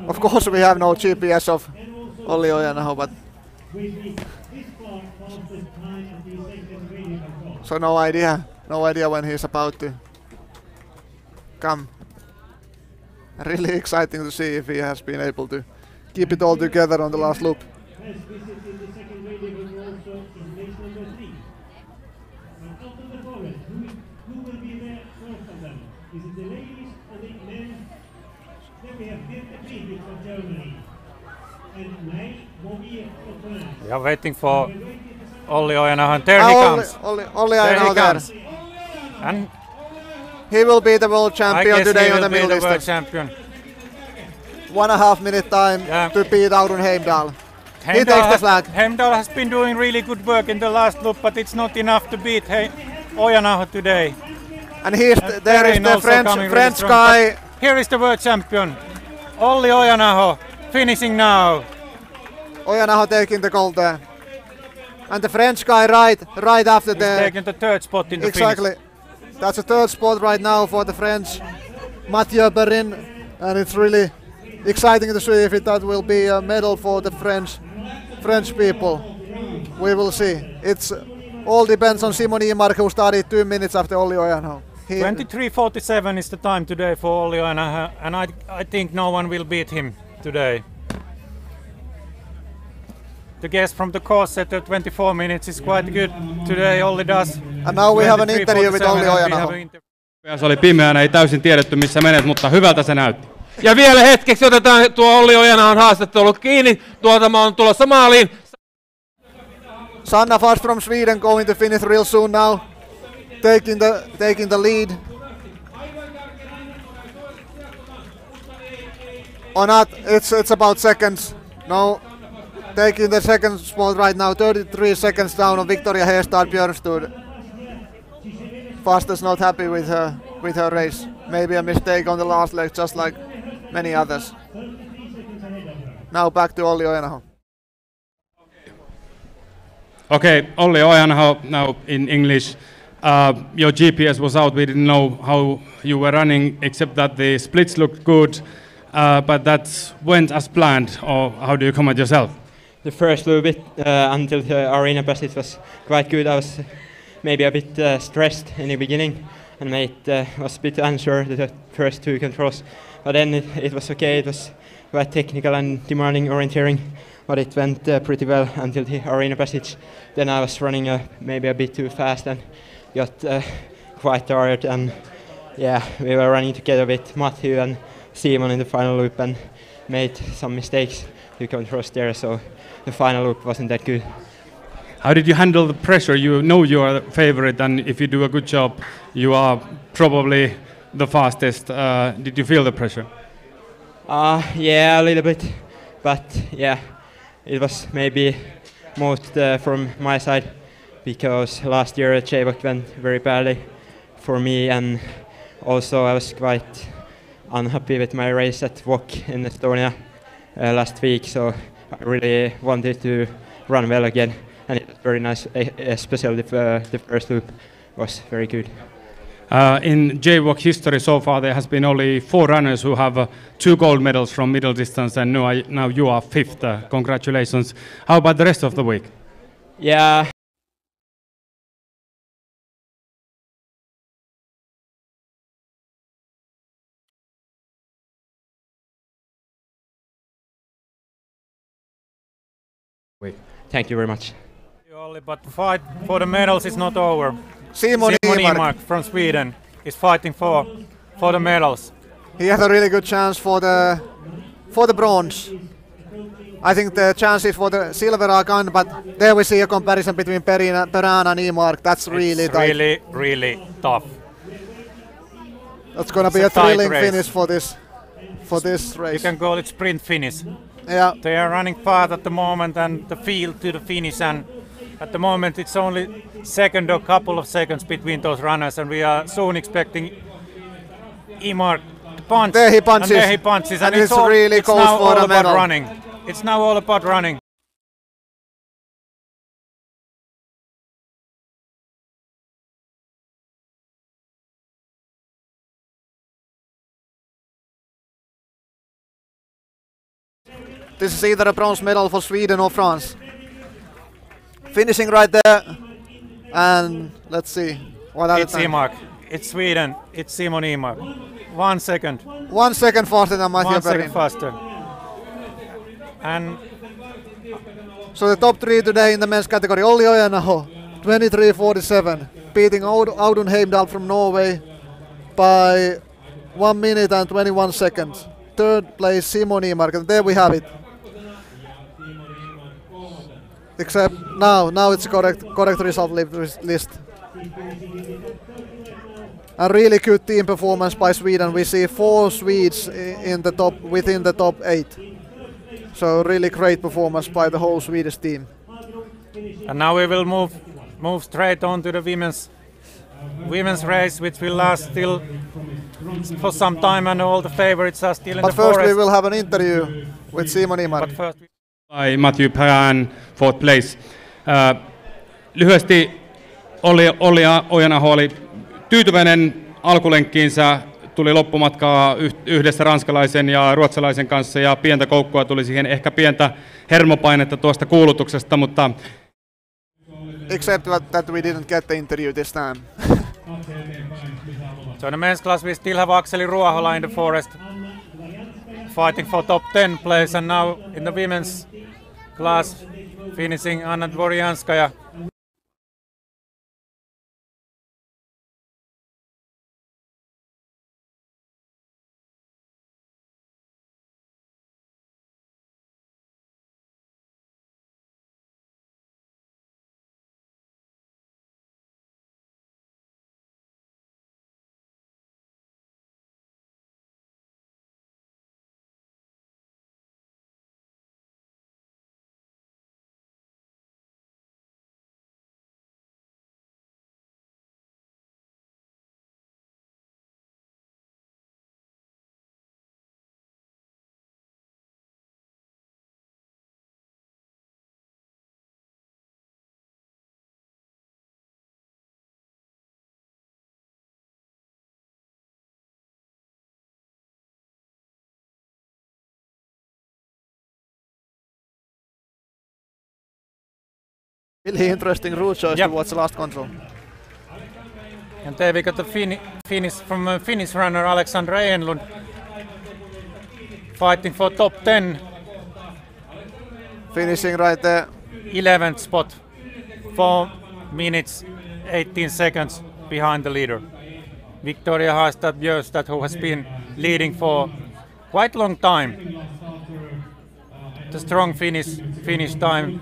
Of course we have no GPS Olli Ojanaho, but so no idea when he's about to come. Really exciting to see if he has been able to keep it all together on the last loop. We are waiting for Olli Ojanaho, and there he comes. Olli Ojanaho there. And he will be the world champion today on the middle distance. Champion. 1.5 minute time to beat Aurun Heimdal. He takes the flag. Heimdal has been doing really good work in the last loop, but it's not enough to beat Ojanaho today. And there is the French guy. Here is the world champion, Olli Ojanaho, finishing now. Ojanaho taking the gold there. And the French guy right after He's taking the third spot in the exactly. finish. That's a third spot right now for the French, Mathieu Perrin, and it's really exciting to see if that will be a medal for the French people. We will see. It's all depends on Simon Imark, who started 2 minutes after Olli Ojanaho. 23:47 is the time today for Olli Ojanaho, and I think no one will beat him today. The guess from the course set at 24 minutes is quite good today. Olli does. And now we have an interview with Olli Ojanaho. Se oli pimeänä, ei täysin tiedetty missä menet, mutta hyvältä se näytti. Ja vielä hetkeksi otetaan tuo Olli Ojanahon haastattelu kiinni. Tuotama on tulossa maaliin. Sanna Fars from Sweden going to finish real soon now. Taking the lead. Or not, it's about seconds. No, taking the second spot right now, 33 seconds down on Victoria Hestad Björnstud. Fastest not happy with her race. Maybe a mistake on the last leg, just like many others. Now back to Olli Ojanaho. Okay, Olli Ojanaho, now in English. Your GPS was out, we didn't know how you were running, except that the splits looked good, but that went as planned, or how do you comment yourself? The first little bit until the arena passage was quite good. I was maybe a bit stressed in the beginning, and was a bit unsure the first two controls, but then it was okay. It was quite technical and demanding orienteering, but it went pretty well until the arena passage. Then I was running maybe a bit too fast and got quite tired, and yeah, we were running together with Matthew and Simon in the final loop and made some mistakes to controls there, so the final loop wasn't that good. How did you handle the pressure? You know you are the favorite, and if you do a good job, you are probably the fastest. Did you feel the pressure? Yeah, a little bit, but yeah, it was maybe most from my side, because last year JWOC went very badly for me, and also I was quite unhappy with my race at WOC in Estonia last week, so I really wanted to run well again, and it was very nice, especially the first loop was very good. In JWOC history so far, there has been only 4 runners who have 2 gold medals from middle distance, and now you are 5th. Congratulations. How about the rest of the week? Yeah. Thank you very much. But the fight for the medals is not over. Simon Imark from Sweden is fighting for the medals. He has a really good chance for the bronze. I think the chances for the silver are gone, but there we see a comparison between Perrin and Imark. That's really tight. really tough. That's gonna be a thrilling finish for this race. You can call it sprint finish. Yeah. They are running fast at the moment, and the field to the finish, and at the moment it's only second or couple of seconds between those runners, and we are soon expecting Imark to punch. There he punches. And there he punches. And it's really goes now for all a about medal. running. It's now all about running. This is either a bronze medal for Sweden or France. Finishing right there, and let's see. What it's Imark. It's Sweden. It's Simon Imark. 1 second. 1 second faster than Mathieu 1 second Perrin. faster. And so the top 3 today in the men's category: Olli Ojanaho, 23:47, beating Audun Heimdal from Norway by 1 minute and 21 seconds. Third place Simon Imark, and there we have it. Except now it's a correct result list. A really good team performance by Sweden. We see 4 Swedes in the top, within the top 8. So really great performance by the whole Swedish team. And now we will move straight on to the women's race, which will last still for some time, and all the favorites are still in the forest. But first we will have an interview with Simon Imark. By Mathieu Perrin, 4th place. Lyhyesti Olli Ojanaho oli tyytyväinen alkulenkkiinsä, tuli loppumatkaa yhdessä ranskalaisen ja ruotsalaisen kanssa, ja pientä koukkua tuli siihen, ehkä pientä hermopainetta tuosta kuulutuksesta, mutta except that we didn't get the interview this time. So in the men's class we still have Akseli Ruohola in the forest fighting for top 10 place, and now in the women's class finishing Anna Dvorianskaya. Really interesting route choice towards the last control. And there we got the finish from a Finnish runner Alexandra Enlund fighting for top 10. Finishing right there. 11th spot, 4 minutes 18 seconds behind the leader. Victoria Haastad Björstad, who has been leading for quite a long time. The strong finish time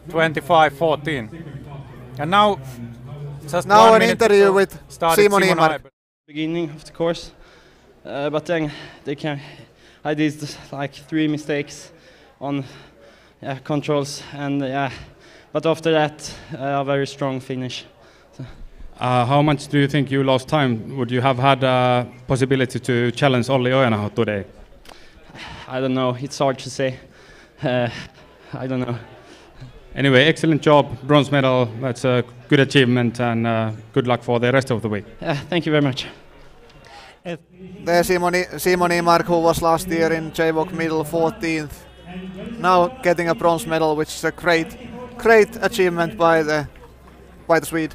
25:14. And now an interview with Simon Imark. Beginning of the course, but then I did like 3 mistakes on controls, and but after that a very strong finish. How much do you think you lost time? Would you have had a possibility to challenge Olli Ojanaho today? I don't know, it's hard to say. I don't know. Anyway, excellent job, bronze medal. That's a good achievement, and good luck for the rest of the week. Thank you very much. There's Simon Imark, who was last year in JWOC middle 14th. Now getting a bronze medal, which is a great achievement by the Swede.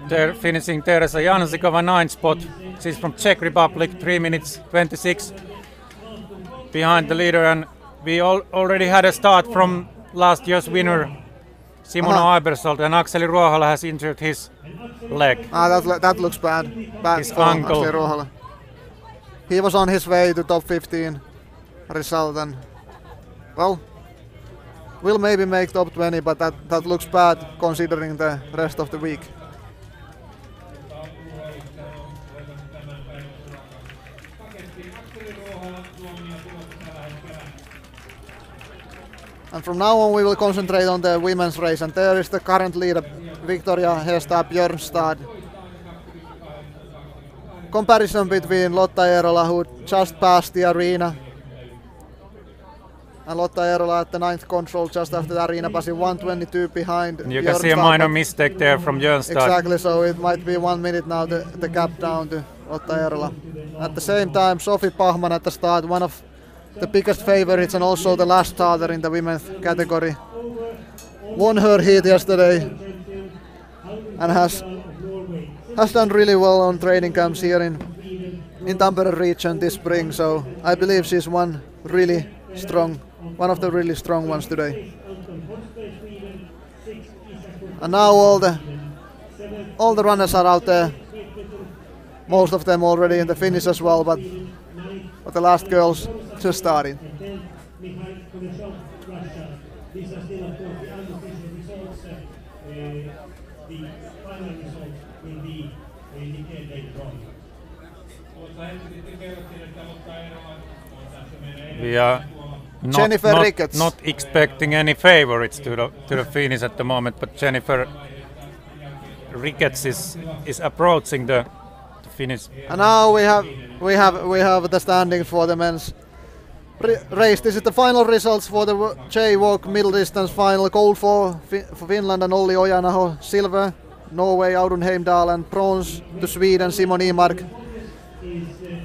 They're finishing Teresa Janzikova 9th spot. She's from Czech Republic, 3 minutes 26 behind the leader, and we already had a start from last year's winner, Simona Ebersold, and Akseli Ruohola has injured his leg. That looks bad. His ankle. Akseli Ruohola. He was on his way to top 15 result, and well, will maybe make top 20, but that looks bad considering the rest of the week. And from now on we will concentrate on the women's race, and there is the current leader, Victoria Hestad Björnstad. Comparison between Lotta Eerola, who just passed the arena, and Lotta Eerola at the 9th control just after the arena passing 1:22 behind. You can see a minor mistake there from Jönstad. Exactly, so it might be 1 minute now the gap down to Lotta Eerola. At the same time, Sophie Pahman at the start, one of the biggest favorites and also the last starter in the women's category. Won her heat yesterday and has done really well on training camps here in Tampere region this spring, so I believe she's one of the really strong ones today. And now all the runners are out there, most of them already in the finish as well, but the last girls just starting. We are not expecting any favorites to the finish at the moment, but Jennifer Ricketts is approaching the finish. And now we have the standings for the men's race. This is the final results for the JWOC middle distance final. Gold for Finland and Olli Ojanaho. Silver Norway Audun Heimdal, and bronze to Sweden Simon Imark.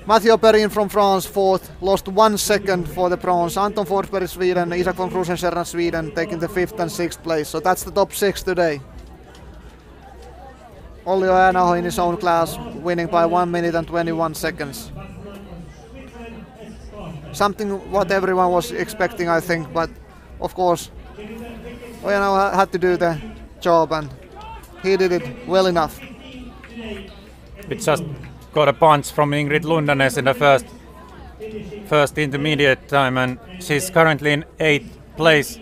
Mathieu Perrin from France 4th, lost 1 second for the bronze. Anton Forsberg Sweden, Isak von Krusenstjerna Sweden taking the 5th and 6th place. So that's the top 6 today. Olli Ojanaho in his own class, winning by 1 minute and 21 seconds. Something what everyone was expecting, I think, but of course Ojanaho had to do the job and he did it well enough. We just got a punch from Ingrid Lundanes in the first intermediate time, and she's currently in 8th place.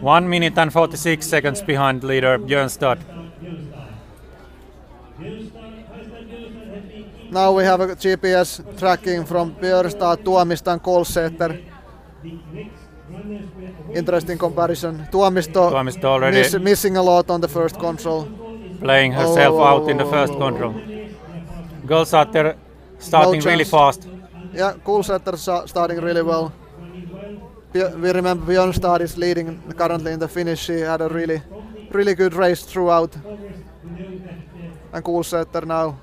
1 minute and 46 seconds behind leader Jönstad. Now we have a GPS tracking from Björstad, Tuomista and Kolsäter. Interesting comparison. Tuomisto already missing a lot on the first control. Playing herself out in the first control. Kolsäter starting really fast. Yeah, Kolsäter starting really well. We remember Björnstad is leading currently in the finish. She had a really good race throughout. And Kolsäter now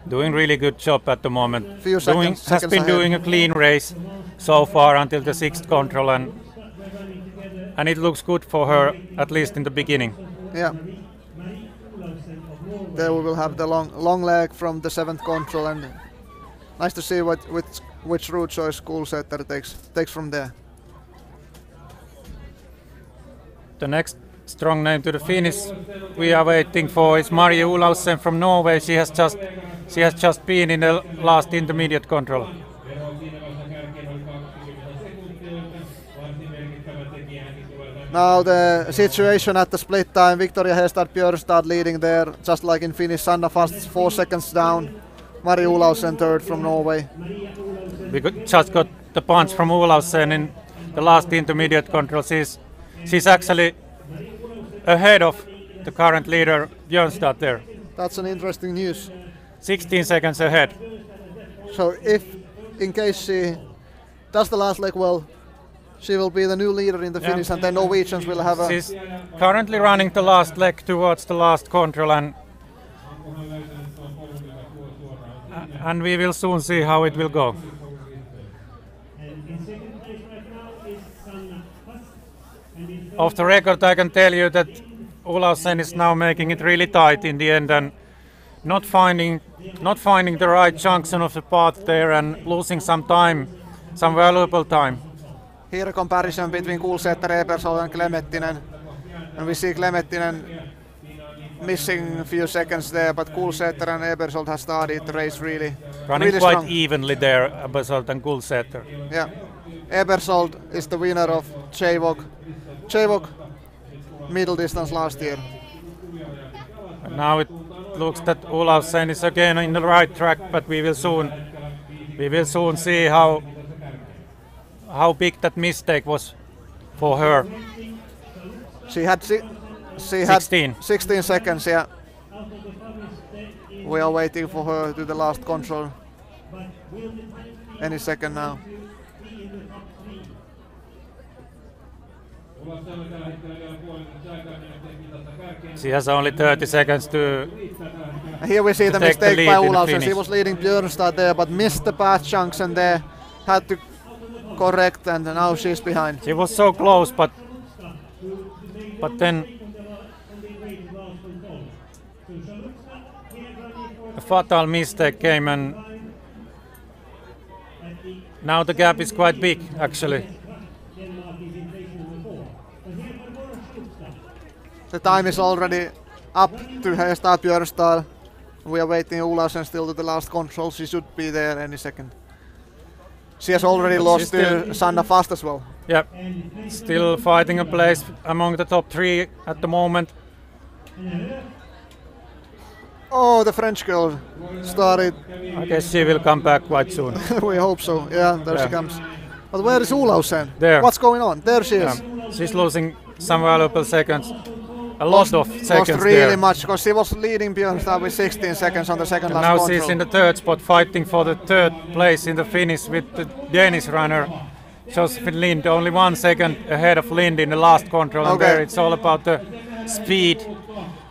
doing really good job at the moment. Has been doing a clean race so far until the 6th control, and it looks good for her, at least in the beginning. Yeah. There we will have the long leg from the 7th control, and nice to see which route choice Kolsäter takes from there. The next strong name to the finish we are waiting for is Marie Olaussen from Norway. She has just been in the last intermediate control. Now the situation at the split time, Victoria Hestad Björstad leading there, just like in Finnish. Sanna Fast 4 seconds down. Marie Olaussen 3rd from Norway. We just got the punch from Olaussen in the last intermediate control. She's actually ahead of the current leader Björnstad there. That's an interesting news. 16 seconds ahead. So in case she does the last leg well, she will be the new leader in the finish, and then Norwegians will have She's currently running the last leg towards the last control, and we will soon see how it will go. Off the record, I can tell you that Olaussen is now making it really tight in the end and not finding the right junction of the path there and losing some valuable time. Here a comparison between Kolsäter, Ebersold and Klemettinen, and we see Klemettinen missing a few seconds there, but Kolsäter and Ebersold have started the race really running quite strong. Evenly there, Ebersold and Kolsäter. Yeah, Ebersold is the winner of JWOC middle distance last year. And now it looks that Olaussen is again in the right track, but we will soon see how big that mistake was for her. She had 16 seconds, yeah. We are waiting for her to the last control. Any second now. She has only 30 seconds to. Here we see the mistake by Olausen. She was leading Björnstad there, but missed the path junction there. Had to correct, and now she's behind. She was so close, but then a fatal mistake came, and now the gap is quite big, actually. The time is already up to Hestad Björnstad. We are waiting Olausen still to the last control. She should be there any second. She has already lost to Sanna Fast as well. Yep, still fighting a place among the top 3 at the moment. Oh, the French girl started. I guess she will come back quite soon. We hope so. Yeah, there she comes. But where is Olausen? There. What's going on? There she is. She's losing some valuable seconds. A lot of seconds lost really there. much, because she was leading Björnstad with 16 seconds on the second last Now control. she's in the 3rd spot, fighting for the 3rd place in the finish with the Danish runner Josephine Lind, only 1 second ahead of Lind in the last control. And there it's all about the speed,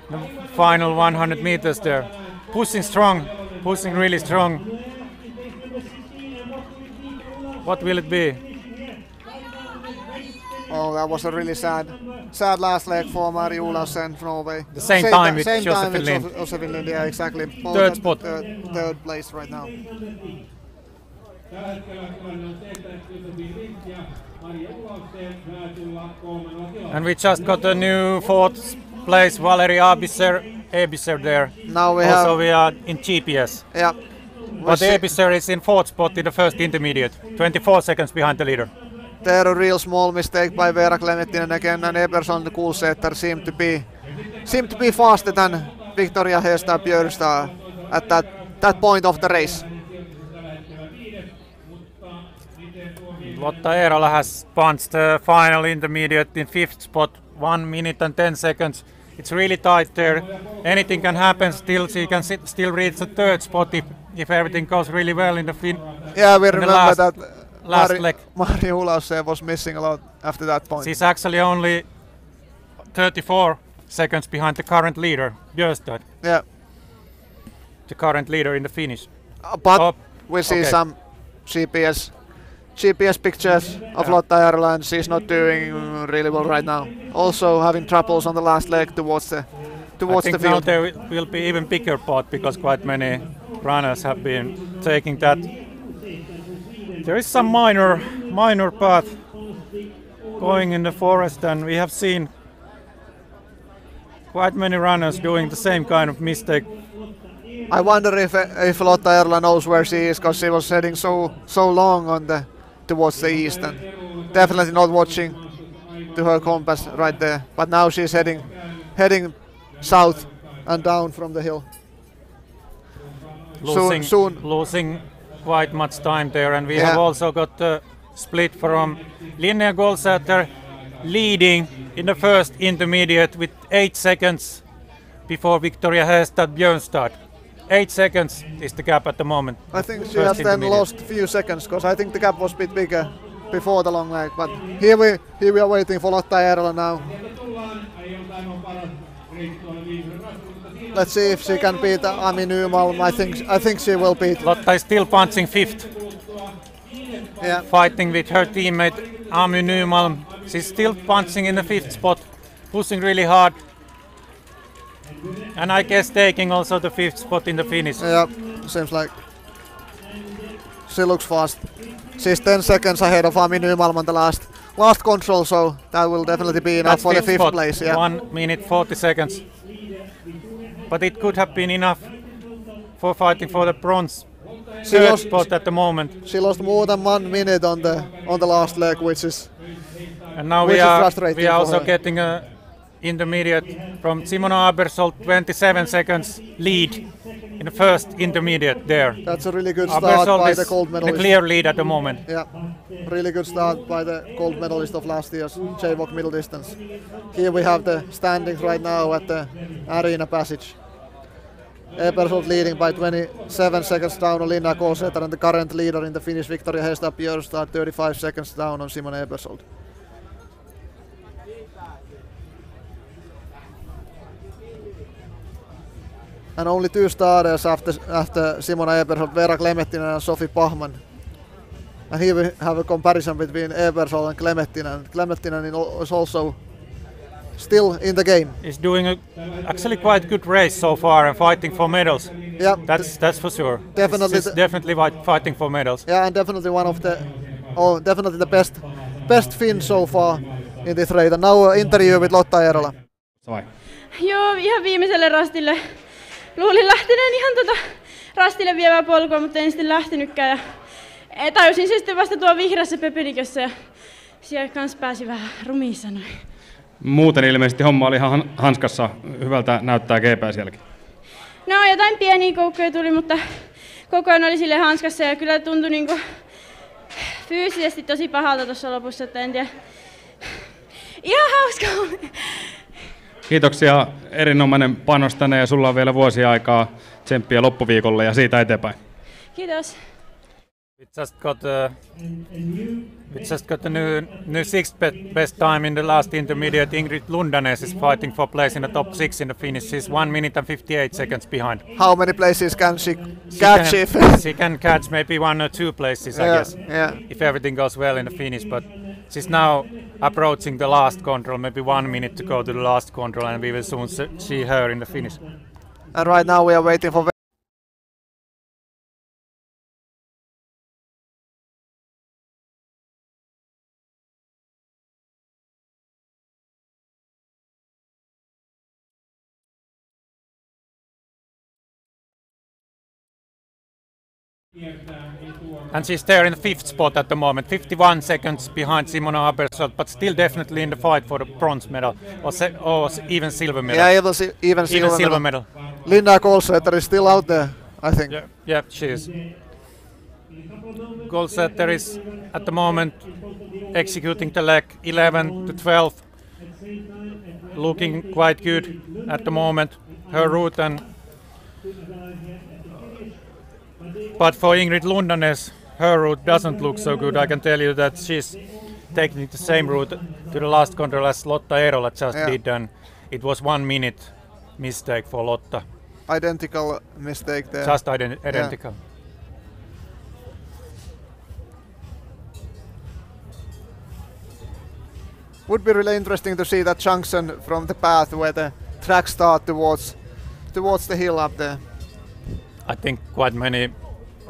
the final 100 meters there. Pushing strong, pushing really strong. What will it be? Oh, that was a really sad last leg for Mari Olausen from Norway. The same time with Josephine Lind. Josephine Lind, yeah, exactly. Both 3rd spot. Third place right now. And we just got a new 4th place, Valerie Ebiser there. Now we also we are in GPS. Yeah. But Ebiser is in 4th spot in the first intermediate, 24 seconds behind the leader. There a real small mistake by Veera Klemetinen again, and Eberson the Kulseter seemed to be faster than Victoria Hestad Björnstad at that point of the race. Lotta Eerola has punched the final intermediate in 5th spot, 1 minute and 10 seconds. It's really tight there. Anything can happen. Still, she can still reach the 3rd spot if everything goes really well in the Yeah, we remember that. Last leg. Mari Olausen was missing a lot after that point. She's actually only 34 seconds behind the current leader, Björnstad. Yeah. The current leader in the finish. But we see some GPS pictures of Lotta Eerola, and she's not doing really well right now. Also having troubles on the last leg towards the field. Now there will be even bigger pot because quite many runners have been taking that. There is some minor path going in the forest, and we have seen quite many runners doing the same kind of mistake. I wonder if Lotta Eerola knows where she is, because she was heading so long towards the east, and definitely not watching to her compass right there. But now she's heading south and down from the hill. Losing quite much time there, and we have also got the split from Linnea Golsäter leading in the first intermediate with 8 seconds before Victoria Hestad Björnstad. 8 seconds is the gap at the moment. I think she has then lost a few seconds, because I think the gap was a bit bigger before the long leg. But here we are waiting for Lotta Eerola now. Let's see if she can beat Ami Nymalm. I think she will beat. Lotta is still punching 5th. Yeah. Fighting with her teammate Ami Nymalm. She's still punching in the 5th spot, pushing really hard. And I guess taking also the 5th spot in the finish. Yeah, seems like she looks fast. She's 10 seconds ahead of Ami Nymalm on the last control, so that will definitely be enough for the 5th place. Yeah. 1 minute 40 seconds. But it could have been enough for fighting for the bronze spot at the moment. She lost more than 1 minute on the last leg, which is and now we are also getting a intermediate from Simona Abersold, 27 seconds lead in the first intermediate there. That's a really good start by the gold medalist. The clear lead at the moment. Yeah, really good start by the gold medalist of last year's JWOC middle distance. Here we have the standings right now at the arena passage. Ebersold leading by 27 seconds down on Linnea Golsäter, and the current leader in the Finnish Victoria Hestad Björnstad 35 seconds down on Simona Ebersold. And only 2 starters after Simona Eberhold, Veera Klemettinen and Sophie Pahman. And here we have a comparison between Eberhold and Klemettinen. Klemettinen is also still in the game. He's doing actually quite good race so far and fighting for medals. Yeah, that's for sure. Definitely, he's definitely fighting for medals. Yeah, and definitely one of the, definitely the best Finn so far in this race. And now interview with Lotta Eerola. Joo, ihan viimeiselle rastille. Luulin lähteneen ihan rastille vievää polkua, mutta en sitten lähtenytkään. Ja tajusin se sitten vasta tuo vihreässä pöpelikössä ja siellä kans pääsi vähän rumiissa noin. Muuten ilmeisesti homma oli ihan hanskassa. Hyvältä näyttää GPS jälkeen. No jotain pieniä koukkuja tuli, mutta koko ajan oli sille hanskassa ja kyllä tuntui niinku fyysisesti tosi pahalta tuossa lopussa, että en tiedä. Ihan hauskaa! Kiitoksia, erinomainen panos tänne ja sulla on vielä vuosia aikaa tsemppiä loppuviikolle ja siitä eteenpäin. Kiitos. We just got the new sixth best time in the last intermediate. Ingrid Lundanes is fighting for place in the top 6 in the finish. She's 1 minute and 58 seconds behind. How many places can she catch? She can catch maybe 1 or 2 places, I guess, if everything goes well in the finish. But she's now approaching the last control, maybe 1 minute to go to the last control, and we will soon see her in the finish. And right now we are waiting for And she's there in the 5th spot at the moment, 51 seconds behind Simona Abersholt, but still definitely in the fight for the bronze medal or even silver medal. Yeah, even silver medal. Linda Kolsvetter is still out there, I think. Yeah, she is. Kolsvetter is at the moment executing the leg 11 to 12, looking quite good at the moment. Her route but for Ingrid Lundanes, her route doesn't look so good. I can tell you that she's taking the same route to the last control as Lotta Eerola just did, and it was 1 minute mistake for Lotta. Identical mistake there. Just identical. Would be really interesting to see that junction from the path where the track starts towards the hill up there. I think quite many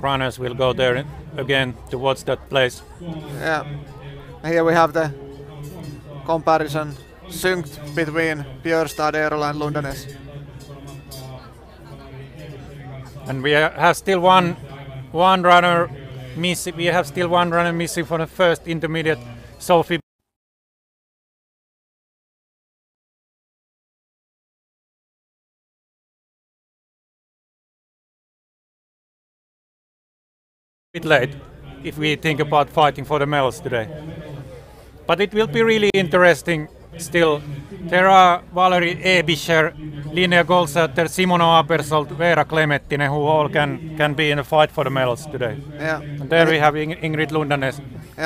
runners will go there again towards that place. Yeah, here we have the comparison synced between Björstad, Eerola and Lundanes. And we have still one runner missing. We have still one runner missing for the first intermediate, Sophie. Bit late if we think about fighting for the medals today. But it will be really interesting still. There are Valerie Ebischer, Linnea Golsäter, Simona Abersholt, Veera Klemettinen, who all can be in a fight for the medals today. Yeah. And there we have Ingrid Lundanes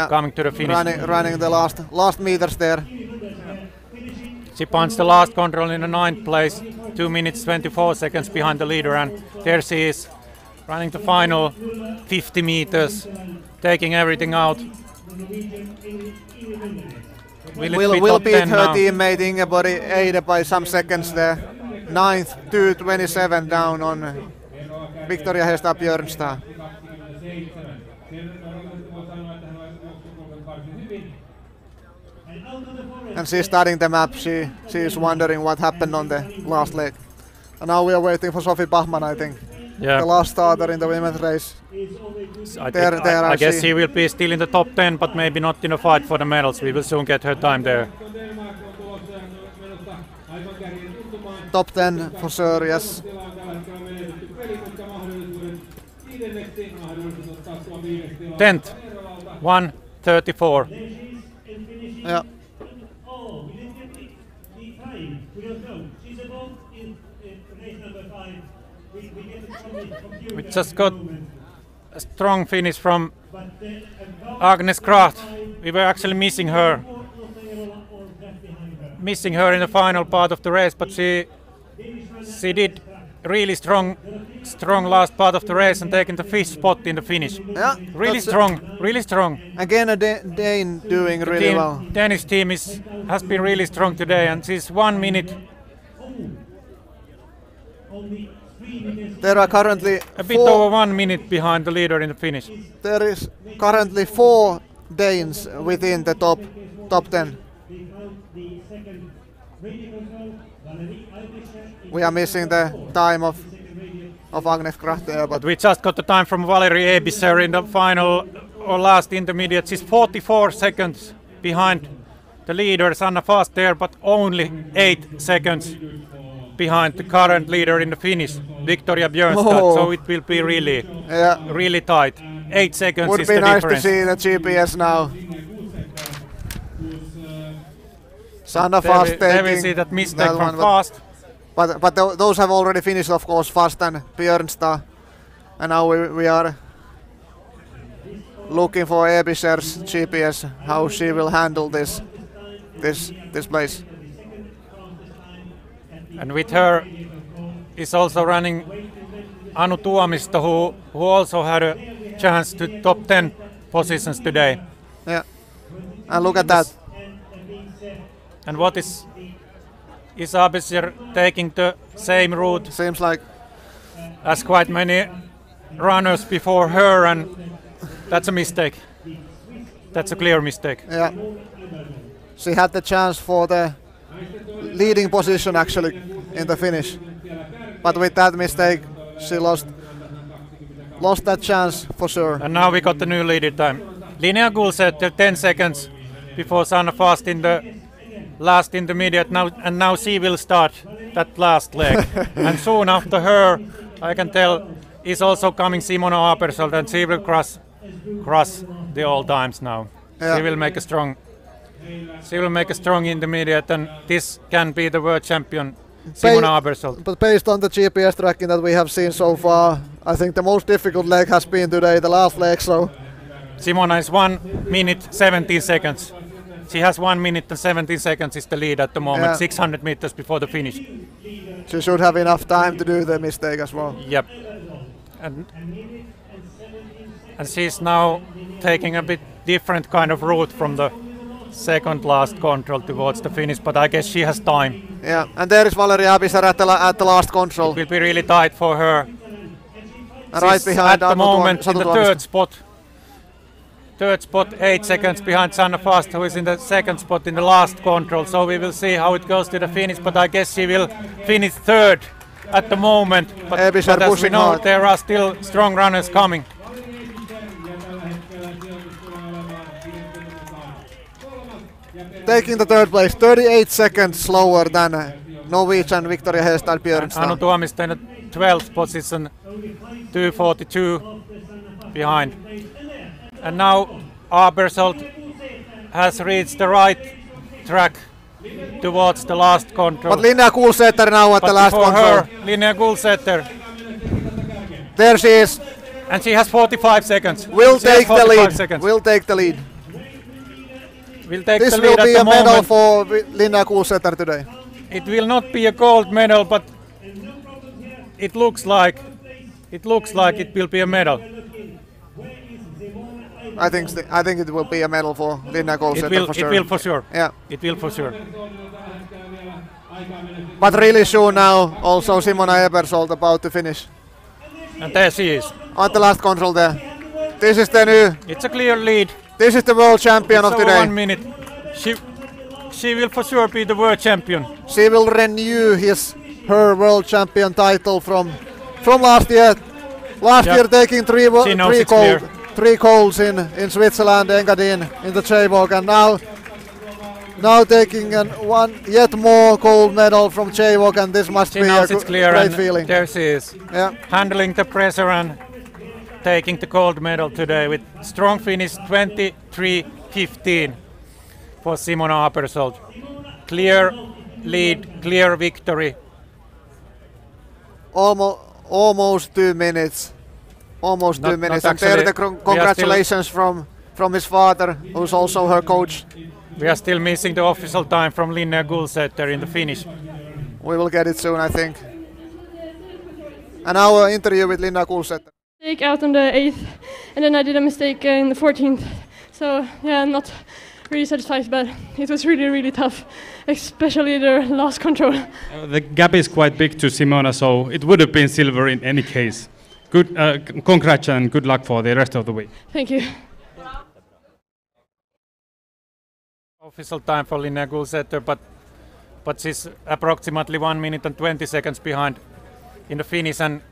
coming to the finish. Running the last meters there. She punched the last control in the 9th place, 2 minutes 24 seconds behind the leader, and there she is, running the final 50 meters, taking everything out. Will beat her teammate Ingeborg Eide by some seconds there. 9th, 2:27 down on Victoria Hestad Björnstad. And she's studying the map. She is wondering what happened on the last leg. And now we are waiting for Sophie Bachmann, I think. Yeah. The last starter in the women's race. I guess she will be still in the top 10, but maybe not in a fight for the medals. We will soon get her time there. Top 10 for sure, yes. 10th, 1:34. Yeah. We just got a strong finish from Agnes Kraft. We were actually missing her missing her in the final part of the race, but she did really strong last part of the race and taken the fifth spot in the finish. Yeah, really strong. Again, a Dane doing really well. Danish team has been really strong today, and she's 1 minute. There are currently a bit over 1 minute behind the leader in the finish. There is currently 4 Danes within the top 10. We are missing the time of Agnes Kracht there, but we just got the time from Valerie Ebischer in the final or last intermediate. She's 44 seconds behind the leader, Sanna Fast there, but only 8 seconds behind the current leader in the finish, Victoria Björnstad. Oh. So it will be really tight. 8 seconds Would is be the nice difference. to see the GPS now. Sanna Fast taking there we see that mistake that from one, Fast. But those have already finished, of course, Fast and Björnstad. And now we are looking for Ebischer's GPS, how she will handle this place. And with her is also running Anu Tuomisto, who also had a chance to top 10 positions today. Yeah, and look at that. And what is Ebischer taking the same route? Seems like as quite many runners before her, and that's a mistake. That's a clear mistake. Yeah, she had the chance for the leading position actually in the finish, but with that mistake she lost that chance for sure. And now we got the new leader time. Linnea Gulsetter 10 seconds before Sanna Fast in the last intermediate now she will start that last leg. And soon after her, I can tell, is also coming Simona Apersold, and she will cross the old times now. Yeah. She will make a strong intermediate, and this can be the world champion, Simona Apersold. But based on the GPS tracking that we have seen so far, I think the most difficult leg has been today, the last leg. So Simona is 1 minute 17 seconds. She has 1 minute and 17 seconds is the lead at the moment, Yeah. 600 meters before the finish. She should have enough time to do the mistake as well. Yep. And she's now taking a bit different kind of route from the second last control towards the finish, but I guess she has time. Yeah, and there is Valerie Ebischer at the last control. It will be really tight for her. Right She's behind at the moment in Satu the Tuomisto. third spot. 8 seconds behind Sanna Fast, who is in the second spot in the last control. So we will see how it goes to the finish, but I guess she will finish third at the moment. But as we know, hard. there are still strong runners coming. Taking the third place, 38 seconds slower than Norwegian Victoria Hestad Anu Björnstad. Tuomisto in the 12th position, 2:42 behind. And now Apersold has reached the right track towards the last control. But Linnea Gulsetter now at the last before control. her, Linnea Gulsetter. There she is. And she has 45 seconds. Will She has take the 45 lead. seconds. Will take the lead. Will take This the will lead at be the a medal moment. for Linnea Gulsetter today. It will not be a gold medal, but it looks like it will be a medal. I think it will be a medal for Linnea Gulsetter for sure. It will for sure. Yeah. It will for sure. But really soon now, also Simona Ebersold about to finish. And there she is. At the last control there. This is the new. It's a clear lead. This is the world champion It's of over today. 1 minute. She will for sure be the world champion. She will renew her world champion title from last year. Last year taking three golds in Switzerland, Engadin, in the JWOC, and now taking yet more gold medal from JWOC, and this must be a great feeling. There she is. Yeah. Handling the pressure and taking the gold medal today with strong finish 23:15 for Simona Apersold. Clear lead, clear victory. Almost 2 minutes. Almost 2 minutes. Not And there actually. the congratulations from his father, who's also her coach. We are still missing the official time from Linnea Gulsäter in the finish. We will get it soon, I think. And our interview with Linnea Gulsäter. Mistake out on the 8th, and then I did a mistake in the 14th. So yeah, I'm not really satisfied, but it was really, really tough, especially the last control. The gap is quite big to Simona, so it would have been silver in any case. Good, congrats and good luck for the rest of the week. Thank you. Official time for Linnea Gulsäter, but she's approximately 1 minute and 20 seconds behind in the finish, and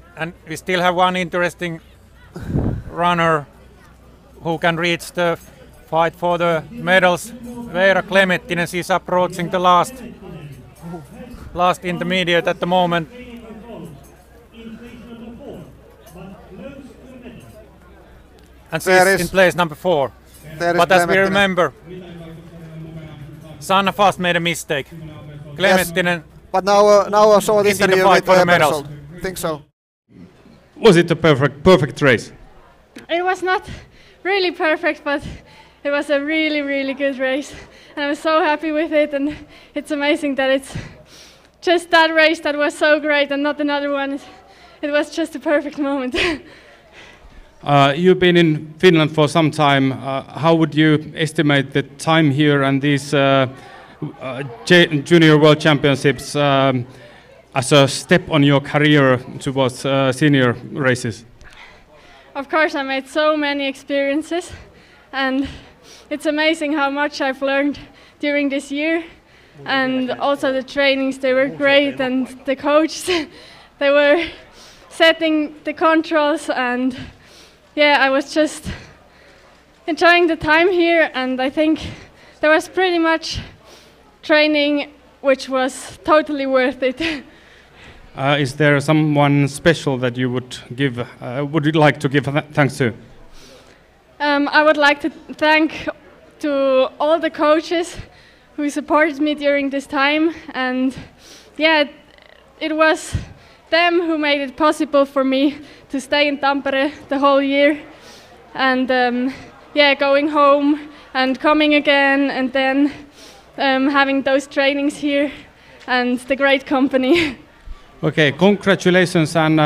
we still have one interesting runner who can reach the fight for the medals. Veera Klemettinen, she's approaching the last intermediate at the moment. And she's in place number 4. But as we remember, Sanna Fast made a mistake. Klemettinen. Yes, but now I saw the interview with Ebersold. I think so. Was it a perfect race? It was not really perfect, but it was a really, really good race. And I was so happy with it, and it's amazing that it's just that race that was so great and not another one. It was just a perfect moment. You've been in Finland for some time. How would you estimate the time here and these Junior World Championships as a step on your career towards senior races? Of course, I made so many experiences, and it's amazing how much I've learned during this year. And also the trainings, they were great, and the coaches, they were setting the controls, and yeah, I was just enjoying the time here, and I think there was pretty much training which was totally worth it. Is there someone special that you would like to give thanks to? I would like to thank to all the coaches who supported me during this time, and yeah, it was them who made it possible for me to stay in Tampere the whole year, and yeah, going home and coming again, and then having those trainings here and the great company. Okay, congratulations and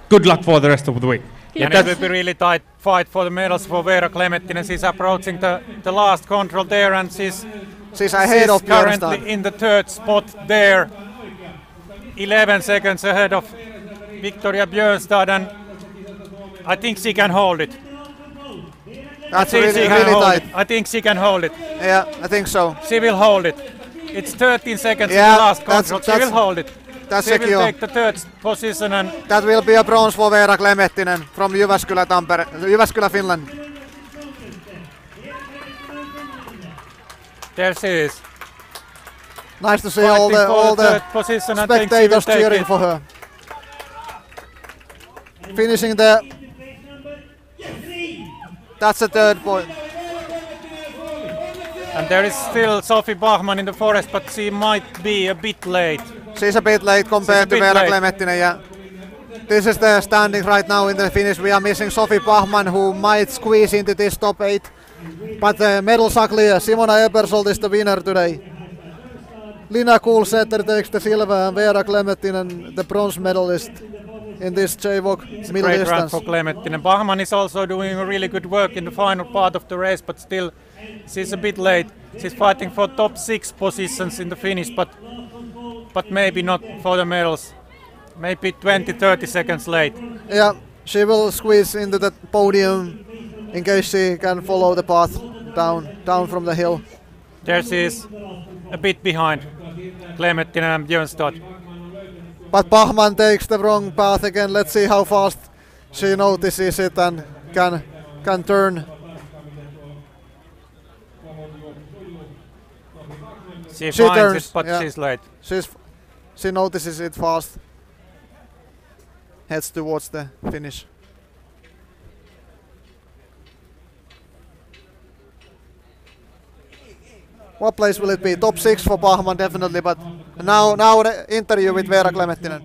good luck for the rest of the week. Yeah, and it will be really tight fight for the medals for Veera Klemettinen. She's approaching the last control there, and she's ahead of currently Björnstad. in the 3rd spot there, 11 seconds ahead of Victoria Björnstad, and I think she can hold it. That's really tight. I think she can hold it. Yeah, I think so. She will hold it. It's 13 seconds in the last control. She will hold it. That's she secure. will take the 3rd position, and that will be a bronze for Veera Klemettinen from Jyväskylä, Finland. There she is. Nice to see all the spectators cheering for her. Finishing that's a 3rd point. And there is still Sophie Bachmann in the forest, but she might be a bit late. She's a bit late compared to Veera Klemettinen, yeah. This is the standing right now in the finish. We are missing Sophie Bachmann, who might squeeze into this top 8. But the medals are clear. Simona Ebersold is the winner today. Linnea Gulsäter takes the silver, and Veera Klemettinen the bronze medalist in this JWOC middle Great distance. run for Klemettinen. Bachmann is also doing really good work in the final part of the race, but still she's a bit late. She's fighting for top 6 positions in the finish, but maybe not for the medals. Maybe 20-30 seconds late. Yeah, she will squeeze into the podium in case she can follow the path down from the hill. There she is, a bit behind Klemettinen and Björnstad. But Bachmann takes the wrong path again. Let's see how fast she notices it and can turn. She finds turns, it, but yeah. she's late. She notices it fast. Heads towards the finish. What place will it be? Top 6 for Bachmann definitely, but now the interview with Veera Klemettinen.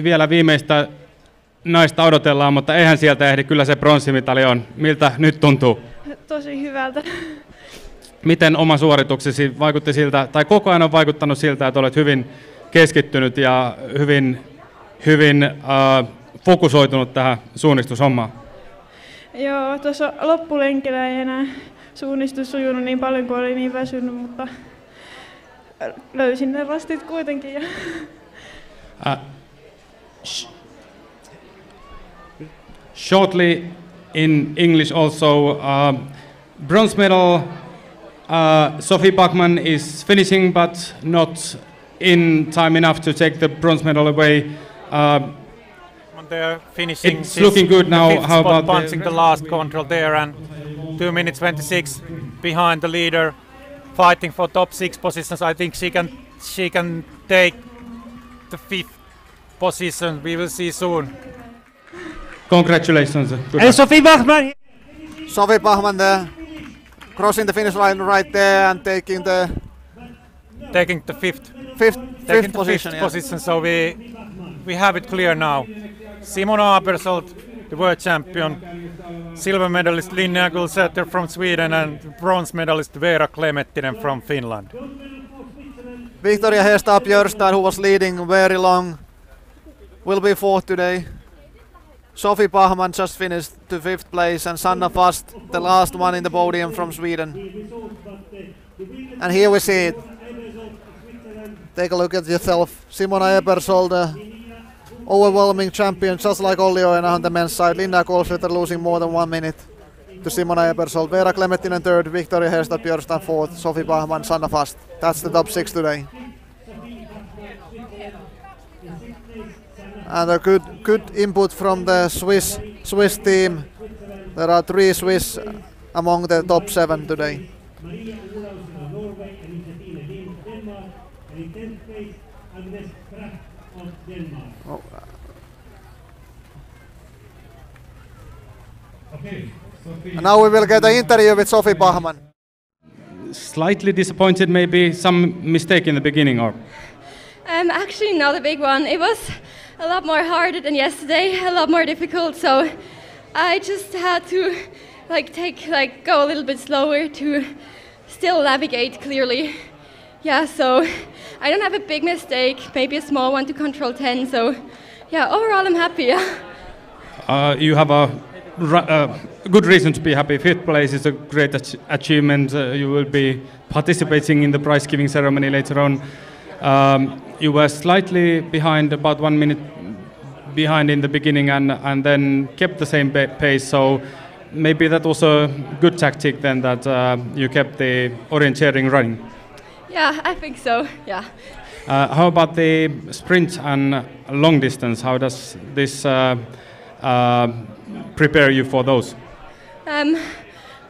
Vielä viimeistä naista odotellaan, mutta eihän sieltä ehdi, kyllä se pronssimitali on. Miltä nyt tuntuu? tosi hyvältä. Miten oma suorituksesi vaikutti siltä, tai koko ajan on vaikuttanut siltä, että olet hyvin keskittynyt ja hyvin fokusoitunut tähän suunnistushommaan? Joo, tuossa loppulenkillä ei enää suunnistus sujunut niin paljon, kuin oli niin väsynyt, mutta löysin ne rastit kuitenkin. Shortly in English also, bronze medal, Sophie Bachmann is finishing but not in time enough to take the bronze medal away. They're finishing. It's looking good now. How about punching the last control there, and 2 minutes 26 behind the leader, fighting for top 6 positions. I think she can take the 5th position. We will see soon. Congratulations. And Sophie Bachmann. Sophie Bachmann there, crossing the finish line right there and taking the fifth position. Position. So we have it clear now. Simona Abersold, the world champion, silver medalist Linnea Gulsäter from Sweden, and bronze medalist Veera Klemettinen from Finland. Victoria Hestad Björstad, who was leading very long, will be 4th today. Sophie Bachmann just finished to 5th place, and Sanna Fast, the last one in the podium from Sweden. And here we see it. Take a look at yourself. Simona Ebersold, overwhelming champion, just like Olli Oena on the men's side. Linnea Gulsäter losing more than 1 minute to Simona Ebersold. Veera Klemettinen 3rd, Victoria Hestad Björstad 4th, Sophie Bachmann, Sanna Fast. That's the top 6 today. And a good input from the Swiss team. There are 3 Swiss among the top 7 today. And now we will get an interview with Sophie Bachmann. Slightly disappointed, maybe some mistake in the beginning, or? Actually, not a big one. It was a lot more harder than yesterday, a lot more difficult. So I just had to go a little bit slower to still navigate clearly. Yeah, so I don't have a big mistake, maybe a small one to control 10. So yeah, overall I'm happy. You have a good reason to be happy. 5th place is a great achievement. You will be participating in the prize giving ceremony later on. You were slightly behind, about 1 minute behind in the beginning, and then kept the same pace. So maybe that was a good tactic then, that you kept the orienteering running. Yeah, I think so. Yeah. How about the sprint and long distance? How does this prepare you for those?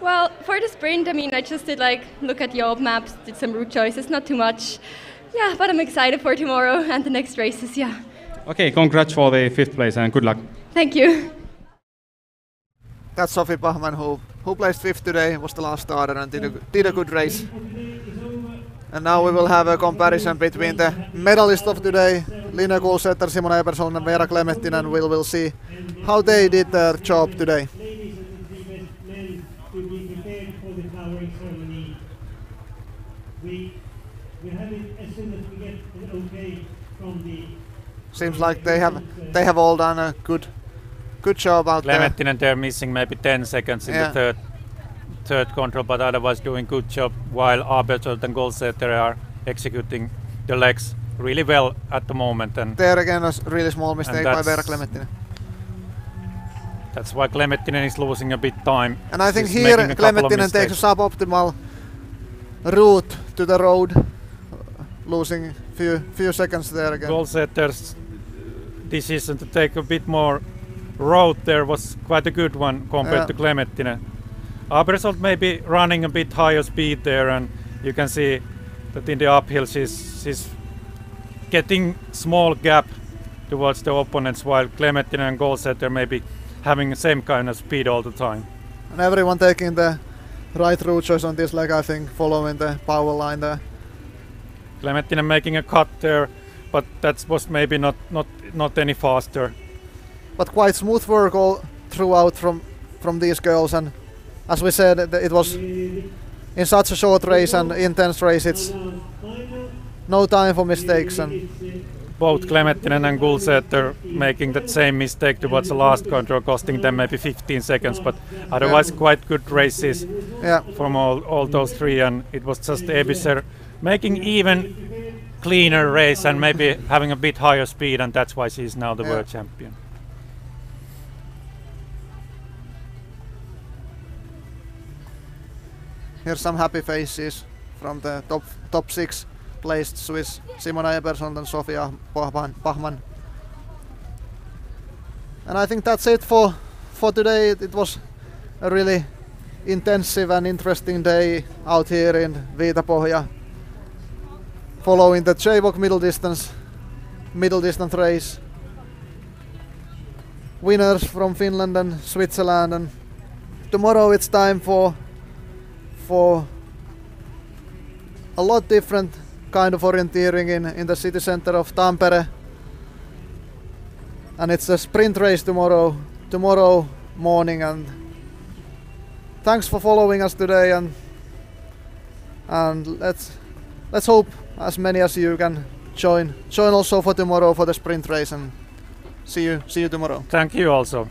Well, for the sprint, I mean, I just did look at the old maps, did some route choices, not too much. Yeah, but I'm excited for tomorrow and the next races, yeah. Okay, congrats for the 5th place and good luck. Thank you. That's Sophie Bachmann, who placed 5th today, was the last starter and did a good race. And now we will have a comparison between the medalists of today, Linnea Gulsäter, Simona Ebersold and Veera Klemettinen, and we will see how they did their job today. Seems like they have all done a good job out there. Klemettinen, they're missing maybe 10 seconds in the third control, but otherwise doing good job, while Abersold and Gulsäter are executing the legs really well at the moment. And there again a really small mistake by Veera Klemettinen. That's why Klemettinen is losing a bit time. And I think here Klemettinen takes a suboptimal route to the road, losing few seconds there again. Gulsäter's decision to take a bit more road there was quite a good one compared to Klemettinen. Abersold maybe running a bit higher speed there, and you can see that in the uphill she's getting small gap towards the opponents, while Klemettinen and Gulsäter maybe having the same kind of speed all the time. And everyone taking the right route choice on this leg, I think, following the power line there. Klemettinen making a cut there, but that was maybe not any faster. But quite smooth work all throughout from these girls, and as we said, it was in such a short race and intense race, it's no time for mistakes. And both Klemettinen and Gulsäter making that same mistake towards the last control, costing them maybe 15 seconds, but otherwise quite good races from all those three, and it was just Ebischer making even cleaner race and maybe having a bit higher speed, and that's why she's now the world champion. Here's some happy faces from the top 6 placed Swiss, Simona Eberson and Sofia Bachmann. And I think that's it for today. It was a really intensive and interesting day out here in Viitapohja, following the JWOC middle distance race. Winners from Finland and Switzerland, and tomorrow it's time for a lot different kind of orienteering in the city center of Tampere, and it's a sprint race tomorrow morning. And thanks for following us today, and let's hope as many as you can join also for tomorrow for the sprint race, and see you tomorrow. Thank you also.